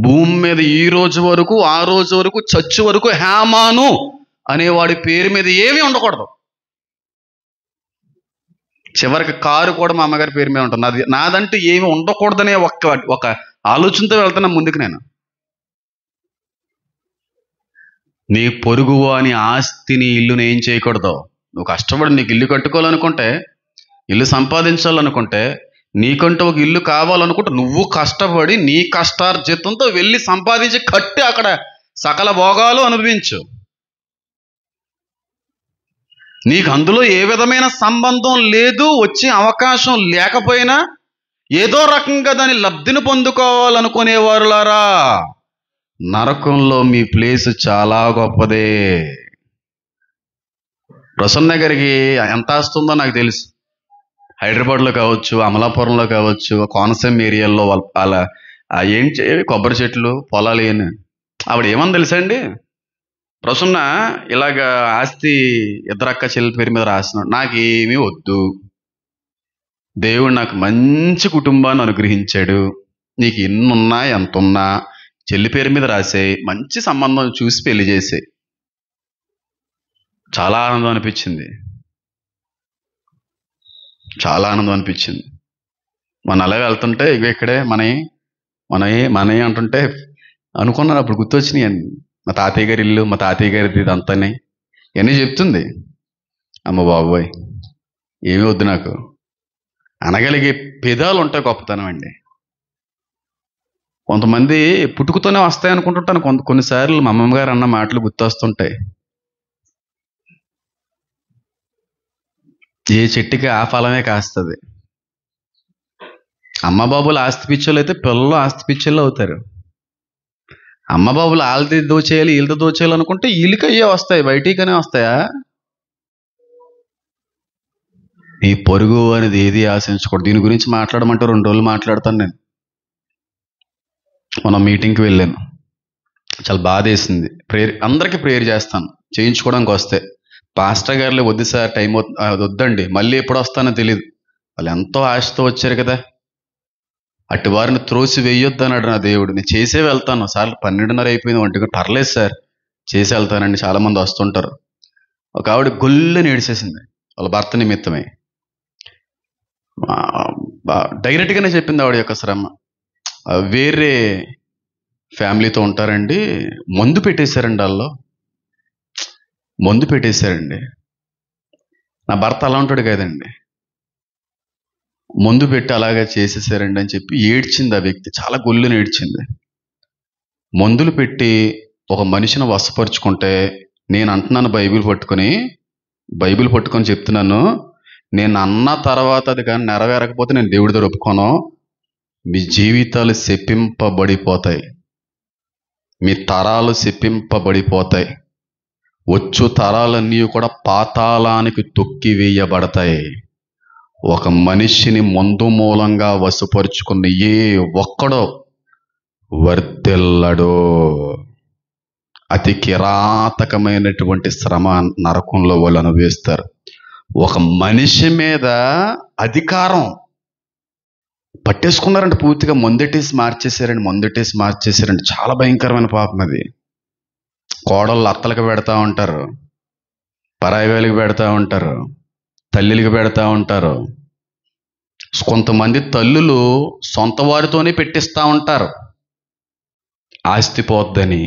భూమి మీద ఈ రోజు వరకు, ఆ రోజు వరకు, చచ్చు వరకు హేమాను అనేవాడి పేరు మీద ఏమీ ఉండకూడదు. చివరికి కారు కూడా మా అమ్మగారి పేరు మీద ఉంటుంది. నాదంటూ ఏమి ఉండకూడదనే ఒక ఆలోచనతో వెళ్తున్నా ముందుకు నేను. నీ పొరుగు అని ఆస్తిని, ఇల్లుని ఏం చేయకూడదు. నువ్వు కష్టపడి నీకు ఇల్లు కట్టుకోవాలనుకుంటే, ఇల్లు సంపాదించాలనుకుంటే, నీకంటూ ఒక ఇల్లు కావాలనుకుంటే నువ్వు కష్టపడి నీ కష్టార్జితంతో వెళ్ళి సంపాదించి కట్టి అక్కడ సకల భోగాలు అనుభవించు. నీకు అందులో ఏ విధమైన సంబంధం లేదు, వచ్చే అవకాశం లేకపోయినా ఏదో రకంగా దాని లబ్ధిని పొందుకోవాలనుకునేవారులారా, నరకంలో మీ ప్లేస్ చాలా గొప్పదే. ప్రసన్న గారికి ఎంత వస్తుందో నాకు తెలుసు. హైదరాబాద్లో కావచ్చు, అమలాపురంలో కావచ్చు, కోనసీమ ఏరియాల్లో వాళ్ళ ఏం కొబ్బరి చెట్లు, పొలాలు ఏని. ఆవిడ ఏమని తెలుసా అండి? ప్రసన్న ఇలాగ ఆస్తి ఇద్దరక్క చెల్లి పేరు మీద రాస్తున్నాడు, నాకేమీ వద్దు, దేవుడు నాకు మంచి కుటుంబాన్ని అనుగ్రహించాడు, నీకు ఎన్నున్నా ఎంతున్నా చెల్లి పేరు మీద రాసే, మంచి సంబంధం చూసి పెళ్లి చేసే. చాలా ఆనందం అనిపించింది, చాలా ఆనందం అనిపించింది. మన అలా వెళ్తుంటే ఇక్కడే మనవి అంటుంటే అనుకున్నాను, అప్పుడు గుర్తొచ్చినాయి అండి. మా తాతయ్య గారి ఇల్లు, మా తాతయ్య గారిది ఇదంతానే ఇవన్నీ చెప్తుంది. అమ్మ బాబోయ్, ఏమీ వద్దు నాకు. అనగలిగే పెదాలు ఉంటాయి గొప్పతనం అండి. కొంతమంది పుట్టుకతోనే వస్తాయి అనుకుంటుంటాను. కొన్నిసార్లు మా అమ్మమ్మ గారు అన్న మాటలు గుర్తొస్తుంటాయి. ఏ చెట్టుకి ఆ ఫలమే కాస్తుంది. అమ్మ బాబులు ఆస్తి పిచ్చోళ్ళు అయితే పిల్లలు ఆస్తి పిచ్చోళ్ళు అవుతారు. అమ్మ బాబులు వాళ్ళది దోచేయాలి, వీళ్ళది దోచేయాలి అనుకుంటే వీళ్ళకి అయ్యే వస్తాయి, బయటికనే వస్తాయా? నీ పొరుగు అనేది ఏది ఆశించకూడదు. దీని గురించి మాట్లాడమంటే 2 రోజులు మాట్లాడతాను నేను. మనం మీటింగ్కి వెళ్ళాను, చాలా బాధ వేసింది. అందరికీ ప్రేయర్ చేస్తాను చేయించుకోవడానికి వస్తే. పాస్టర్ గారులే వద్దు సార్, టైం వద్దండి, మళ్ళీ ఎప్పుడు వస్తానో తెలియదు. వాళ్ళు ఎంతో ఆశతో వచ్చారు కదా, అటు వారిని త్రోసి వేయొద్దు అన్నాడు నా దేవుడు. నేను చేసే వెళ్తాను సార్, 12:30 అయిపోయింది, 1 గంట, పర్లేదు సార్ చేసి వెళ్తానండి. చాలామంది వస్తుంటారు. ఒక ఆవిడ గొల్లని ఏడిసేసింది వాళ్ళ భర్త నిమిత్తమై. డైరెక్ట్గానే చెప్పింది ఆవిడ యొక్క శ్రమ. వేరే ఫ్యామిలీతో ఉంటారండి, మందు పెట్టేశారండి, వాళ్ళు మందు పెట్టేశారండి. నా భర్త అలా ఉంటాడు కదండి, మందు పెట్టి అలాగే చేసేసారండి అని చెప్పి ఏడ్చింది ఆ వ్యక్తి. చాలా గొల్లుని ఏడ్చింది. మందులు పెట్టి ఒక మనిషిని వశపరుచుకుంటే, నేను అంటున్నాను బైబిల్ పట్టుకొని చెప్తున్నాను, నేను అన్న తర్వాత అది కానీ నెరవేరకపోతే నేను దేవుడి దగ్గర ఒప్పుకోను. మీ జీవితాలు శపింపబడిపోతాయి, మీ తరాలు శపింపబడిపోతాయి, వచ్చు తరాలన్నీ కూడా పాతాళానికి తొక్కివేయబడతాయి. ఒక మనిషిని మందు మూలంగా వశపరుచుకున్న ఏ ఒక్కడో వర్ధిల్లడో. అతి కిరాతకమైనటువంటి శ్రమ నరకంలో వాళ్ళు అనుభవిస్తారు. ఒక మనిషి మీద అధికారం పట్టేసుకున్నారంటే పూర్తిగా మందెట్టేసి మార్చేసారండి. చాలా భయంకరమైన పాపం అది. కోడళ్ళు అత్తలకు పెడతా ఉంటారు, పరాయి వేలికి పెడతా ఉంటారు, తల్లికి పెడతా ఉంటారు. కొంతమంది తల్లులు సొంత వారితోనే పెట్టిస్తూ ఉంటారు ఆస్తి పోద్దని.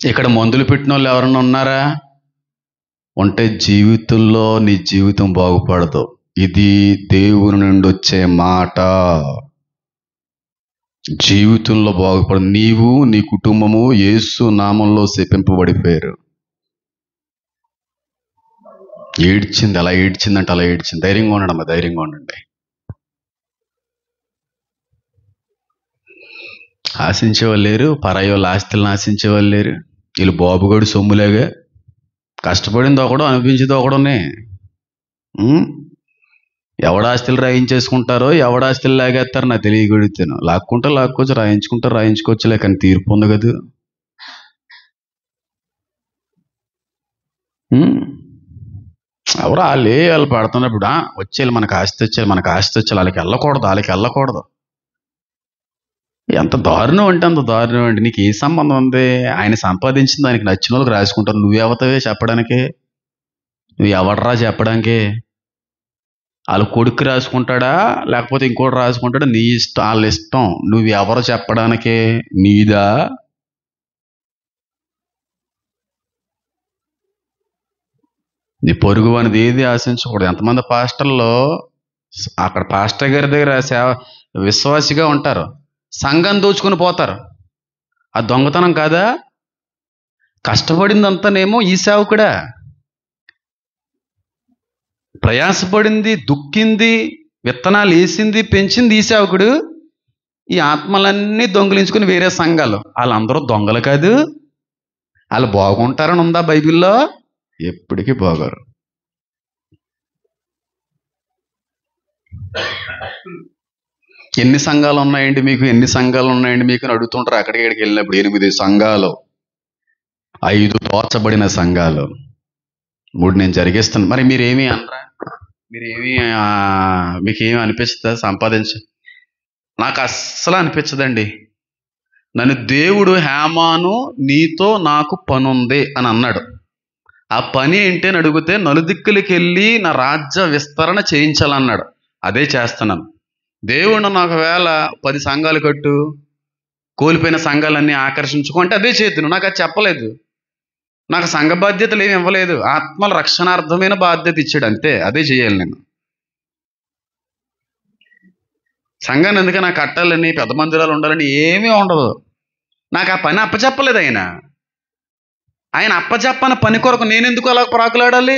ఇక్కడ మందులు పెట్టిన వాళ్ళు ఎవరన్నా ఉన్నారా? ఉంటే జీవితంలో నీ జీవితం బాగుపడదు. ఇది దేవుని నుండి వచ్చే మాట. జీవితంలో బాగుపడదు. నీవు నీ కుటుంబము యేసు నామంలో శపింపబడిపోయారు. ఏడ్చింది, అలా ఏడ్చిందంటే అలా ఏడ్చింది. ధైర్యంగా ఉండడమ్మా, ధైర్యంగా ఉండండి. ఆశించేవాళ్ళు లేరు, పరాయి వాళ్ళు ఆస్తులను ఆశించేవాళ్ళు లేరు. వీళ్ళు బాబుగడు సొమ్ములేగా, కష్టపడింది ఒకడు, అనిపించింది ఒకడునే. ఎవడాస్తులు రాయించేసుకుంటారో, ఎవడాస్తులు లాగేస్తారో నాకు తెలియగడుగుతాను. లాక్కోవచ్చు, రాయించుకోవచ్చులే, కానీ తీర్పు ఉంది కదా. ఎవరు వాళ్ళు పడుతున్నప్పుడు వచ్చేయాలి, మనకు ఆస్తి వచ్చేయాలి, వాళ్ళకి వెళ్ళకూడదు. ఎంత దారుణం అంటే అంత దారుణం అండి. నీకు ఏ సంబంధం ఉంది? ఆయన సంపాదించిన దానికి నచ్చిన వాళ్ళకి రాసుకుంటారు. నువ్వెవతవే చెప్పడానికి? నువ్వు ఎవడరా చెప్పడానికి? వాళ్ళ కొడుకు రాసుకుంటాడా లేకపోతే ఇంకోటి రాసుకుంటాడా? నీ ఇష్టం, వాళ్ళ ఇష్టం. నువ్వెవరు చెప్పడానికే? నీదా? నీ పొరుగు అనేది ఏది ఆశించకూడదు. ఎంతమంది పాస్టర్లో అక్కడ పాస్టర్ గారి దగ్గర విశ్వాసిగా ఉంటారు, సంఘం దోచుకుని పోతారు. ఆ దొంగతనం కాదా? కష్టపడిందంతానేమో ఈ సేవకుడా, ప్రయాసపడింది, దుక్కింది, విత్తనాలు వేసింది, పెంచింది ఈ సేవకుడు. ఈ ఆత్మలన్నీ దొంగిలించుకుని వేరే సంఘాలు. వాళ్ళందరూ దొంగలు కాదు. వాళ్ళు బాగుంటారని ఉందా బైబిల్లో? ఎప్పటికీ బాగోరు. ఎన్ని సంఘాలు ఉన్నాయండి మీకు అని అడుగుతుంటారు అక్కడికి వెళ్ళినప్పుడు. 8 సంఘాలు, 5 తోచబడిన సంఘాలు, 3 నేను జరిగిస్తాను. మరి మీరేమీ అనరా? మీకేమీ అనిపిస్తుందా? నాకు అస్సలు అనిపించదండి. నన్ను దేవుడు హేమాను నీతో నాకు పనుంది అని అన్నాడు. ఆ పని ఏంటి అని అడిగితే నలుదిక్కులకి వెళ్ళి నా రాజ్య విస్తరణ చేయించాలన్నాడు. అదే చేస్తున్నాను. దేవుడు నాకు ఒకవేళ 10 సంఘాలు కట్టు, కోల్పోయిన సంఘాలన్నీ ఆకర్షించుకుంటే అదే చేతును. నాకు అది చెప్పలేదు. నాకు సంఘ బాధ్యతలు ఏమి ఇవ్వలేదు. ఆత్మల రక్షణార్థమైన బాధ్యత ఇచ్చాడు, అంతే. అదే చేయాలి నేను. సంఘాన్ని ఎందుకు నాకు కట్టాలని, పెద్ద మందిరాలు ఉండాలని ఏమీ ఉండదు. నాకు ఆ పని అప్పచెప్పలేదు ఆయన అప్పచెప్పని పని కొరకు నేను ఎందుకు అలా ప్రాకులాడాలి?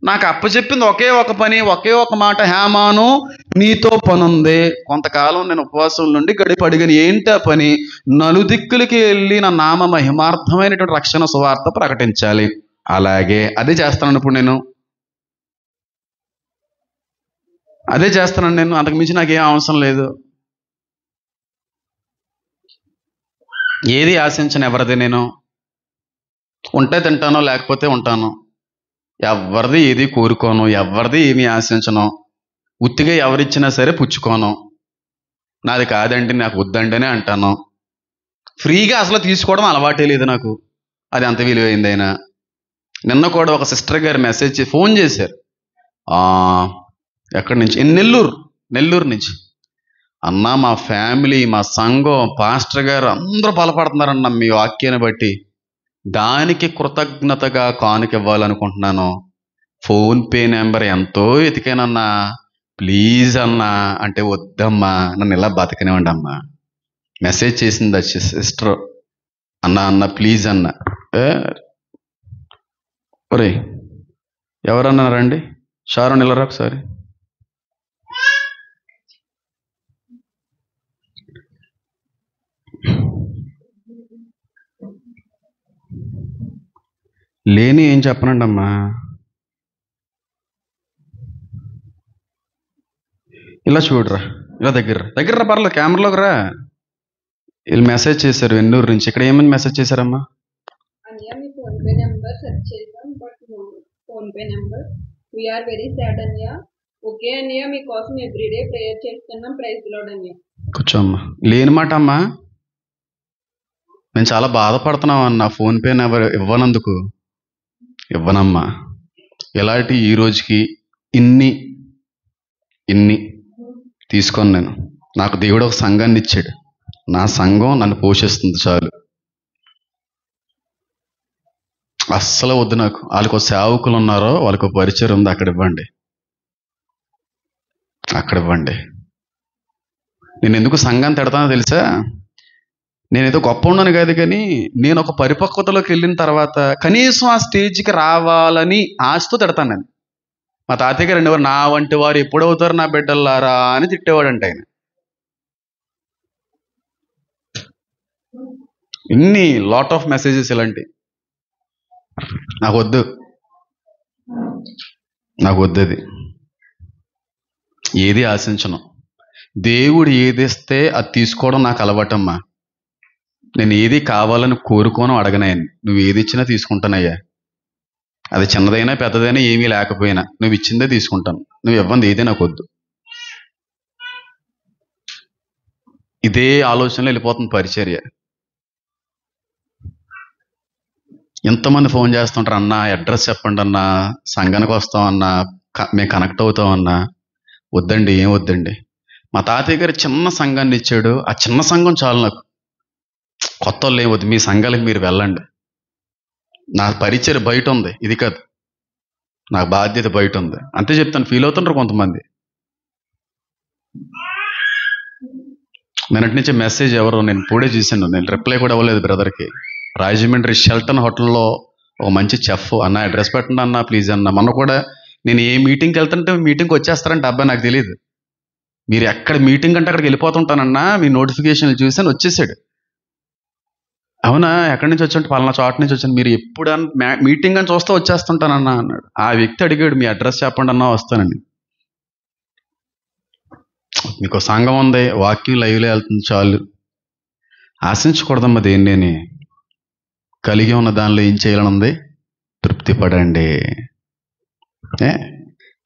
నాకు అప్పచెప్పింది ఒకే ఒక పని, ఒకే ఒక మాట, హేమాను నీతో పనుంది. కొంతకాలం నేను ఉపవాసం నుండి గడిపి అడిగాను, ఏంటి ఆ పని? నలుదిక్కులకి వెళ్ళి నా నామ మహిమార్థమైనటువంటి రక్షణ సువార్త ప్రకటించాలి. అలాగే అదే చేస్తున్నాను ఇప్పుడు నేను, అదే చేస్తున్నాను నేను. అంతకు మించి నాకేం అవసరం లేదు. ఏది ఆశించను ఎవరిది నేను. ఉంటే తింటాను, లేకపోతే ఉంటాను. ఎవరిది ఏది కోరుకోను, ఎవరిది ఏమీ ఆశించను. ఉత్తిగా ఎవరిచ్చినా సరే పుచ్చుకోను. నాది కాదండి, నాకు వద్దంటేనే అంటాను. ఫ్రీగా అసలు తీసుకోవడం అలవాటే లేదు నాకు, అది అంత విలువైందైనా. నిన్న కూడా ఒక సిస్టర్ గారు ఫోన్ చేశారు. ఎక్కడి నుంచి? నెల్లూరు నుంచి. అన్నా, మా ఫ్యామిలీ, మా సంఘం, పాస్టర్ గారు అందరూ బలపడుతున్నారన్న మీ వాక్యాన్ని బట్టి. దానికి కృతజ్ఞతగా కానుక ఇవ్వాలనుకుంటున్నాను. ఫోన్పే నెంబర్ ఎంతో ఎతికానన్నా, ప్లీజ్ అన్నా అంటే వద్దమ్మా, నన్ను ఇలా బతకనివ్వండి అమ్మా. మెసేజ్ చేసింది సిస్టర్, అన్న ప్లీజ్ అన్న. ఒరే ఎవరన్నారండి? షారోన్ నిలరా ఒకసారి. లేని ఏం చెప్పనండి అమ్మా. ఇలా చూడరా, ఇలా దగ్గర పర్లేదు, కెమెరాలోకి రా. వీళ్ళు మెసేజ్ చేశారు వెన్నూరు నుంచి. ఇక్కడ ఏమని మెసేజ్ చేశారమ్మా? కూర్చోమ్మా. లేని మాట అమ్మా, మేము చాలా బాధపడుతున్నాం అన్న. ఫోన్పే నెంబర్ ఇవ్వనందుకు. ఇవ్వనమ్మా. ఇలాంటి ఈ రోజుకి ఇన్ని తీసుకొని నేను, నాకు దేవుడు ఒక సంఘాన్ని ఇచ్చాడు. నా సంఘం నన్ను పోషిస్తుంది చాలు. అస్సలు వద్దు నాకు. వాళ్ళకు సేవకులు ఉన్నారో, వాళ్ళకు పరిచయం ఉంది, అక్కడ ఇవ్వండి. నేను ఎందుకు సంఘాన్ని తిడతానో తెలుసా? నేనేదో గొప్ప ఉన్నాను కాదు, కానీ నేను ఒక పరిపక్వతలోకి వెళ్ళిన తర్వాత కనీసం ఆ స్టేజ్కి రావాలని ఆశతో తిడతాను నేను. మా తాతయ్య గారు అనేవారు, నా వంటి వారు ఎప్పుడవుతారు నా బిడ్డల్లారా అని తిట్టేవాడంట ఆయన. ఇన్ని లాట్ ఆఫ్ మెసేజెస్ ఇలాంటి. నాకు వద్దు అది. ఏది ఆశించను. దేవుడు ఏదిస్తే అది తీసుకోవడం నాకు అలవాటమ్మా. నేను ఏది కావాలని కోరుకోను, అడగనాయని. నువ్వు ఏది ఇచ్చినా తీసుకుంటానయ్యా. అది చిన్నదైనా పెద్దదైనా ఏమీ లేకపోయినా నువ్వు ఇచ్చిందే తీసుకుంటాను. నువ్వు ఇవ్వంది ఏదే నాకు వద్దు. ఇదే ఆలోచనలో వెళ్ళిపోతుంది పరిచర్య. ఎంతమంది ఫోన్ చేస్తుంటారు, అన్నా అడ్రస్ చెప్పండి అన్నా, సంఘానికి వస్తామన్నా, మేము కనెక్ట్ అవుతామన్నా. వద్దండి, ఏం వద్దండి. మా తాతయ్య గారు చిన్న సంఘాన్ని ఇచ్చాడు, ఆ చిన్న సంఘం చాలు నాకు. కొత్త వాళ్ళు ఏం వద్దు, మీ సంఘాలకు మీరు వెళ్ళండి. నా పరిచయం బయట ఉంది, ఇది కాదు. నా బాధ్యత బయట ఉంది, అంతే చెప్తాను. ఫీల్ అవుతుంటారు కొంతమంది. నిన్నటి నుంచి మెసేజ్ ఎవరు, నేను ఇప్పుడే చూశాను, నేను రిప్లై కూడా ఇవ్వలేదు బ్రదర్కి. రాజమండ్రి షెల్టన్ హోటల్లో ఒక మంచి చెఫ్, అన్న అడ్రస్ పెట్టండి అన్న ప్లీజ్ అన్న. మొన్న కూడా నేను ఏ మీటింగ్కి వెళ్తుంటే మీటింగ్కి వచ్చేస్తారంటే అబ్బాయి నాకు తెలియదు, మీరు ఎక్కడ మీటింగ్ అంటే అక్కడికి వెళ్ళిపోతుంటానన్నా, మీ నోటిఫికేషన్లు చూసాను, వచ్చేసాడు. అవునా, ఎక్కడి నుంచి వచ్చాను? పలానా చోట నుంచి వచ్చాను. మీరు ఎప్పుడు మీటింగ్ అని చూస్తే వచ్చేస్తుంటానన్నా అన్నాడు. ఆ వ్యక్తి అడిగాడు, మీ అడ్రస్ చెప్పండి అన్నా, వస్తానండి. మీకు సంఘం ఉంది, వాక్యం లైవ్లో వెళ్తుంది చాలు. ఆశించకూడదమ్మా దేన్ని. కలిగి ఉన్న దానిలో ఏం చేయాలనుంది? తృప్తి పడండి.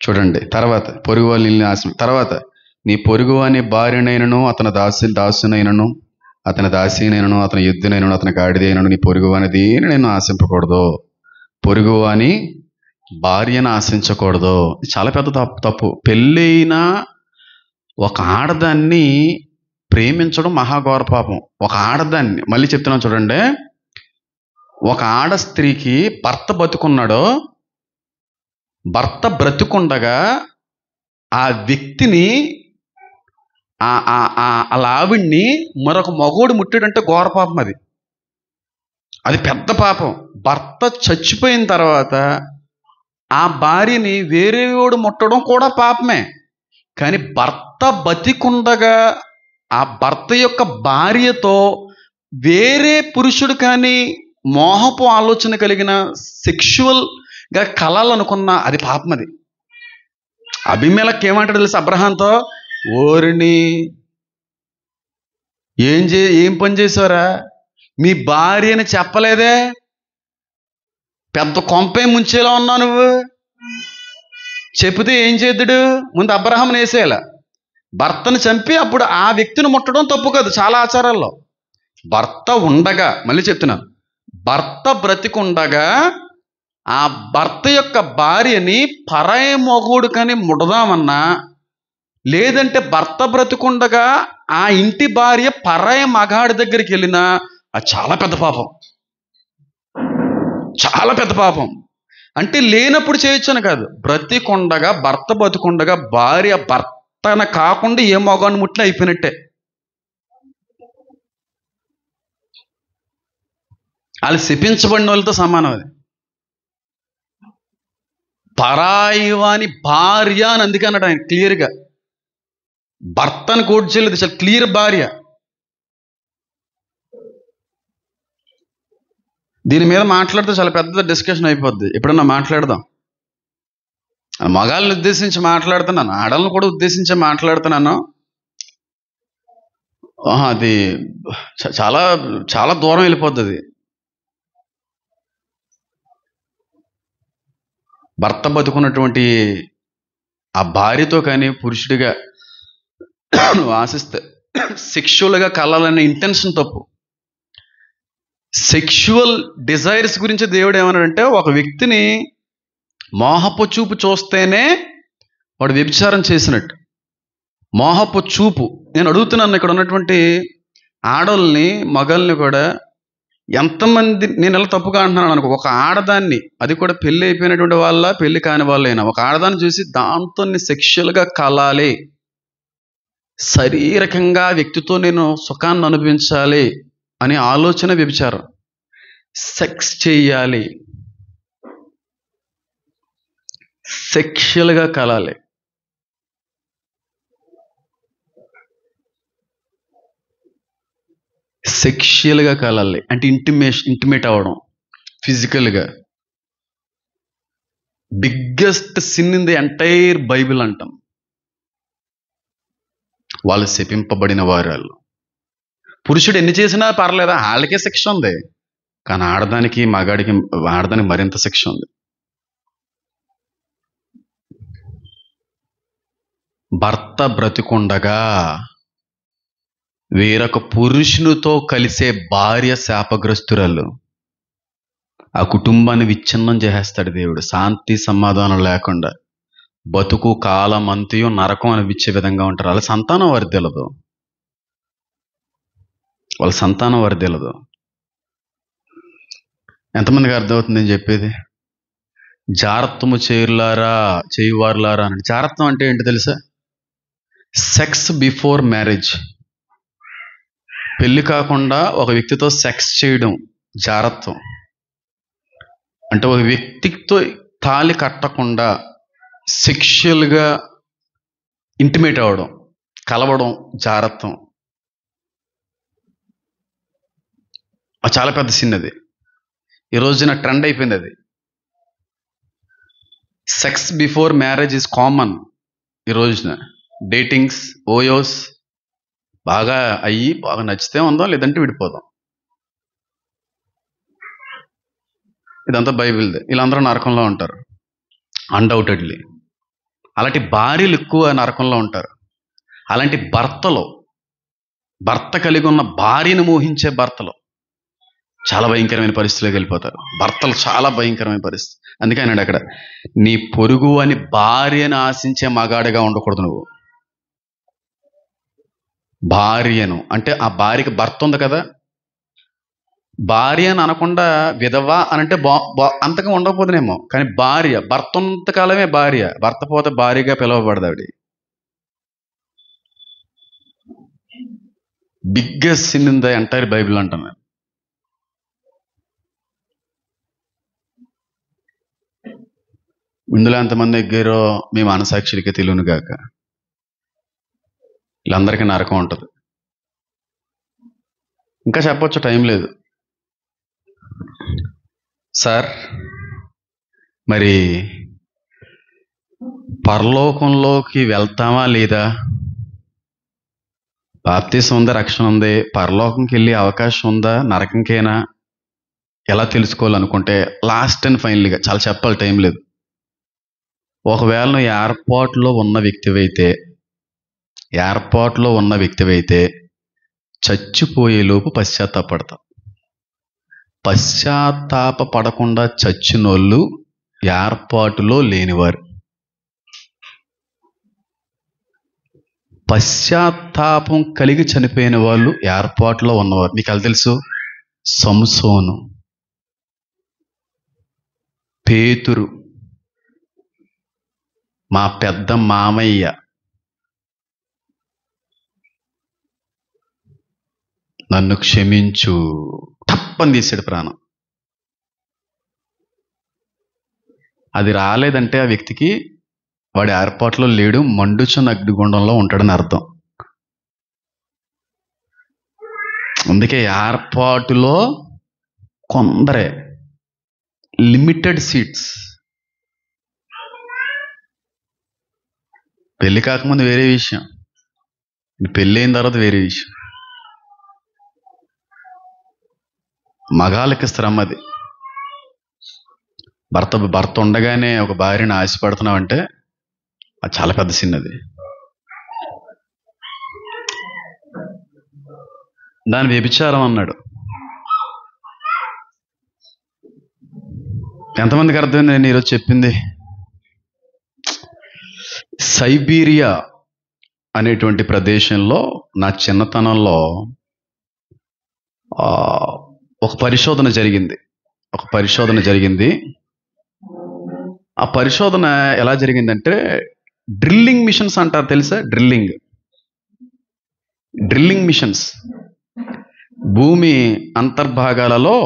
చూడండి తర్వాత, పొరుగు వాళ్ళని ఆశ. తర్వాత, నీ పొరుగు అని భార్యనైనను, అతని దాసునైనను, అతని దాసీనైనను, అతని ఎద్దునైనను, అతని గాడిదైనను, నీ పొరుగు అనేది నేను ఆశింపకూడదు. పొరుగు అని భార్యను ఆశించకూడదు. చాలా పెద్ద తప్పు. పెళ్ళైన ఒక ఆడదాన్ని ప్రేమించడం మహాఘోర పాపం. ఒక ఆడదాన్ని, మళ్ళీ చెప్తున్నాను చూడండి, ఒక ఆడ స్త్రీకి భర్త బతుకున్నాడో, భర్త బ్రతుకుండగా ఆ వ్యక్తిని, ఆవిడ్ని మరొక మగోడు ముట్టాడంటే ఘోర పాపం. అది పెద్ద పాపం. భర్త చచ్చిపోయిన తర్వాత ఆ భార్యని వేరేవాడు ముట్టడం కూడా పాపమే. కానీ భర్త బతికుండగా ఆ భర్త యొక్క భార్యతో వేరే పురుషుడు కానీ మోహపు ఆలోచన కలిగిన సెక్షువల్గా కలాలనుకున్న అది పాపం. అది అబీమెలెకు ఏమంటాడు తెలుసు అబ్రహాంతో, ఓరిని ఏం పని చేసావురా, మీ భార్య అని చెప్పలేదే, పెద్ద కొంపే ముంచేలా ఉన్నావు నువ్వు, చెబితే ఏం చేద్దుడు, ముందు అబ్రహాంని వేసేయాల, భర్తను చంపి అప్పుడు ఆ వ్యక్తిని ముట్టడం తప్పు కాదు చాలా ఆచారాల్లో. భర్త ఉండగా, మళ్ళీ చెప్తున్నాను, భర్త బ్రతికుండగా ఆ భర్త యొక్క భార్యని పరాయి మొగుడు కని ముడదామన్నా, లేదంటే భర్త బ్రతికుండగా ఆ ఇంటి భార్య పరాయి మగాడి దగ్గరికి వెళ్ళినా అది చాలా పెద్ద పాపం, చాలా పెద్ద పాపం. అంటే లేనప్పుడు చేయొచ్చని కాదు, బ్రతికుండగా, భర్త బ్రతికుండగా భార్య భర్తన కాకుండా ఏ మొగాన్ని ముట్టినా అయిపోయినట్టే. వాళ్ళు శపించబడిన వాళ్ళతో సమానం. అది పరాయి వాని భార్య అని అందుకే అన్నాడు ఆయన క్లియర్గా. భర్తను కోట్ చేయలేదు, చాలా క్లియర్ భార్య. దీని మీద మాట్లాడితే చాలా పెద్ద డిస్కషన్ అయిపోద్ది, ఎప్పుడన్నా మాట్లాడదాం. మగాళ్ళని ఉద్దేశించి మాట్లాడుతున్నాను, ఆడలను కూడా ఉద్దేశించి మాట్లాడుతున్నాను. అది చాలా చాలా దూరం వెళ్ళిపోద్ది. భర్త బతుకున్నటువంటి ఆ భార్యతో కానీ పురుషుడిగా నువ్వు ఆశిస్తే సెక్షువల్గా కలాలనే ఇంటెన్షన్ తప్పు. సెక్షువల్ డిజైర్స్ గురించి దేవుడు ఏమన్నాడంటే, ఒక వ్యక్తిని మోహపు చూపు చూస్తేనే వాడు వ్యభిచారం చేసినట్టు. మోహపు చూపు. నేను అడుగుతున్నాను ఇక్కడ ఉన్నటువంటి ఆడోళ్ళని, మగల్ని కూడా, ఎంతమంది, నేను ఎలా తప్పుగా అంటున్నాను అనుకో, ఒక ఆడదాన్ని, అది కూడా పెళ్ళి అయిపోయినటువంటి వాళ్ళ, పెళ్ళి కాని వాళ్ళైనా, ఒక ఆడదాన్ని చూసి దాంతో సెక్షువల్గా కలాలి, శారీరకంగా వ్యక్తితో నేను సుఖాన్ని అనుభవించాలి అనే ఆలోచన వ్యభిచారం. సెక్స్ చేయాలి, సెక్షువల్గా కలాలి. సెక్షువల్గా కలాలి అంటే ఇంటిమేట్ అవ్వడం ఫిజికల్గా. Biggest sin in the entire Bible అంటాం. వాళ్ళు శపింపబడిన వారు. పురుషుడు ఎన్ని చేసినా పర్లేదా, వాళ్ళకే శిక్ష ఉంది, కానీ ఆడదానికి ఆడదానికి మరింత శిక్ష ఉంది. భర్త బ్రతికుండగా వేరొక పురుషునితో కలిసే భార్య శాపగ్రస్తురాలు. ఆ కుటుంబాన్ని విచ్ఛిన్నం చేసేస్తాడు దేవుడు, శాంతి సమాధానం లేకుండా బతుకు కాలం అంతయు నరకం అనిపించే విధంగా ఉంటారు. వాళ్ళ సంతానం వర్ధిల్లదు. ఎంతమందికి అర్థమవుతుంది నేను చెప్పేది? జారత్వము చేయువారులారా అని. జారత్వం అంటే ఏంటి తెలుసా? Sex before marriage. పెళ్లి కాకుండా ఒక వ్యక్తితో సెక్స్ చేయడం జారత్వం. అంటే ఒక వ్యక్తితో తాళి కట్టకుండా సెక్షువల్గా ఇంటిమేట్ అవ్వడం, కలవడం జారత్వం. చాలా పెద్ద సిన్ అది. ఈ రోజున ట్రెండ్ అయిపోయింది అది. Sex before marriage is common. ఈ రోజున డేటింగ్స్, ఓయోస్ బాగా నచ్చితే ఉందాం, లేదంటే విడిపోదాం. ఇదంతా బైబిల్దే. వీళ్ళందరూ నరకంలో ఉంటారు అన్డౌటెడ్లీ. అలాంటి భార్యలు ఎక్కువ నరకంలో ఉంటారు. అలాంటి భర్త కలిగి ఉన్న భార్యను మోహించే భర్తలు చాలా భయంకరమైన పరిస్థితిలోకి వెళ్ళిపోతారు. భర్తలు చాలా భయంకరమైన పరిస్థితి. అందుకే అన్నాడు అక్కడ, నీ పొరుగు అని భార్యను ఆశించే మగాడిగా ఉండకూడదు నువ్వు. భార్యను అంటే ఆ భార్యకి భర్త ఉంది కదా, భార్య అని అనకుండా విధవ అనంటే అంతగా ఉండకపోతేనేమో, కానీ భార్య, భర్త ఉన్నంతకాలమే భార్య, భర్త పోతే భార్యగా పిలువబడదు ఆవిడ. Biggest sin in the entire Bible అంటాను. ఇందులో ఎంతమంది ఎగ్గారో మీ మనసాక్షికి తెలియను గాక. వీళ్ళందరికీ నరకం ఉంటుంది. ఇంకా చెప్పొచ్చు, టైం లేదు. సార్, మరి పరలోకంలోకి వెళ్తామా లేదా? బాప్తీసం ఉందా, రక్షణ ఉంది, పరలోకంకి వెళ్ళే అవకాశం ఉందా, నరకంకేనా, ఎలా తెలుసుకోవాలనుకుంటే లాస్ట్ అండ్ ఫైనల్గా చాలా చెప్పాలి, టైం లేదు. ఒకవేళ నువ్వు ఏర్పాటులో ఉన్న వ్యక్తివైతే చచ్చిపోయేలోపు పశ్చాత్తాపడతావు. పశ్చాత్తాప పడకుండా చచ్చినోళ్ళు ఏర్పాటులో లేనివారు. పశ్చాత్తాపం కలిగి చనిపోయిన వాళ్ళు ఏర్పాటులో ఉన్నవారు. నీకు ఎలా తెలుసు? సంసోను, పేతురు, మా పెద్ద మామయ్య, నన్ను క్షమించు, తప్పని తీసాడు ప్రాణం. అది రాలేదంటే ఆ వ్యక్తికి వాడి ఏర్పాట్లో లేడు, మండుచున్న అగ్నిగుండంలో ఉంటాడని అర్థం. అందుకే ఏర్పాటులో కొందరే, లిమిటెడ్ సీట్స్. పెళ్లి కాకముందు వేరే విషయం, పెళ్ళి అయిన తర్వాత వేరే విషయం. మగాళ్ళకి శ్రమ అది. భర్త ఉండగానే ఒక భార్యను ఆశపడుతున్నావంటే అది చాలా పెద్ద సిన్. అది దాని వ్యభిచారం అన్నాడు. ఎంతమందికి అర్థమైంది నేను ఈరోజు చెప్పింది? సైబీరియా అనేటువంటి ప్రదేశంలో నా చిన్నతనంలో ఒక పరిశోధన జరిగింది. ఆ పరిశోధన ఎలా జరిగిందంటే, డ్రిల్లింగ్ మిషన్స్ అంటారు, తెలుసా? డ్రిల్లింగ్ మిషన్స్ భూమి అంతర్భాగాలలో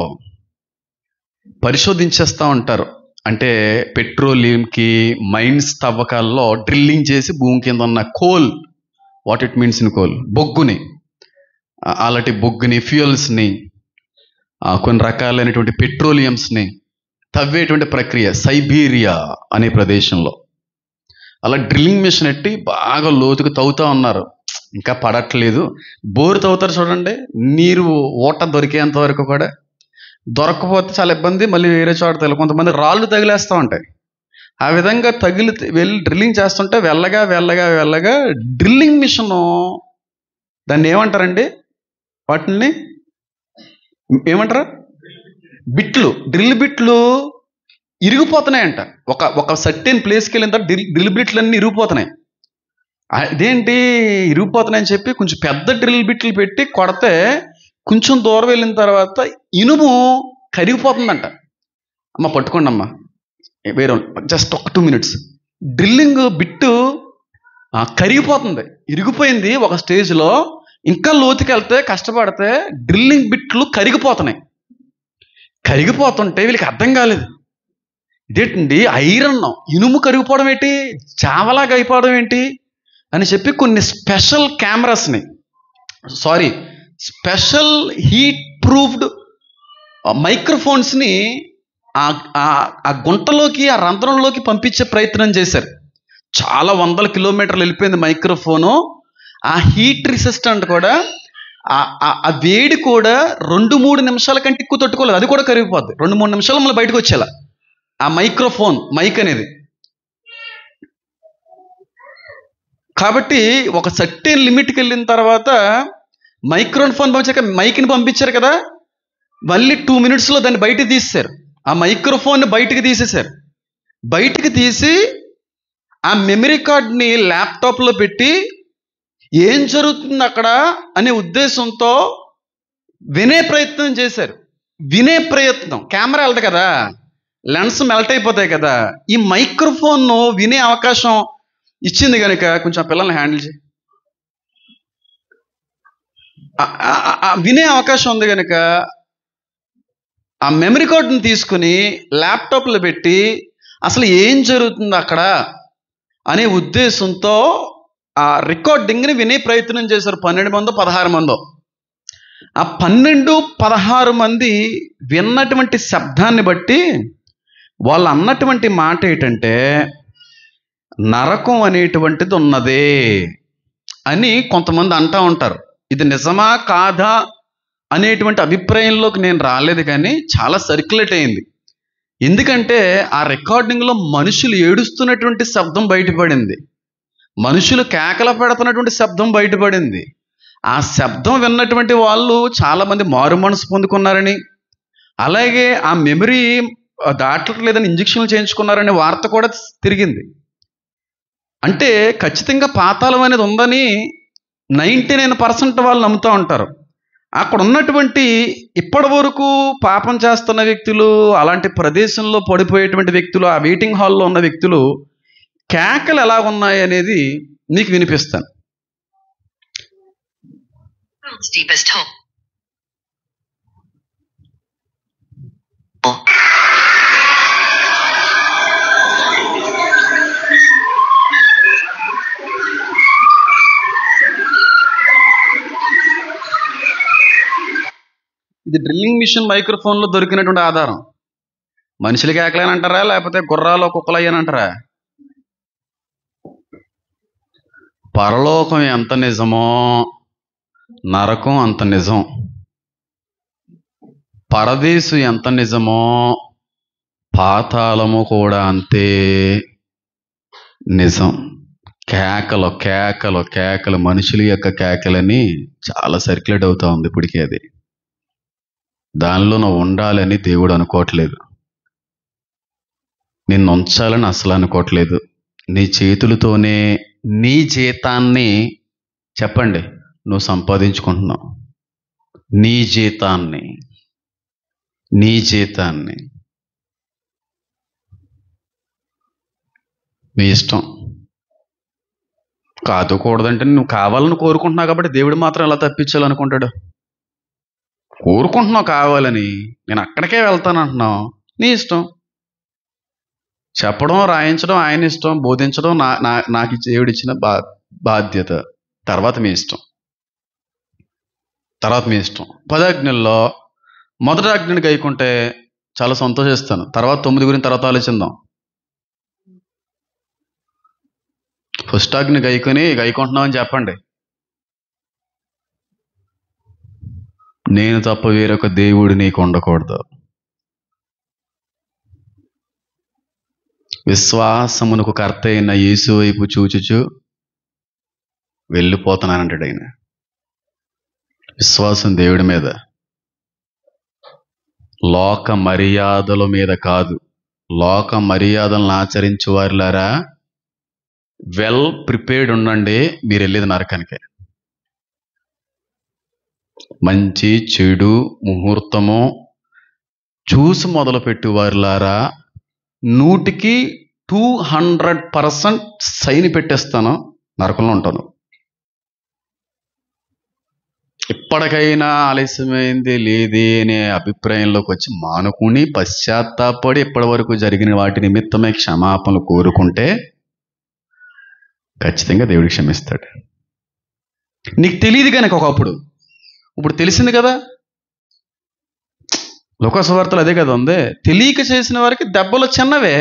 పరిశోధించేస్తూ ఉంటారు. అంటే పెట్రోలియంకి మైన్స్ తవ్వకాల్లో డ్రిల్లింగ్ చేసి భూమి కింద ఉన్న coal, what it means in coal, అలాంటి బొగ్గుని, ఫ్యూయల్స్ని, కొన్ని రకాలైనటువంటి పెట్రోలియంస్ని తవ్వేటువంటి ప్రక్రియ సైబీరియా అనే ప్రదేశంలో. అలా డ్రిల్లింగ్ మిషన్ ఎట్టి బాగా లోతుకు తవ్వుతూ ఉన్నారు. ఇంకా పడట్లేదు. బోరు తవ్వుతారు చూడండి, నీరు ఓట దొరికేంత వరకు కూడా. దొరకకపోతే చాలా ఇబ్బంది, మళ్ళీ వేరే చోట కొంతమంది రాళ్ళు తగిలేస్తూ ఉంటాయి. ఆ విధంగా వెళ్ళి డ్రిల్లింగ్ చేస్తుంటే వెళ్ళగా డ్రిల్లింగ్ మిషను, దాన్ని ఏమంటారండి, వాటిని ఏమంటారు, డ్రిల్ బిట్లు ఇరిగిపోతున్నాయంట. ఒక సర్టెన్ ప్లేస్కి వెళ్ళిన తర్వాత డ్రిల్ బిట్లు అన్నీ ఇరిగిపోతున్నాయి. అదేంటి ఇరిగిపోతున్నాయని చెప్పి కొంచెం పెద్ద డ్రిల్ బిట్లు పెట్టి కొడితే కొంచెం దూరం వెళ్ళిన తర్వాత ఇనుము కరిగిపోతుందంట. అమ్మ పట్టుకోండి అమ్మ, వేరే జస్ట్ ఒక 2 minutes. డ్రిల్లింగ్ బిట్టు కరిగిపోతుంది, ఇరిగిపోయింది ఒక స్టేజ్లో. ఇంకా లోతుకి వెళ్తే కష్టపడితే డ్రిల్లింగ్ బిట్లు కరిగిపోతుంటే వీళ్ళకి అర్థం కాలేదు, ఇదేంటి ఐరన్ ఇనుము కరిగిపోవడం ఏంటి, చావలాగా అయిపోవడం ఏంటి అని చెప్పి కొన్ని స్పెషల్ హీట్ ప్రూఫ్డ్ మైక్రోఫోన్స్ని ఆ గుంటలోకి, ఆ రంధ్రంలోకి పంపించే ప్రయత్నం చేశారు. చాలా 100 kilometers వెళ్ళిపోయింది మైక్రోఫోను. ఆ హీట్ రెసిస్టెంట్ కూడా, ఆ వేడి కూడా 2-3 నిమిషాల కంటే ఎక్కువ తట్టుకోలేదు, అది కూడా కరిగిపోద్ది. 2-3 నిమిషాలు మళ్ళీ బయటకు వచ్చేలా ఆ మైక్ అనేది. కాబట్టి ఒక సర్టెన్ లిమిట్కి వెళ్ళిన తర్వాత మైక్రోఫోన్ మైక్ని పంపించారు కదా, మళ్ళీ 2 minutes దాన్ని బయటకు తీసేశారు. ఆ మైక్రోఫోన్ని బయటికి తీసేశారు. బయటికి తీసి ఆ మెమరీ కార్డ్ని ల్యాప్టాప్లో పెట్టి ఏం జరుగుతుంది అక్కడ అనే ఉద్దేశంతో వినే ప్రయత్నం చేశారు. కెమెరా వెళ్తాయి కదా, లెన్స్ మెల్ట్ అయిపోతాయి కదా, ఈ మైక్రోఫోన్ వినే అవకాశం ఇచ్చింది కనుక కొంచెం పిల్లల్ని హ్యాండిల్ చేయి. వినే అవకాశం ఉంది కనుక ఆ మెమరీ కార్డుని తీసుకుని ల్యాప్టాప్లో పెట్టి అసలు ఏం జరుగుతుంది అక్కడ అనే ఉద్దేశంతో ఆ రికార్డింగ్ని వినే ప్రయత్నం చేశారు. 12 మందో 16 మందో. ఆ 12, 16 మంది విన్నటువంటి శబ్దాన్ని బట్టి వాళ్ళు అన్నటువంటి మాట ఏంటంటే, నరకం అనేటువంటిది ఉన్నదే అని కొంతమంది అంటూ ఉంటారు. ఇది నిజమా కాదా అనేటువంటి అభిప్రాయంలోకి నేను రాలేదు, కానీ చాలా సర్క్యులేట్ అయింది. ఎందుకంటే ఆ రికార్డింగ్లో మనుషులు ఏడుస్తున్నటువంటి శబ్దం బయటపడింది, మనుషులు కేకలు పెడుతున్నటువంటి శబ్దం బయటపడింది. ఆ శబ్దం విన్నటువంటి వాళ్ళు చాలామంది మారు మనసు పొందుకున్నారని, అలాగే ఆ మెమరీ దాటలేదని ఇంజక్షన్లు చేయించుకున్నారనే వార్త కూడా తిరిగింది. అంటే ఖచ్చితంగా పాతాళం అనేది ఉందని 99% వాళ్ళు నమ్ముతూ ఉంటారు. అక్కడ ఉన్నటువంటి ఇప్పటి వరకు పాపం చేస్తున్న వ్యక్తులు, అలాంటి ప్రదేశంలో పడిపోయేటువంటి వ్యక్తులు, ఆ వెయిటింగ్ హాల్లో ఉన్న వ్యక్తులు కేకలు ఎలా ఉన్నాయి అనేది నీకు వినిపిస్తాను. deepest home. ఇది డ్రిల్లింగ్ మిషన్ మైక్రోఫోన్లో దొరికినటువంటి ఆధారం. మనుషులు కేకలేనంటారా, లేకపోతే గుర్రాలు కుక్కలు అయ్యానంటారా? పరలోకం ఎంత నిజమో నరకం అంత నిజం, పరదేశు ఎంత నిజమో పాతాళము కూడా అంతే నిజం. కేకలు కేకలు కేకలు, మనుషుల యొక్క కేకలని చాలా సర్క్యులేట్ అవుతా ఉంది ఇప్పటికే. అది దానిలో నువ్వు ఉండాలని దేవుడు అనుకోవట్లేదు, నిన్ను ఉంచాలని అసలు అనుకోవట్లేదు. నీ చేతులతోనే నీ జీతాన్ని చెప్పండి నువ్వు సంపాదించుకుంటున్నావు. నీ జీతాన్ని నీ ఇష్టం. కాదుకూడదంటే నువ్వు కావాలని కోరుకుంటున్నావు కాబట్టి దేవుడు మాత్రం ఎలా తప్పించాలనుకుంటాడు? కోరుకుంటున్నావు కావాలని, నేను అక్కడికే వెళ్తాను అంటున్నావు, నీ ఇష్టం. చెప్పడం రాయించడం ఆయన ఇష్టం, బోధించడం నాకు దేవుడు ఇచ్చిన బాధ్యత. తర్వాత మీ ఇష్టం. 10 ఆజ్ఞల్లో మొదటి ఆజ్ఞని గైకుంటే చాలా సంతోషిస్తాను. తర్వాత 9 గురించి తర్వాత ఆలోచిద్దాం. ఫస్ట్ ఆజ్ఞని గైకుంటున్నామని చెప్పండి. నేను తప్ప వేరొక దేవుడు నీకు ఉండకూడదు. విశ్వాసమునకు కర్త అయిన యేసు వైపు చూచుచు వెళ్ళిపోతున్నానంటాడు ఆయన. విశ్వాసం దేవుడి మీద, లోక మర్యాదల మీద కాదు. లోక మర్యాదలను ఆచరించు వారిలారా వెల్ ప్రిపేర్డ్ ఉండండి, మీరు వెళ్ళేది నరకానికే. మంచి చెడు ముహూర్తము చూసి మొదలుపెట్టు వారిలారా 100కి 200% సైన్ పెట్టేస్తాను, నరకంలో ఉంటాను. ఇప్పటికైనా ఆలస్యమైంది లేదే అనే అభిప్రాయంలోకి వచ్చి మానుకుని పశ్చాత్తాపడి ఇప్పటి వరకు జరిగిన వాటి నిమిత్తమే క్షమాపణలు కోరుకుంటే ఖచ్చితంగా దేవుడు క్షమిస్తాడు. నీకు తెలియదు కనుక ఒకప్పుడు, ఇప్పుడు తెలిసింది కదా. లోకసువార్తలు అదే కదా ఉంది. తెలియక చేసిన వారికి దెబ్బలు చిన్నవే,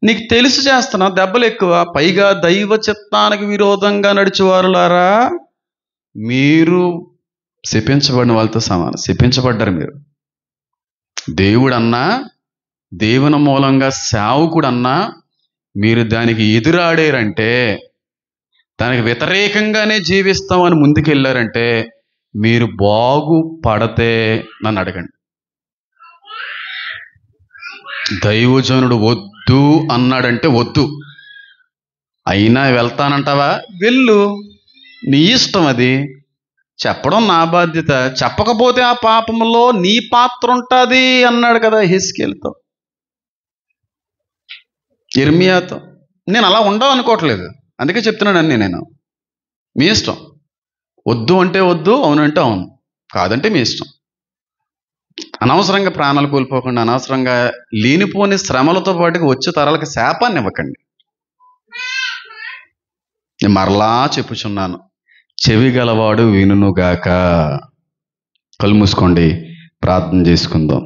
నీకు తెలిసి చేస్తున్నావు దెబ్బలు ఎక్కువ. పైగా దైవ చిత్తానికి విరోధంగా నడిచేవారులారా మీరు శపించబడిన వాళ్ళతో సమానం. శపించబడ్డారు మీరు. దేవుడన్నా, దేవుని మూలంగా సేవకుడన్నా మీరు దానికి ఎదురాడారంటే, దానికి వ్యతిరేకంగానే జీవిస్తామని ముందుకెళ్ళారంటే మీరు బాగుపడితే నన్ను అడగండి. దైవజనుడు వద్దు అన్నాడంటే వద్దు, అయినా వెళ్తానంటావా? వెళ్ళు, నీ ఇష్టం. అది చెప్పడం నా బాధ్యత. చెప్పకపోతే ఆ పాపంలో నీ పాత్ర ఉంటుంది అన్నాడు కదా హెస్కేలుతో, ఇర్మియాతో. నేను అలా ఉండవనుకోవట్లేదు, అందుకే చెప్తున్నాను అన్నీ. నేను మీ ఇష్టం. వద్దు అంటే వద్దు, అవును అంటే అవును, కాదంటే మీ ఇష్టం. అనవసరంగా ప్రాణాలు కోల్పోకుండా, అనవసరంగా లేనిపోని శ్రమలతో పాటుగా వచ్చే తరాలకు శాపాన్ని ఇవ్వకండి. నేను మరలా చెప్పుచున్నాను, చెవి గలవాడు వినుగాక. కళ్ళు మూసుకోండి, ప్రార్థన చేసుకుందాం.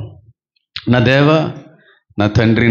నా దేవ, నా తండ్రి,